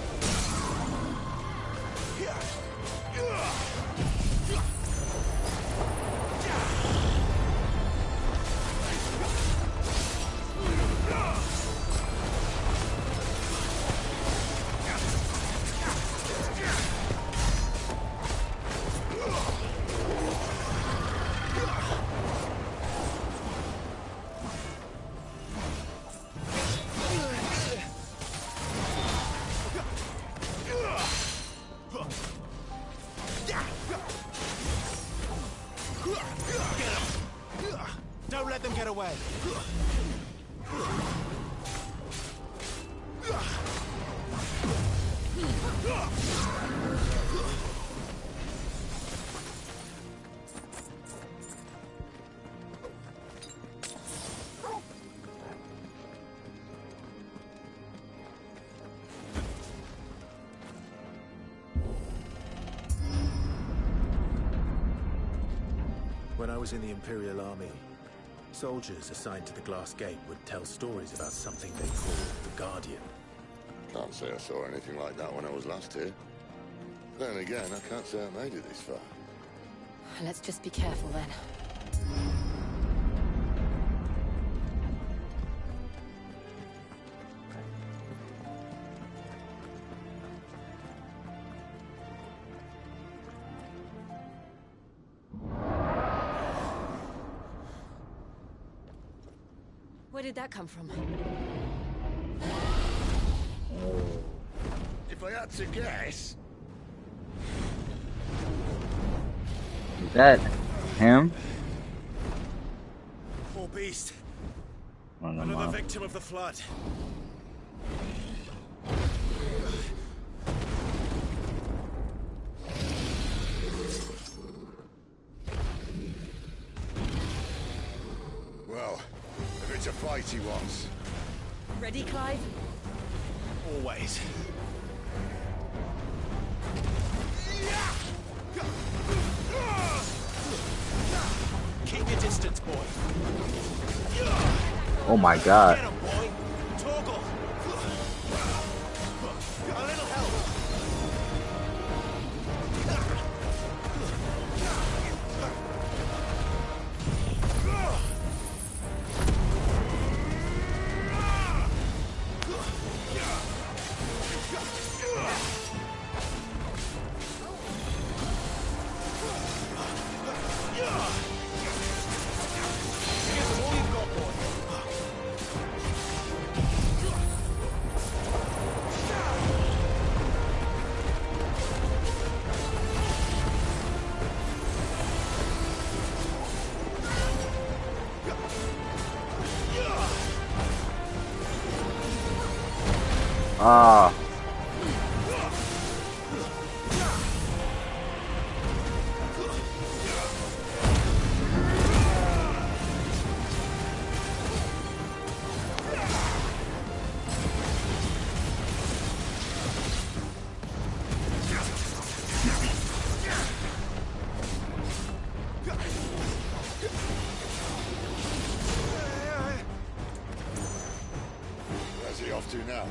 Don't let them get away. When I was in the Imperial Army, soldiers assigned to the Glass Gate would tell stories about something they called the Guardian. Can't say I saw anything like that when I was last here. Then again, I can't say I made it this far. Let's just be careful then. Where did that come from? If I had to guess... Is that him? Poor beast. Another Another victim of the flood. Well, if it's a fight he wants. Ready, Clive? Always. Keep your distance, boy. Oh my god. Get him, boy. Torgal. A little help. Ah. Where's he off to now?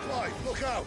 Clive, look out!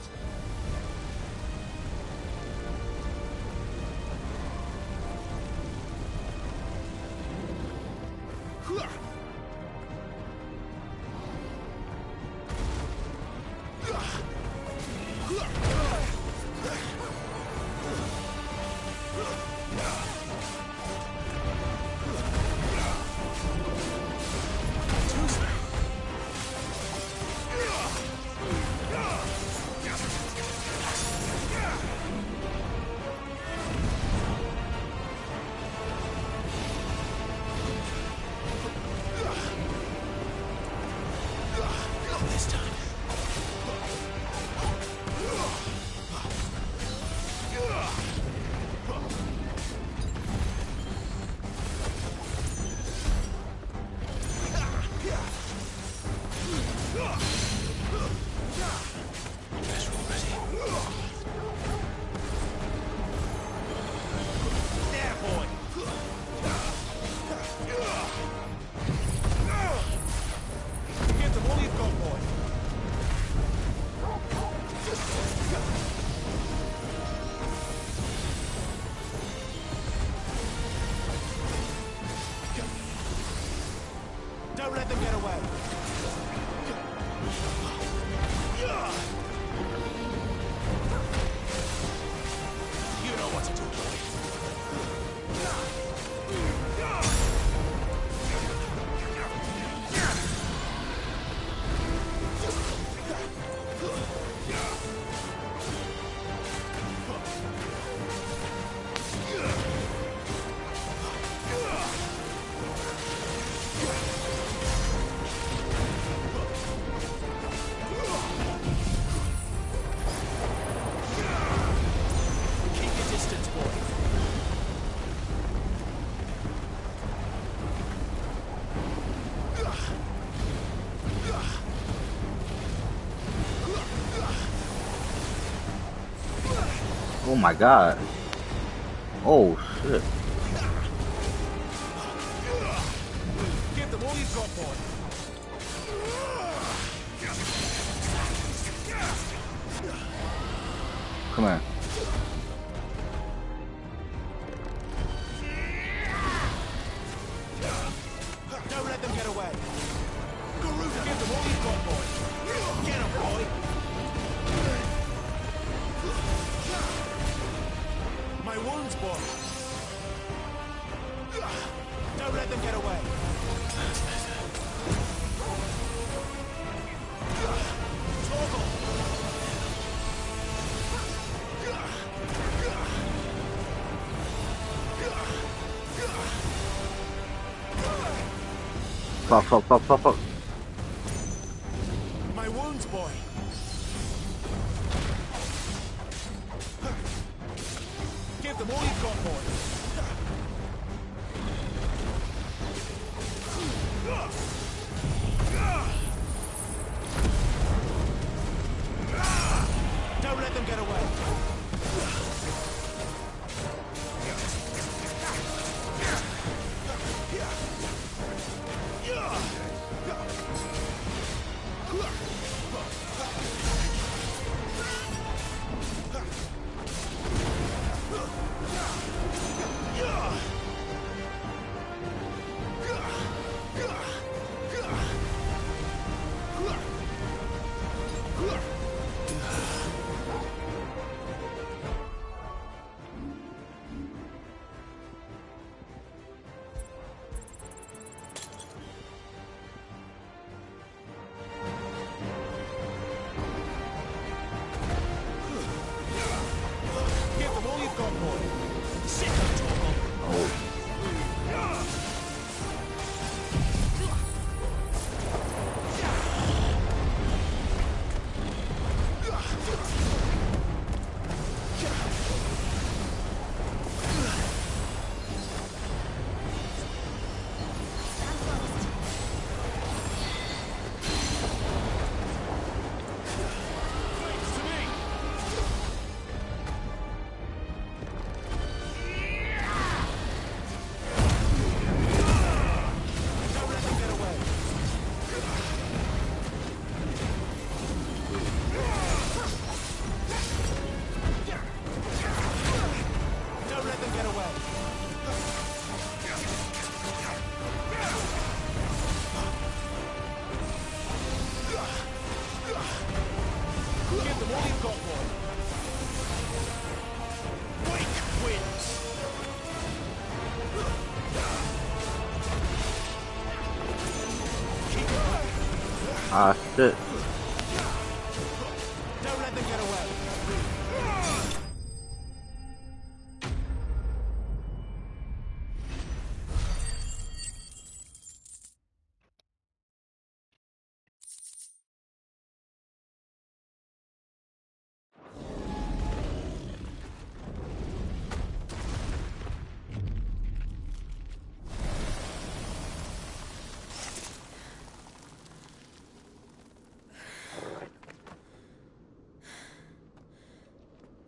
This time. There, boy. Give them all you've got, boy. Don't let them get away. You know what to do, boy. Keep your distance, boy. Oh my god. Oh shit. Give them all you've got, boy. Come here. Don't let them get away. Garuda, give them all you've got, boy. Get them, boy. My wounds, boy. Don't let them get away. Torgal. Fuck. My wounds, boy. Give them all you've got, boy. Don't let them get away. Give them all you've got, boy. Sit down, Torgal. Don't let them get away. Give them all you've got, boy. Wake wins. Ah shit. Don't let them get away.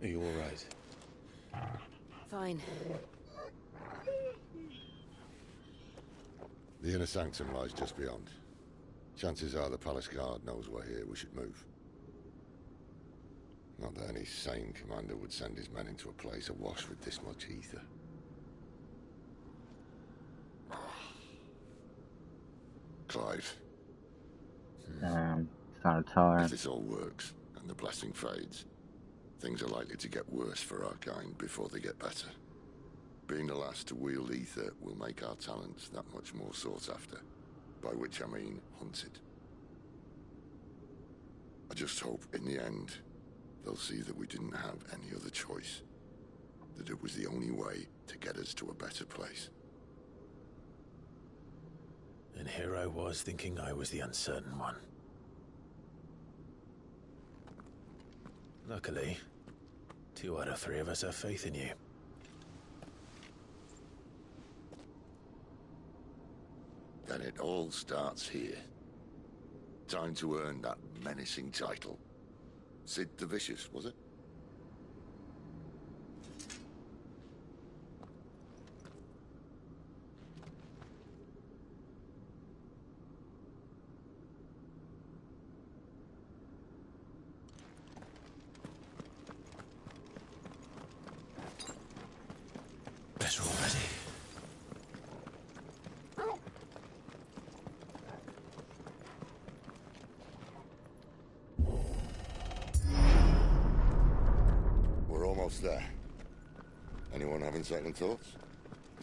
Are you all right? Fine. The inner sanctum lies just beyond. Chances are the palace guard knows we're here. We should move. Not that any sane commander would send his men into a place awash with this much ether. Clive. Sounded tired. If this all works, and the blessing fades, things are likely to get worse for our kind before they get better. Being the last to wield ether will make our talents that much more sought after, by which I mean hunted. I just hope, in the end, they'll see that we didn't have any other choice, that it was the only way to get us to a better place. And here I was thinking I was the uncertain one. Luckily, 2 out of 3 of us have faith in you. Then it all starts here. Time to earn that menacing title. Sid the Vicious, was it? better already. We're almost there. Anyone having second thoughts?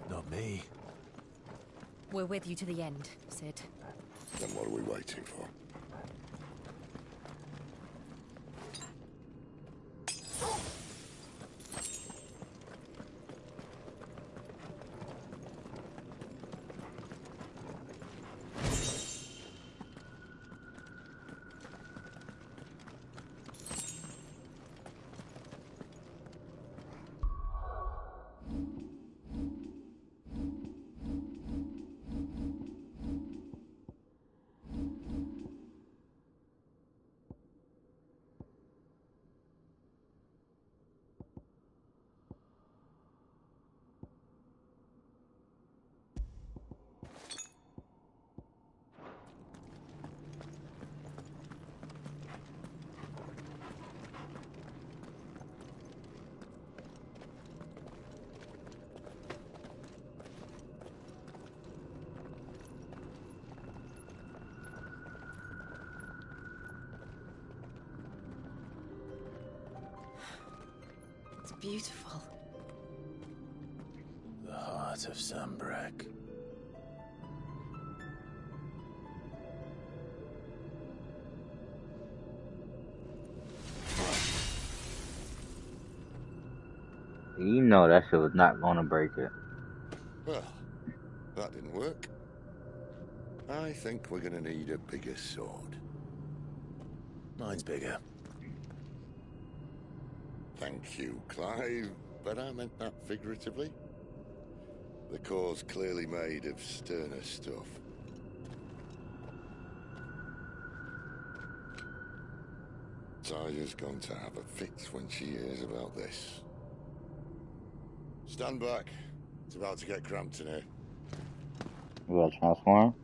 Not me. We're with you to the end, Sid. Then what are we waiting for? It's beautiful. The heart of Sambrek. You know that shit was not gonna break it. Well, that didn't work. I think we're gonna need a bigger sword. Mine's bigger. Thank you, Clive, but I meant that figuratively. The core's clearly made of sterner stuff. Taya's going to have a fit when she hears about this. Stand back. It's about to get cramped in here. You gotta transform?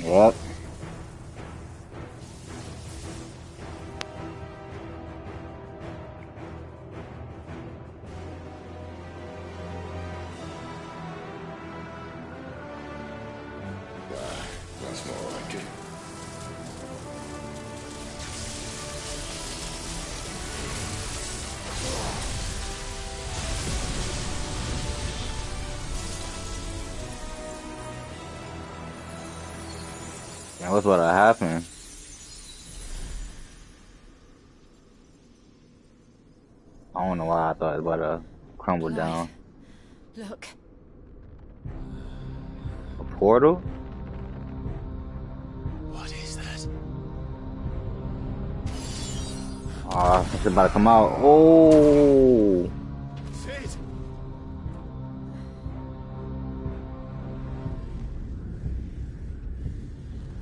Yep. That's more like it. That was what happened. I don't know why I thought it was about to crumble down. Look. A portal? What is that? Ah, it's about to come out. Oh! Sid!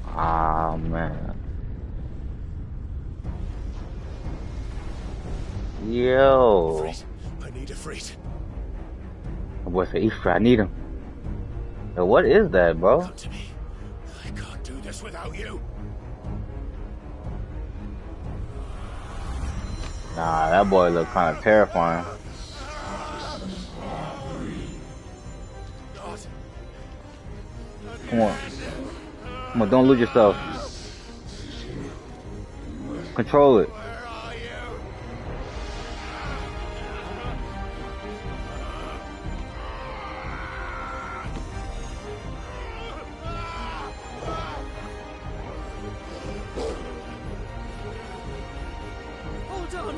Ah, man. Yo. Freet. I need a Freet. My boy said, Easter, I need him. Yo, what is that, bro? Come to me. I can't do this without you. Nah, that boy look kind of terrifying. Come on. Come on, don't lose yourself. Control it. Hold on.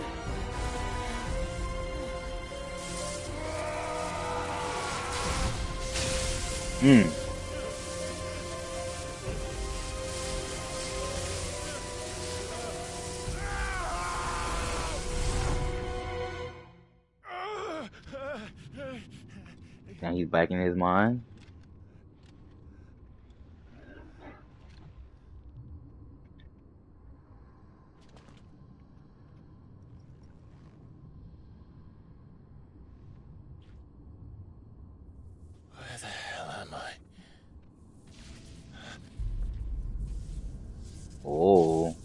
Now he's back in his mind. Oh.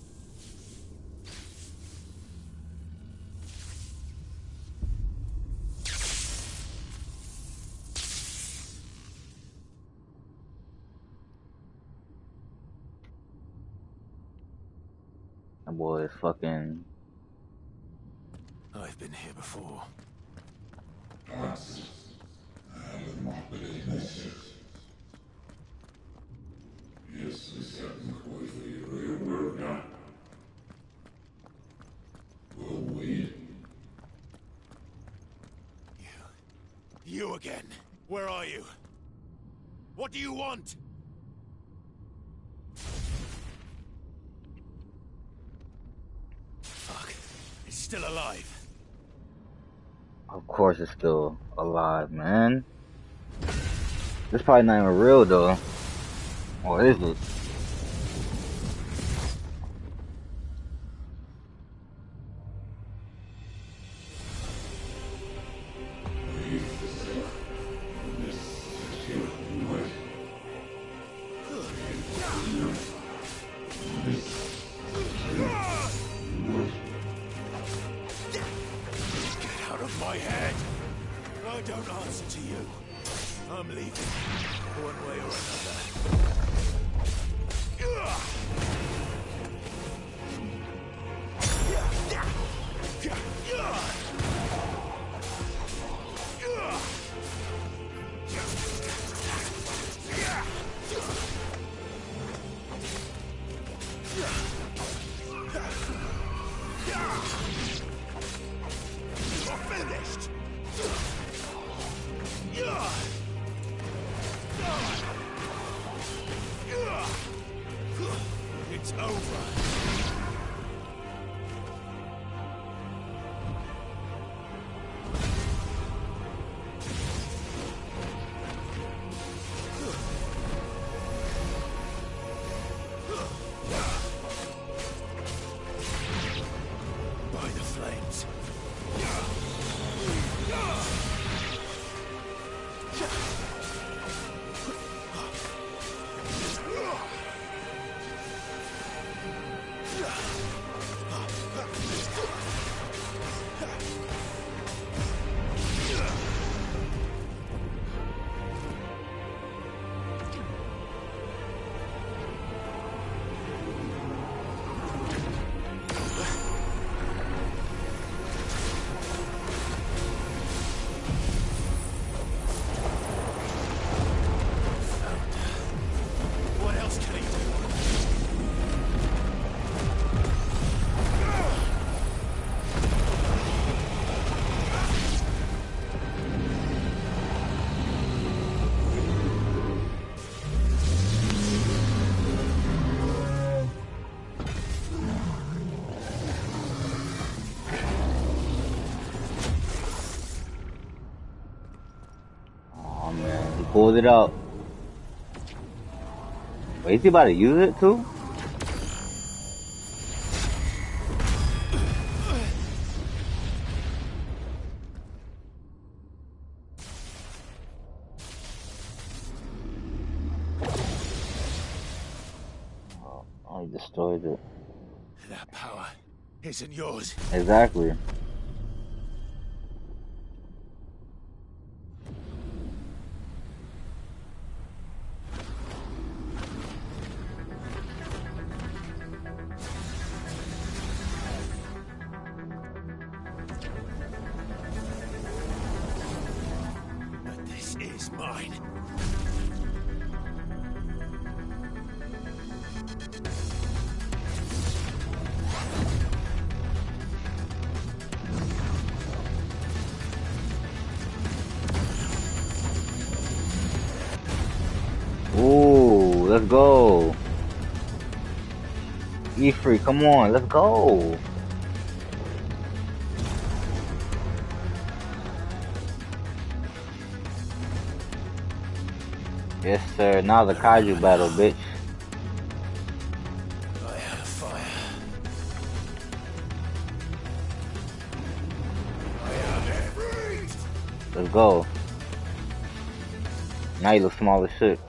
That boy is fucking. I've been here before. You again. Where are you? What do you want? Fuck. It's still alive. Of course it's still alive, man. This probably not even real though. Or is it? Get out of my head! I don't answer to you. I'm leaving. One way or another. You're finished! It's over. By the flames. What else can he do? Oh man, he pulled it out. Wait, is he about to use it too? Oh, he destroyed it. That power isn't yours. Exactly. But this is mine. Ooh, let's go. Ifrit, come on, let's go. Yes, sir. Now the kaiju battle, bitch. I had a fire. I have it. Let's go. Now you look small as shit.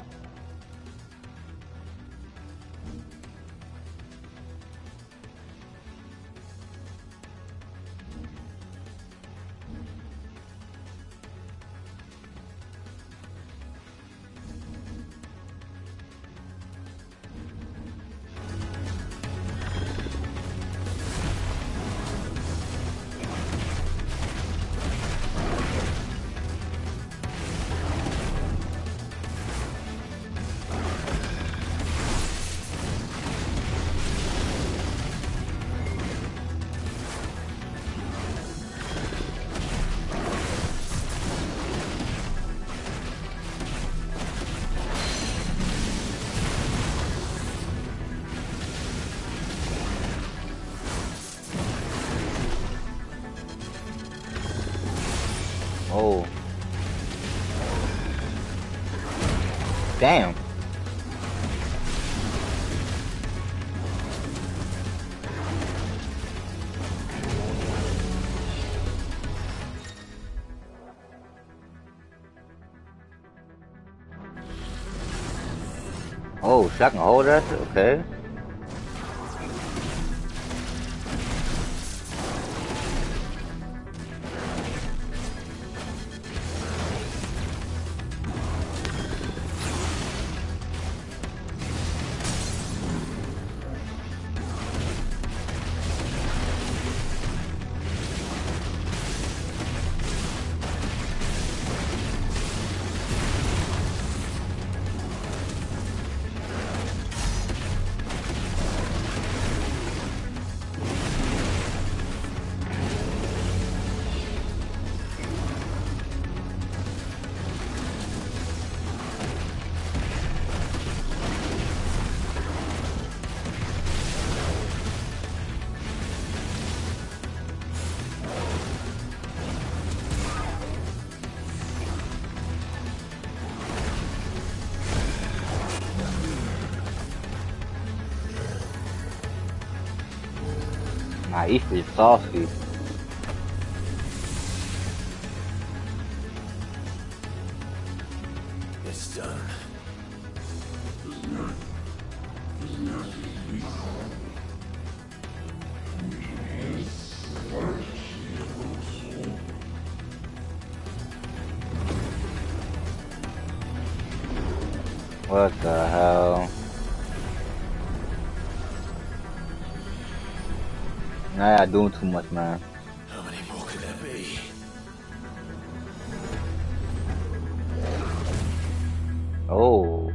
Oh. Damn. Oh, shit, I can hold that? Okay. Nah, he's pretty saucy. It's done. What the hell? Nah, I'm doing too much, man. How many more could there be? Oh.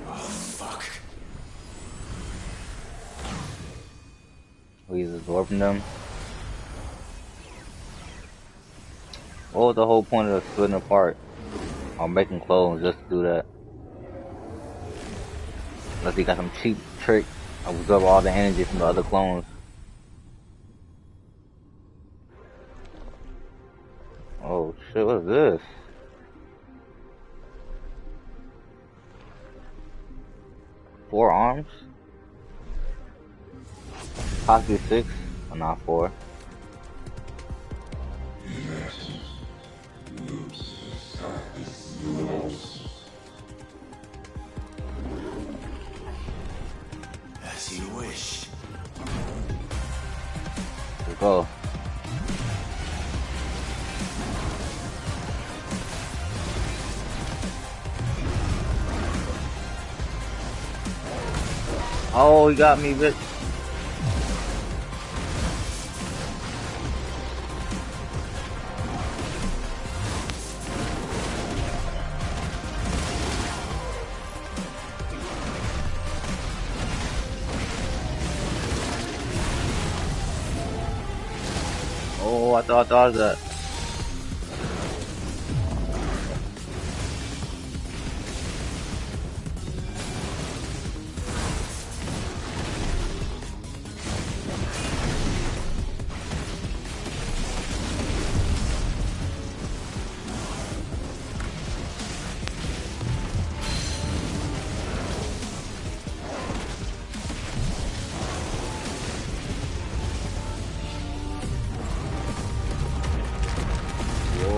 Oh, fuck. He's absorbing them. What was the whole point of splitting apart? Or making clones just to do that? Unless he got some cheap trick to absorb all the energy from the other clones. Oh shit, what is this? Four arms? Possibly 6, but not 4. As you wish. Let's go. Oh, he got me, bitch. Oh, I thought of that.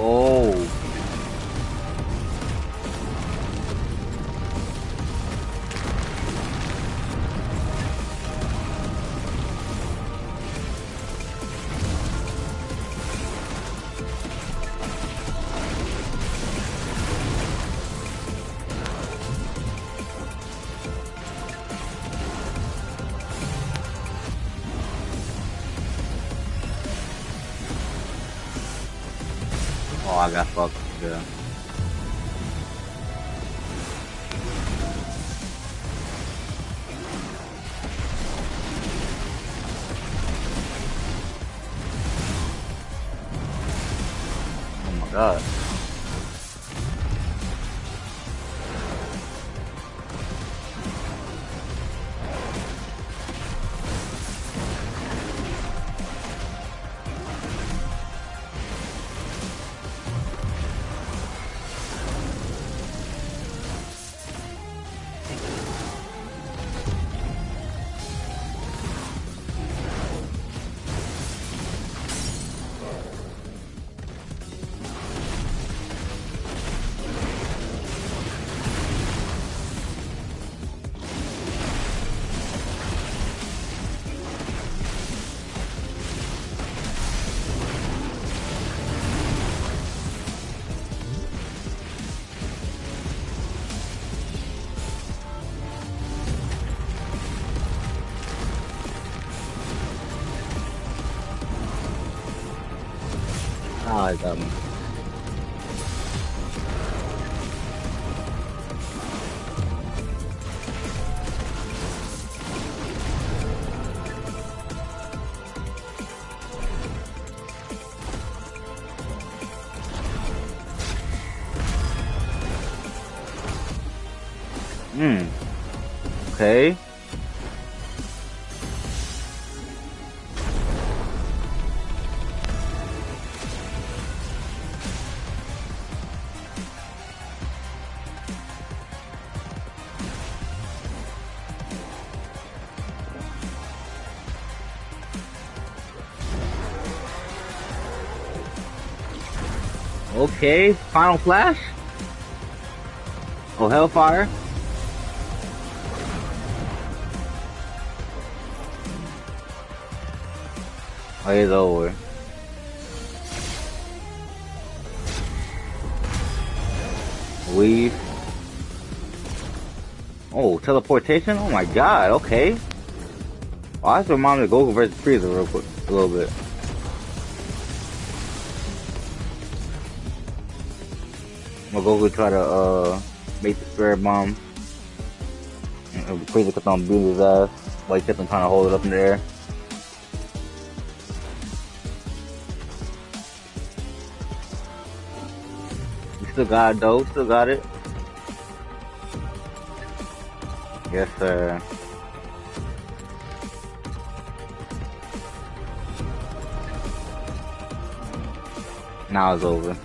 Whoa. Oh, I got fucked. Yeah. Oh my god. Ah, I got me. Okay. Okay, final flash. Oh, Hellfire. Oh, he's over. Weave. Oh, teleportation? Oh my god, okay. Oh, I have to remind me of Goku versus Frieza real quick, a little bit. When Goku try to, make the spirit bomb. And Frieza kept on beating his ass while he kept on trying to hold it up in the air. Still got it though, still got it. Yes sir. Now it's over.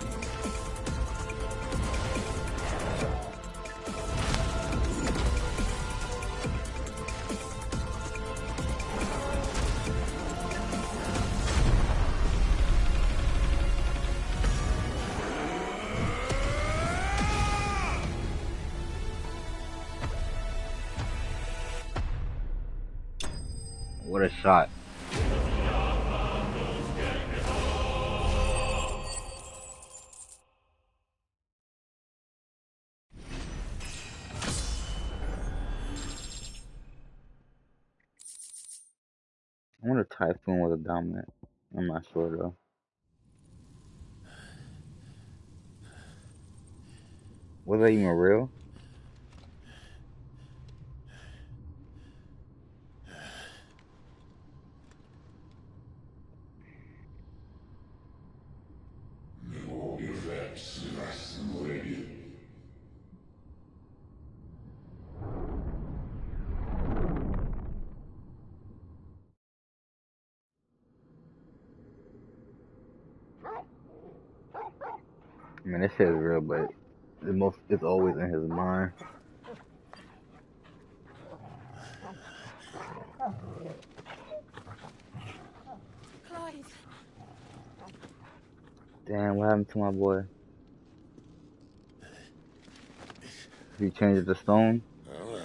What a shot. I wonder if Typhoon was a dominant. I'm not sure though. Was that even real? I mean, this shit is real, but it's always in his mind. Clive. Damn, what happened to my boy? He changed the stone? Well,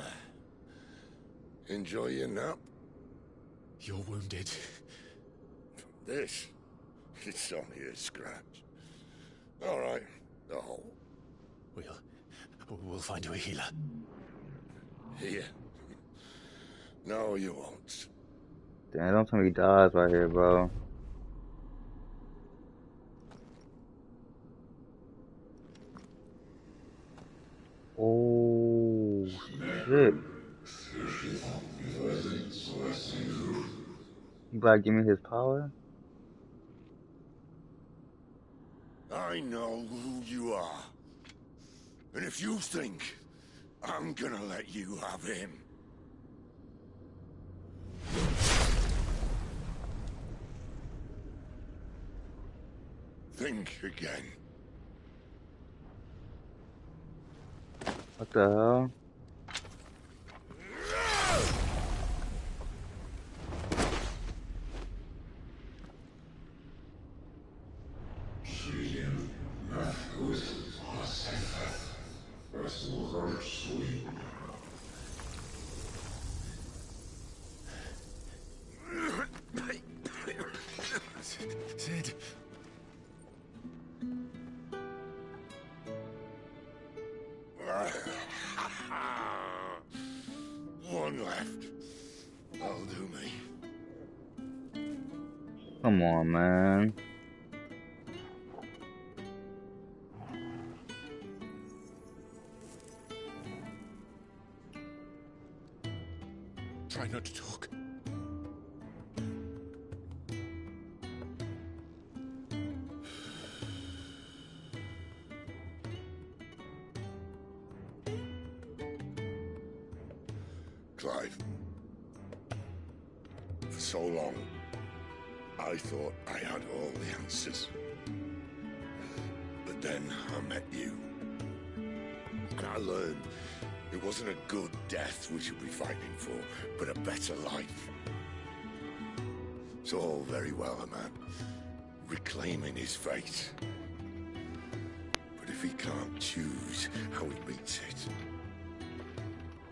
enjoy your nap. You're wounded. This? It's only a scratch. All right, the hole. We'll find you a healer. Here. No, you won't. Damn, don't tell me he dies right here, bro. Oh, shit. You about to give me his power? I know who you are. And if you think I'm gonna let you have him... Think again. What the hell? Sid. One left. That'll do me. Come on, man. not to talk. Clive, for so long, I thought I had all the answers. But then I met you. And I learned it wasn't a good death we should be fighting for, but a better life. It's all very well, a man reclaiming his fate. But if he can't choose how he meets it,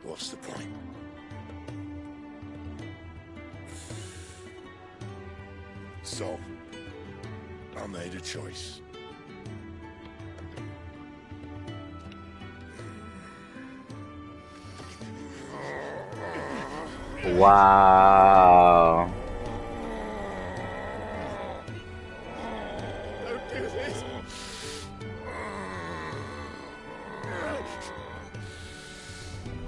what's the point? So, I made a choice. Wow. Don't do this.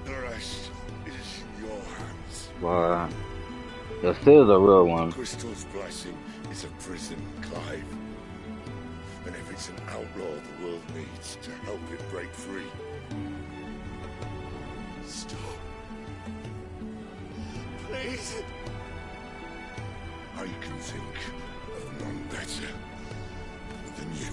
The rest is in your hands. Wow. You're still the real one. Crystal's blessing is a prison, Clive. And if it's an outlaw the world needs to help it break free. Stop. Please. I can think of none better than you.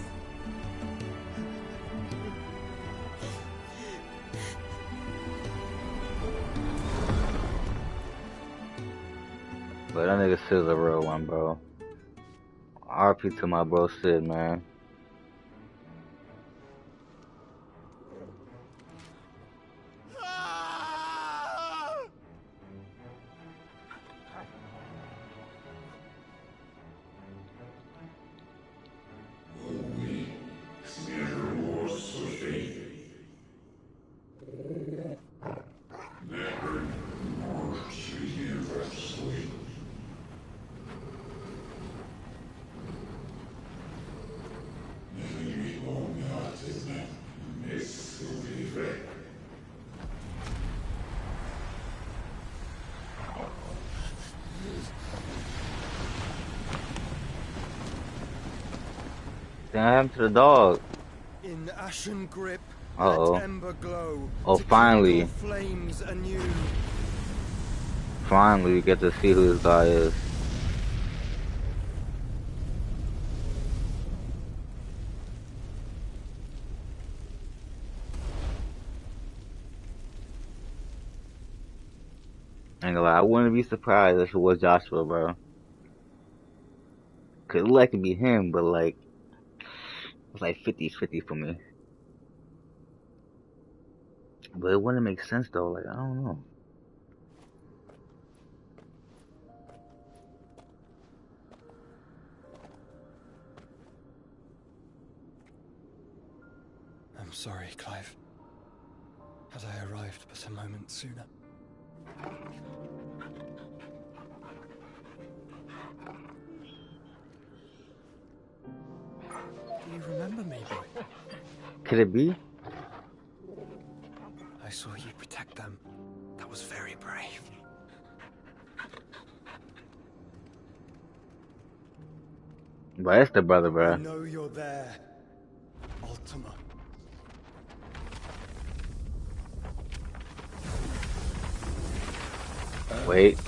But that nigga Sid's a real one, bro. RP to my bro Sid, man. Damn to the dog. In ashen grip, Uh-oh. let ember glow. Oh, to finally. kindle flames anew. Finally, we get to see who this guy is. Ain't gonna lie, I wouldn't be surprised if it was Joshua, bro. Cause it like to be him, but like, it's like 50-50 for me. But it wouldn't make sense though, like, I don't know. I'm sorry, Clive. Had I arrived but a moment sooner. Do you remember me, boy? Could it be? I saw you protect them. That was very brave. But it's the brother, bro. I know you're there, Ultima. Wait.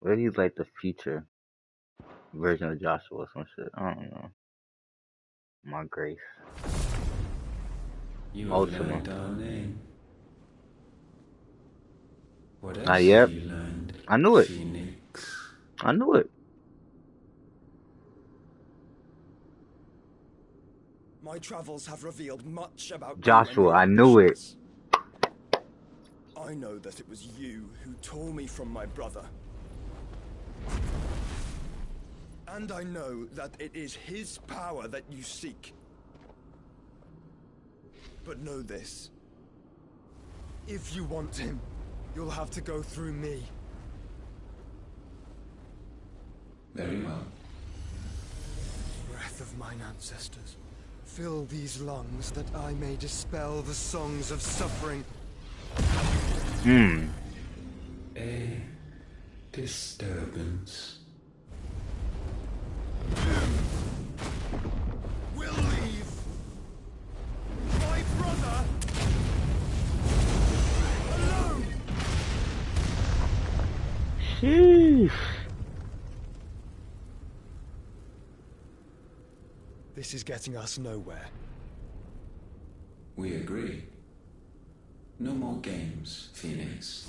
What if he's like the future version of Joshua or some shit? I don't know. My grace. You Ultima. learned our name. What else Yep. have you learned? I knew it. Phoenix. I knew it. My travels have revealed much about Joshua, I knew it. I know that it was you who tore me from my brother. And I know that it is his power that you seek. But know this. If you want him, You'll have to go through me. Very well. Breath of mine ancestors, fill these lungs that I may dispel the songs of suffering. A disturbance. We'll leave. My brother alone. Sheesh. This is getting us nowhere. We agree. No more games, Phoenix.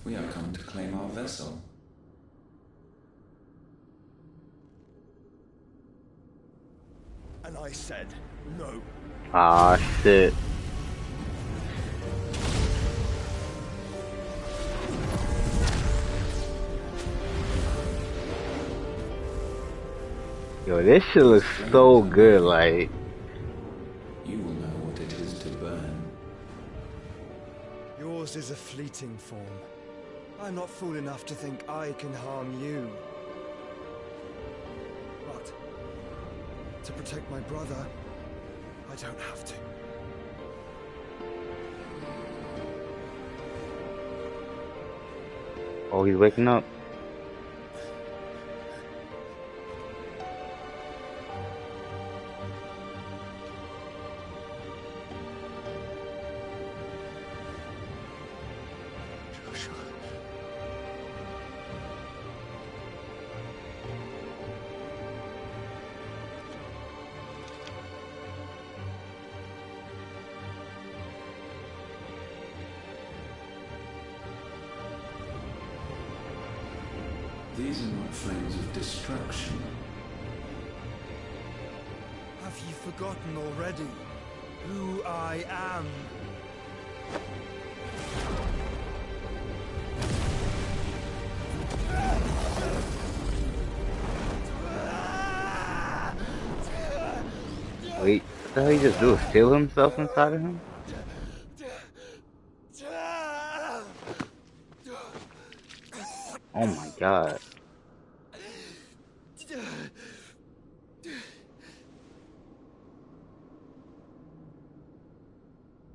We have come to claim our vessel. And I said no. Ah, shit. Yo, this shit looks so good, like. You will know what it is to burn. Yours is a fleeting form. I'm not fool enough to think I can harm you. But to protect my brother, I don't have to. Oh, he's waking up. These are not flames of destruction. Have you forgotten already who I am? Wait, what the hell he just do? Steal himself inside of him? Oh my god.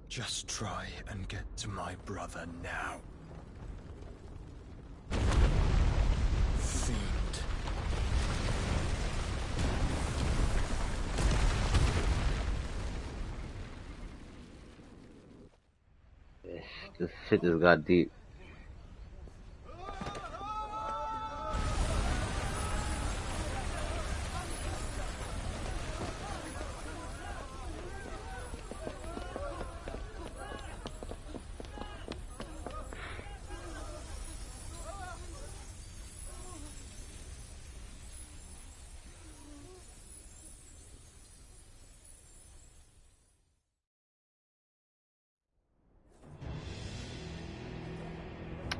Just try and get to my brother now. Fiend. This shit just got deep.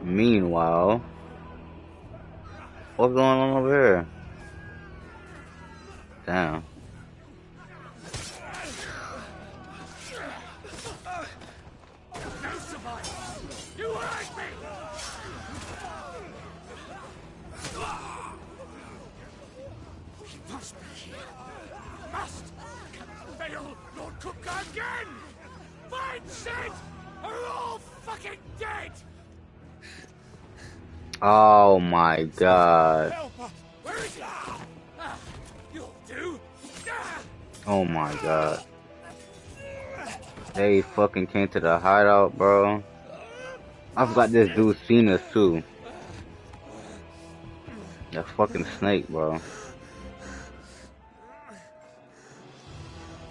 Meanwhile, what's going on over here? Damn. You hurt me! He must be here. Must! Cannot fail Lord Kupka again! Find Sid! Or we're all fucking dead! Oh my god. Where is he? You'll do. Oh my god. They fucking came to the hideout, bro. I forgot this dude seen us too. That fucking snake, bro.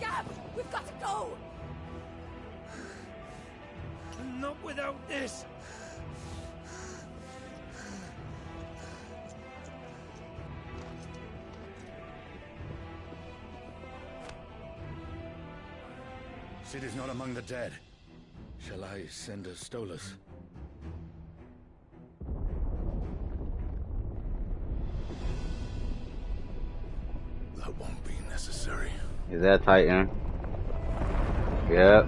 Gab, we've got to go. Not without this. Sid is not among the dead. Shall I send a Stolas? That won't be necessary. Is that Titan? Yep.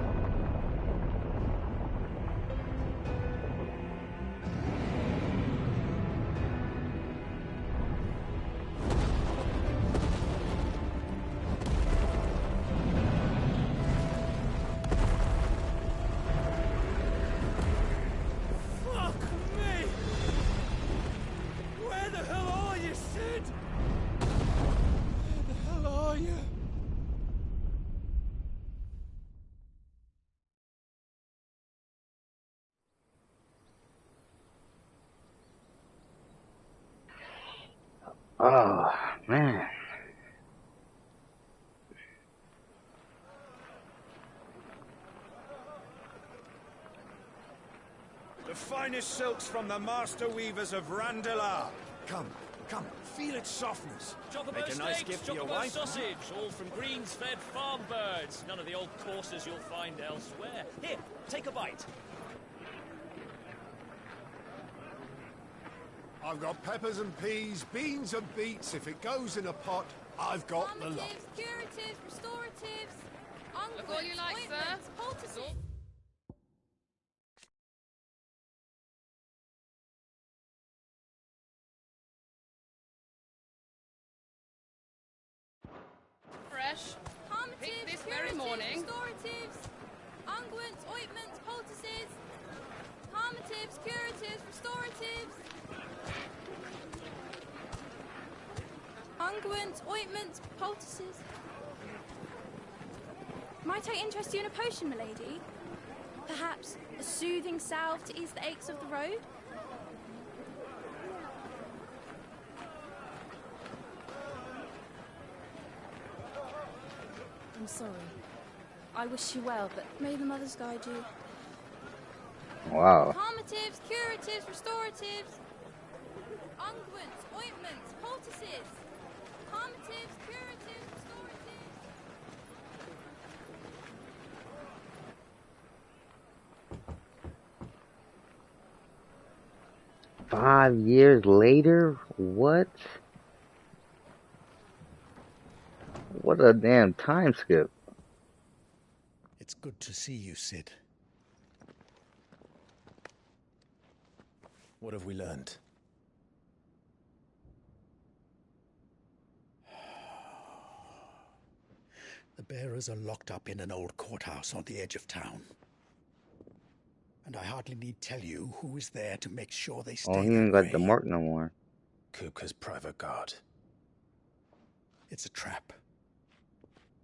Oh, man. The finest silks from the master weavers of Randalar. Come, feel its softness. Chocobo Make a nice steaks, gift for your chocobo wife. sausage, all from greens-fed farm birds. None of the old courses you'll find elsewhere. Here, take a bite. I've got peppers and peas, beans and beets. If it goes in a pot, I've got the lot. Curatives, restoratives, Look all you like, sir. poultices. Fresh. Picked this very morning. Restoratives, unguents, ointments, poultices, harmatives, curatives, restoratives. Unguents, ointments, poultices. Might I interest you in a potion, milady? Perhaps a soothing salve to ease the aches of the road? I'm sorry. I wish you well, but may the mothers guide you. Wow. Harmatives, curatives, restoratives, unguents, ointments, poultices. Harmatives, curatives, restoratives. 5 years later? What? What a damn time skip. It's good to see you, Sid. What have we learned? The bearers are locked up in an old courthouse on the edge of town. And I hardly need tell you who is there to make sure they stay Oh, he that ain't got way. the mark no more. Kupka's private guard. It's a trap.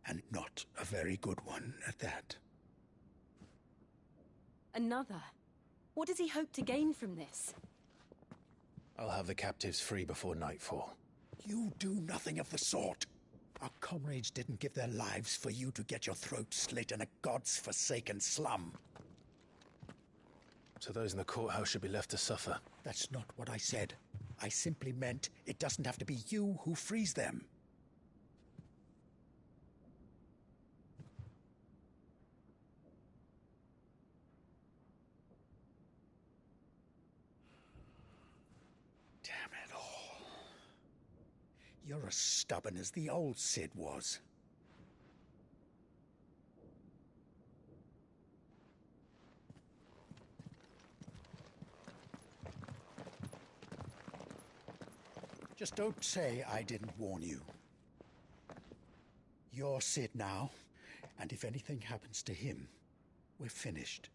And not a very good one at that. Another? What does he hope to gain from this? I'll have the captives free before nightfall. You do nothing of the sort. Our comrades didn't give their lives for you to get your throat slit in a god's forsaken slum. So those in the courthouse should be left to suffer. That's not what I said. I simply meant it doesn't have to be you who frees them. Damn it all. You're as stubborn as the old Sid was. Just don't say I didn't warn you. You're Sid now, and if anything happens to him, we're finished.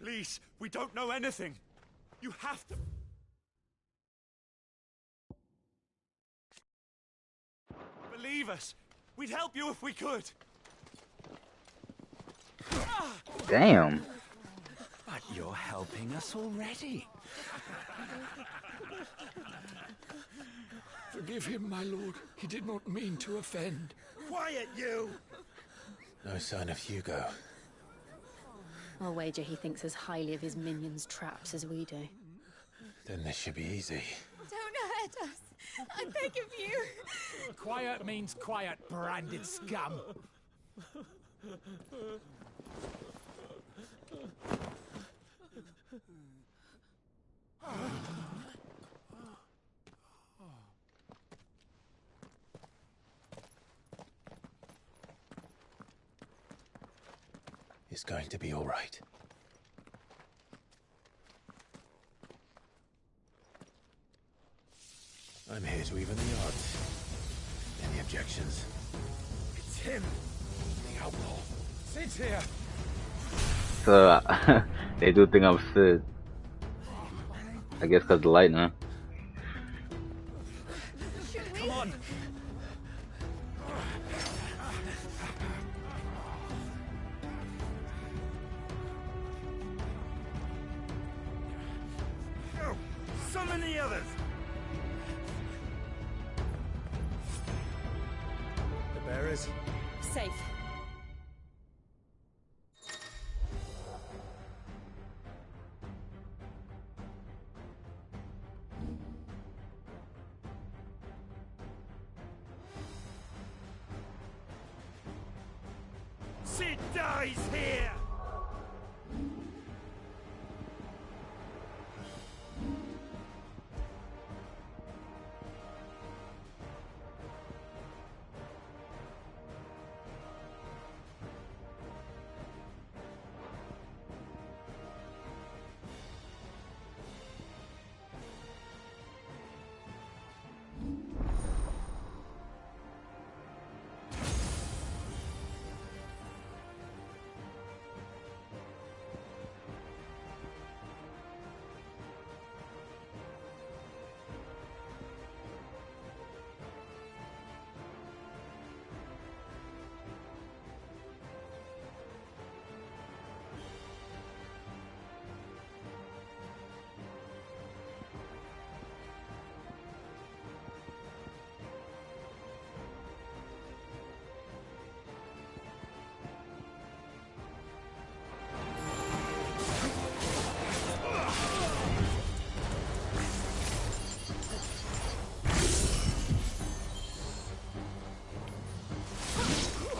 Please, we don't know anything. You have to... Believe us. We'd help you if we could. Damn. But you're helping us already. Forgive him, my lord. He did not mean to offend. Quiet, you! No sign of Hugo. I'll wager he thinks as highly of his minions' traps as we do. Then this should be easy. Don't hurt us. I beg of you. Quiet means quiet, branded scum. It's going to be all right. I'm here to even the odds. objections. It's him, the outlaw. Sid's here. So they do think I'm Sid. I guess because the lightning. Come on. Go. Summon the others. The bearers. Safe. Sid dies here!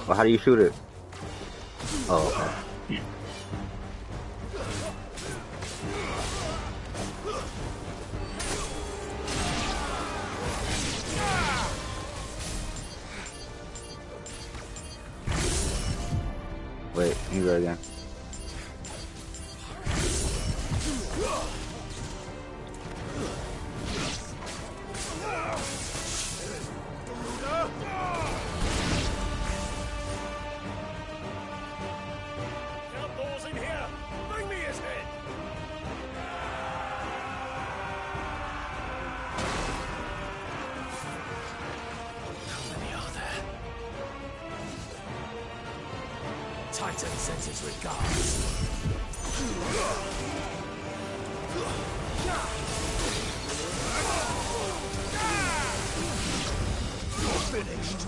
Well, how do you shoot it? Oh, okay. Wait, let me go again. Outlaws in here! Bring me his head! How many are there? Titan sends his regards. You're finished.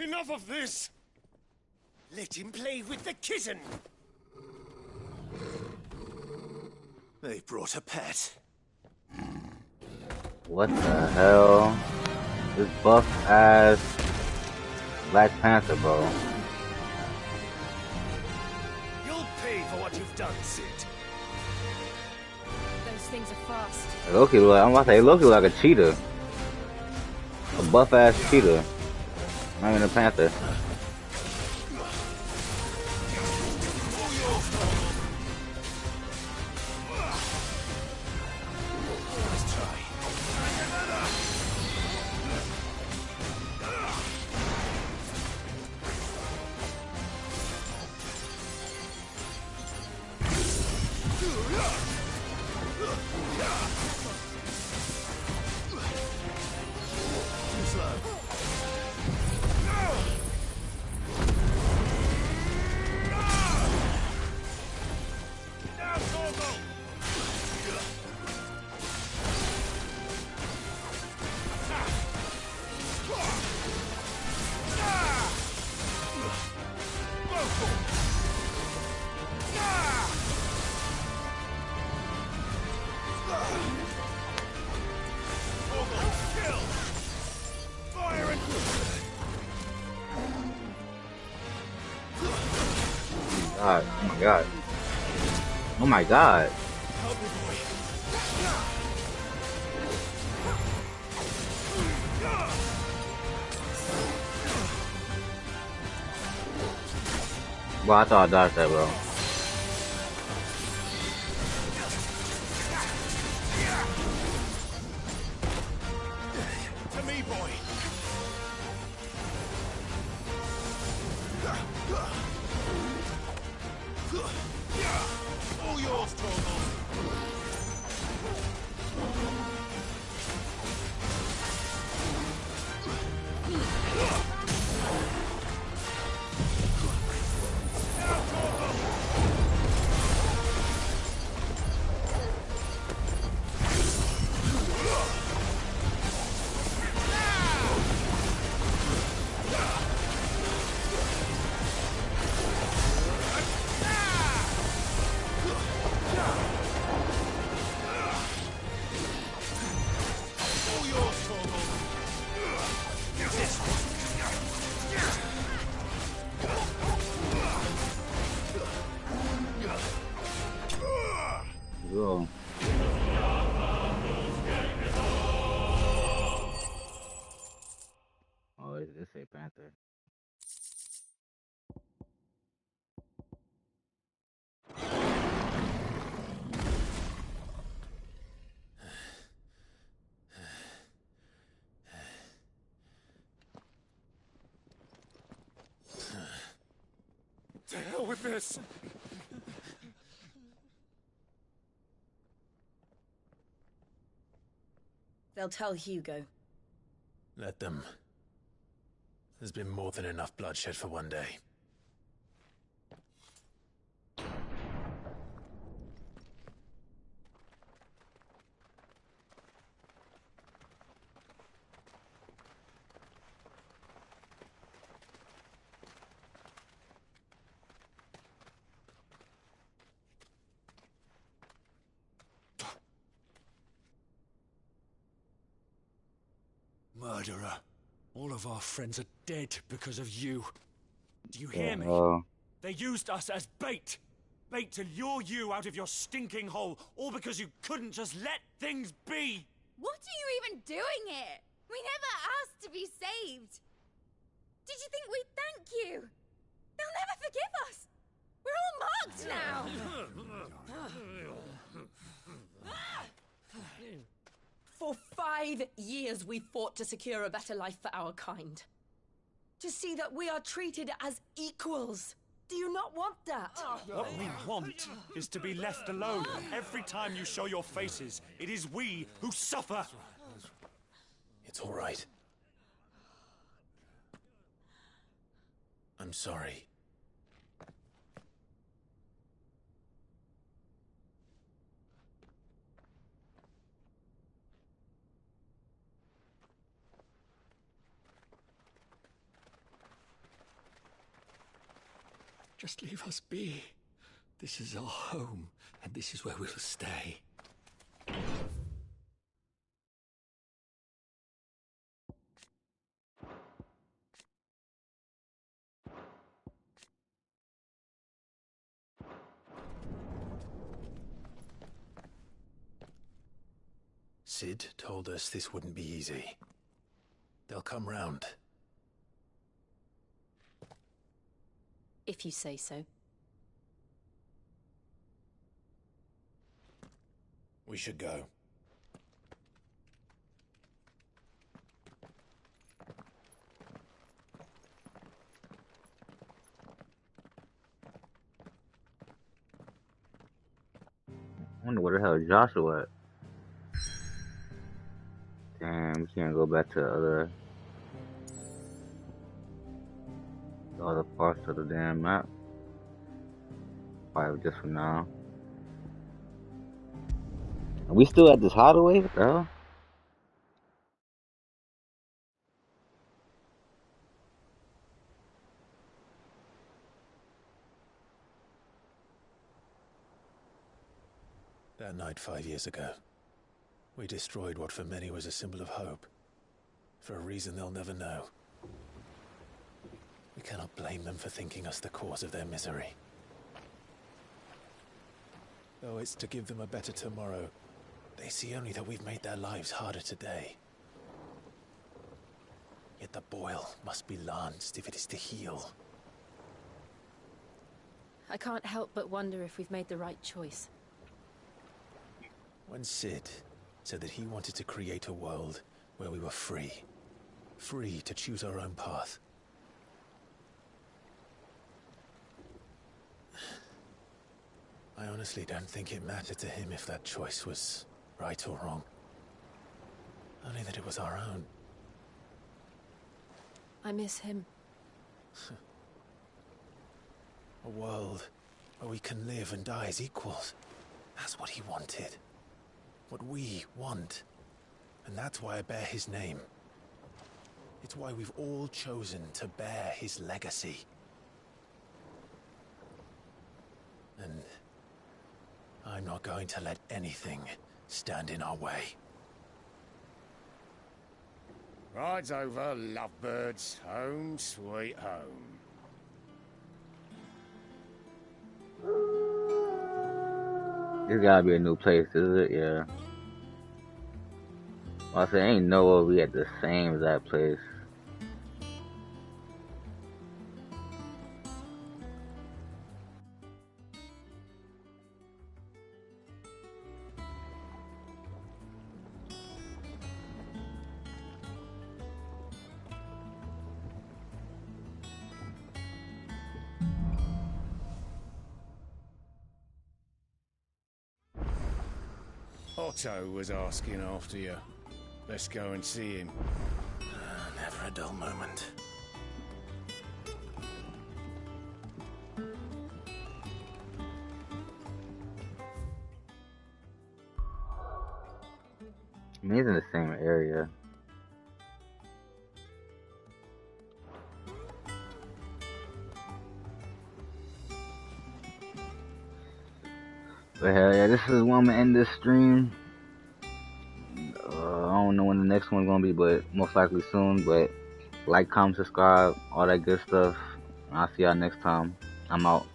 Enough of this! Let him play with the kitten! They brought a pet. What the hell? This buff ass Black Panther, bro. You'll pay for what you've done, Sid. Those things are fast. Loki look like, I'm about to say Loki look like a cheetah. A buff ass cheetah. Not even a panther. god. Oh my god. Oh my god. Bro, I thought I dodged that, bro. To me, boy. All yours, Torgal. Cool. Oh, this a Panther. To hell with this! They'll tell Hugo. Let them. There's been more than enough bloodshed for one day. Murderer. All of our friends are dead because of you. Do you hear me? They used us as bait. Bait to lure you out of your stinking hole, all because you couldn't just let things be. What are you even doing here? We never asked to be saved. Did you think we'd thank you? They'll never forgive us. We're all marked now. For 5 years we fought to secure a better life for our kind. To see that we are treated as equals. Do you not want that? What we want is to be left alone. Every time you show your faces, it is we who suffer. It's all right. I'm sorry. Just leave us be. This is our home, and this is where we'll stay. Cid told us this wouldn't be easy. They'll come round. If you say so. We should go. I wonder where the hell is Joshua at? Damn, we can't go back to the other parts of the damn map. Probably just for now. Are we still at this hideaway? What the hell? That night 5 years ago, we destroyed what for many was a symbol of hope. For a reason they'll never know. We cannot blame them for thinking us the cause of their misery. Though it's to give them a better tomorrow, they see only that we've made their lives harder today. Yet the boil must be lanced if it is to heal. I can't help but wonder if we've made the right choice. When Cid said that he wanted to create a world where we were free. Free to choose our own path. I honestly don't think it mattered to him if that choice was right or wrong. Only that it was our own. I miss him. A world where we can live and die as equals. That's what he wanted. What we want. And that's why I bear his name. It's why we've all chosen to bear his legacy. And I'm not going to let anything stand in our way. Ride's over, lovebirds. Home sweet home. This gotta be a new place, is it? Yeah. I said, ain't no way we at the same exact place. Otto was asking after you. Let's go and see him. Never a dull moment. I mean, he's in the same area. But hell yeah, this is when I'm gonna end this stream. I don't know when the next one's gonna be, but most likely soon. But like, comment, subscribe, all that good stuff. I'll see y'all next time. I'm out.